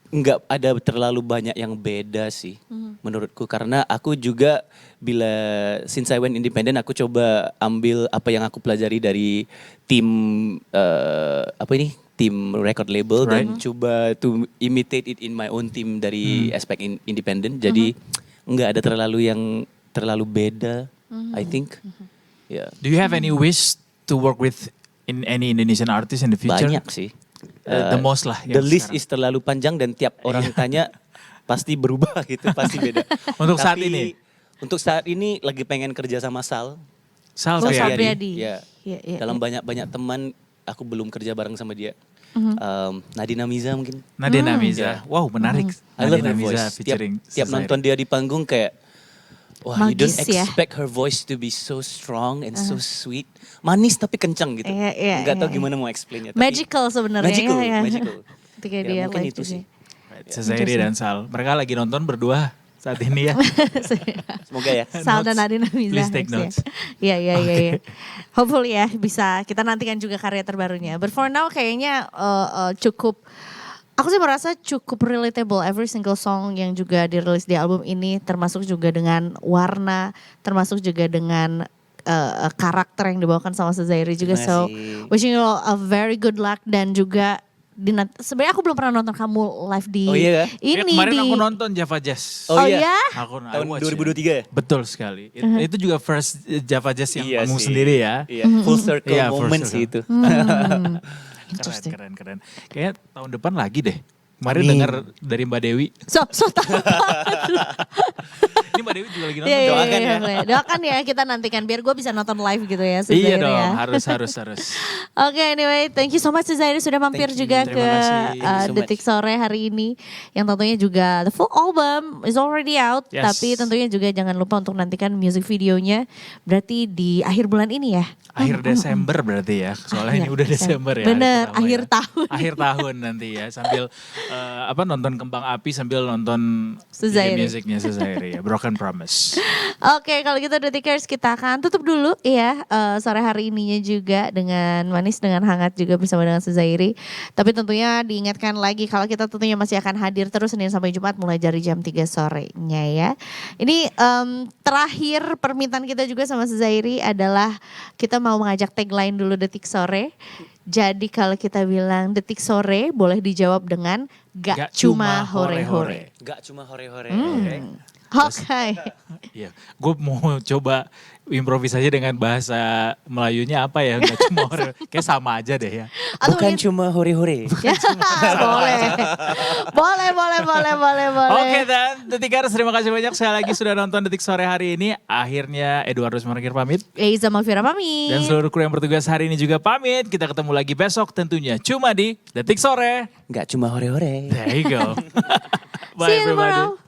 [SPEAKER 8] nggak ada terlalu banyak yang beda sih menurutku, karena aku juga since I went independent aku coba ambil apa yang aku pelajari dari tim tim record label dan coba to imitate it in my own team dari aspek independent. Jadi nggak ada terlalu beda, I think. Yeah.
[SPEAKER 3] Do you have any wish to work with any Indonesian artist in the future?
[SPEAKER 8] Banyak sih.
[SPEAKER 3] The most lah.
[SPEAKER 8] The list is terlalu panjang dan tiap orang tanya pasti berubah gitu, pasti beda.
[SPEAKER 3] Untuk saat ini?
[SPEAKER 8] Untuk saat ini lagi pengen kerja sama Sal
[SPEAKER 2] Priadi.
[SPEAKER 8] Ya. Dalam banyak teman aku belum kerja bareng sama dia. Nadina Miza mungkin.
[SPEAKER 3] Nadina Miza. Wow, menarik.
[SPEAKER 8] I love
[SPEAKER 3] Nadina
[SPEAKER 8] her voice.
[SPEAKER 3] Miza featuring
[SPEAKER 8] Tiap nonton dia di panggung kayak you don't expect her voice to be so strong and so sweet. Manis tapi kencang gitu. Enggak tahu gimana mau explainnya.
[SPEAKER 2] Magical sebenarnya.
[SPEAKER 8] Magical.
[SPEAKER 2] Ketika dia
[SPEAKER 8] mungkin
[SPEAKER 2] live
[SPEAKER 8] itu sih.
[SPEAKER 3] Sezairi dan Sal. Mereka lagi nonton berdua saat ini ya.
[SPEAKER 8] Semoga ya.
[SPEAKER 2] Sal dan Nadina Miza.
[SPEAKER 3] Please take notes.
[SPEAKER 2] Iya. Hopefully ya bisa kita nantikan juga karya terbarunya. But for now kayaknya aku sih merasa cukup relatable. Every single song yang juga dirilis di album ini, termasuk juga dengan warna, termasuk juga dengan karakter yang dibawakan sama Sezairi juga. So wishing you all a very good luck dan juga sebenarnya aku belum pernah nonton kamu live di ini.
[SPEAKER 3] Kemarin aku nonton Java Jazz.
[SPEAKER 2] Oh iya?
[SPEAKER 3] Aku
[SPEAKER 8] Tahun 2023 ya?
[SPEAKER 3] Betul sekali. Itu juga first Java Jazz yang panggung
[SPEAKER 8] sih.
[SPEAKER 3] Sendiri ya.
[SPEAKER 8] Full circle moment sih itu.
[SPEAKER 3] Keren. Kayaknya tahun depan lagi deh. Kemarin dengar dari Mbak Dewi.
[SPEAKER 2] So tahu.
[SPEAKER 3] Ini Mbak Dewi juga lagi nonton.
[SPEAKER 2] Doakan ya. Doakan ya, kita nantikan biar gue bisa nonton live gitu ya.
[SPEAKER 3] Iya dong,
[SPEAKER 2] ya.
[SPEAKER 3] harus.
[SPEAKER 2] Oke, anyway, thank you so much Sezairi sudah mampir juga ke Detik Sore hari ini. Yang tentunya juga the full album is already out.
[SPEAKER 3] Yes.
[SPEAKER 2] Tapi tentunya juga jangan lupa untuk nantikan music videonya. Berarti di akhir bulan ini ya?
[SPEAKER 3] Akhir Desember berarti ya. Soalnya ini udah Desember ya.
[SPEAKER 2] Bener, akhir tahun.
[SPEAKER 3] Akhir tahun nanti ya. Sambil nonton Kembang Api sambil nonton
[SPEAKER 2] Sezairi.
[SPEAKER 3] musiknya Sezairi ya. Broken Promise.
[SPEAKER 2] Oke, kalau gitu Detikers kita akan tutup dulu ya sore hari ininya juga dengan manis, dengan hangat juga bersama dengan Sezairi. Tapi tentunya diingatkan lagi kalau kita tentunya masih akan hadir terus Senin sampai Jumat mulai dari jam 3 sorenya ya. Ini terakhir permintaan kita juga sama Sezairi adalah kita mau mengajak tagline dulu Detik Sore. Jadi kalau kita bilang Detik Sore boleh dijawab dengan gak cuma hore-hore.
[SPEAKER 8] Gak cuma hore-hore.
[SPEAKER 2] Oke.
[SPEAKER 3] Iya, gue mau coba improvisasi dengan bahasa Melayunya apa ya, gak cuma hore, kayak sama aja deh ya.
[SPEAKER 8] Bukan cuma hore-hore.
[SPEAKER 2] Boleh.
[SPEAKER 3] Oke dan Detikers, terima kasih banyak sekali lagi sudah nonton Detik Sore hari ini. Akhirnya Edwardus Markir pamit.
[SPEAKER 2] Eiza Malvira pamit.
[SPEAKER 3] Dan seluruh kru yang bertugas hari ini juga pamit. Kita ketemu lagi besok tentunya cuma di Detik Sore.
[SPEAKER 8] Gak cuma hore-hore.
[SPEAKER 3] There you go.
[SPEAKER 2] See you tomorrow.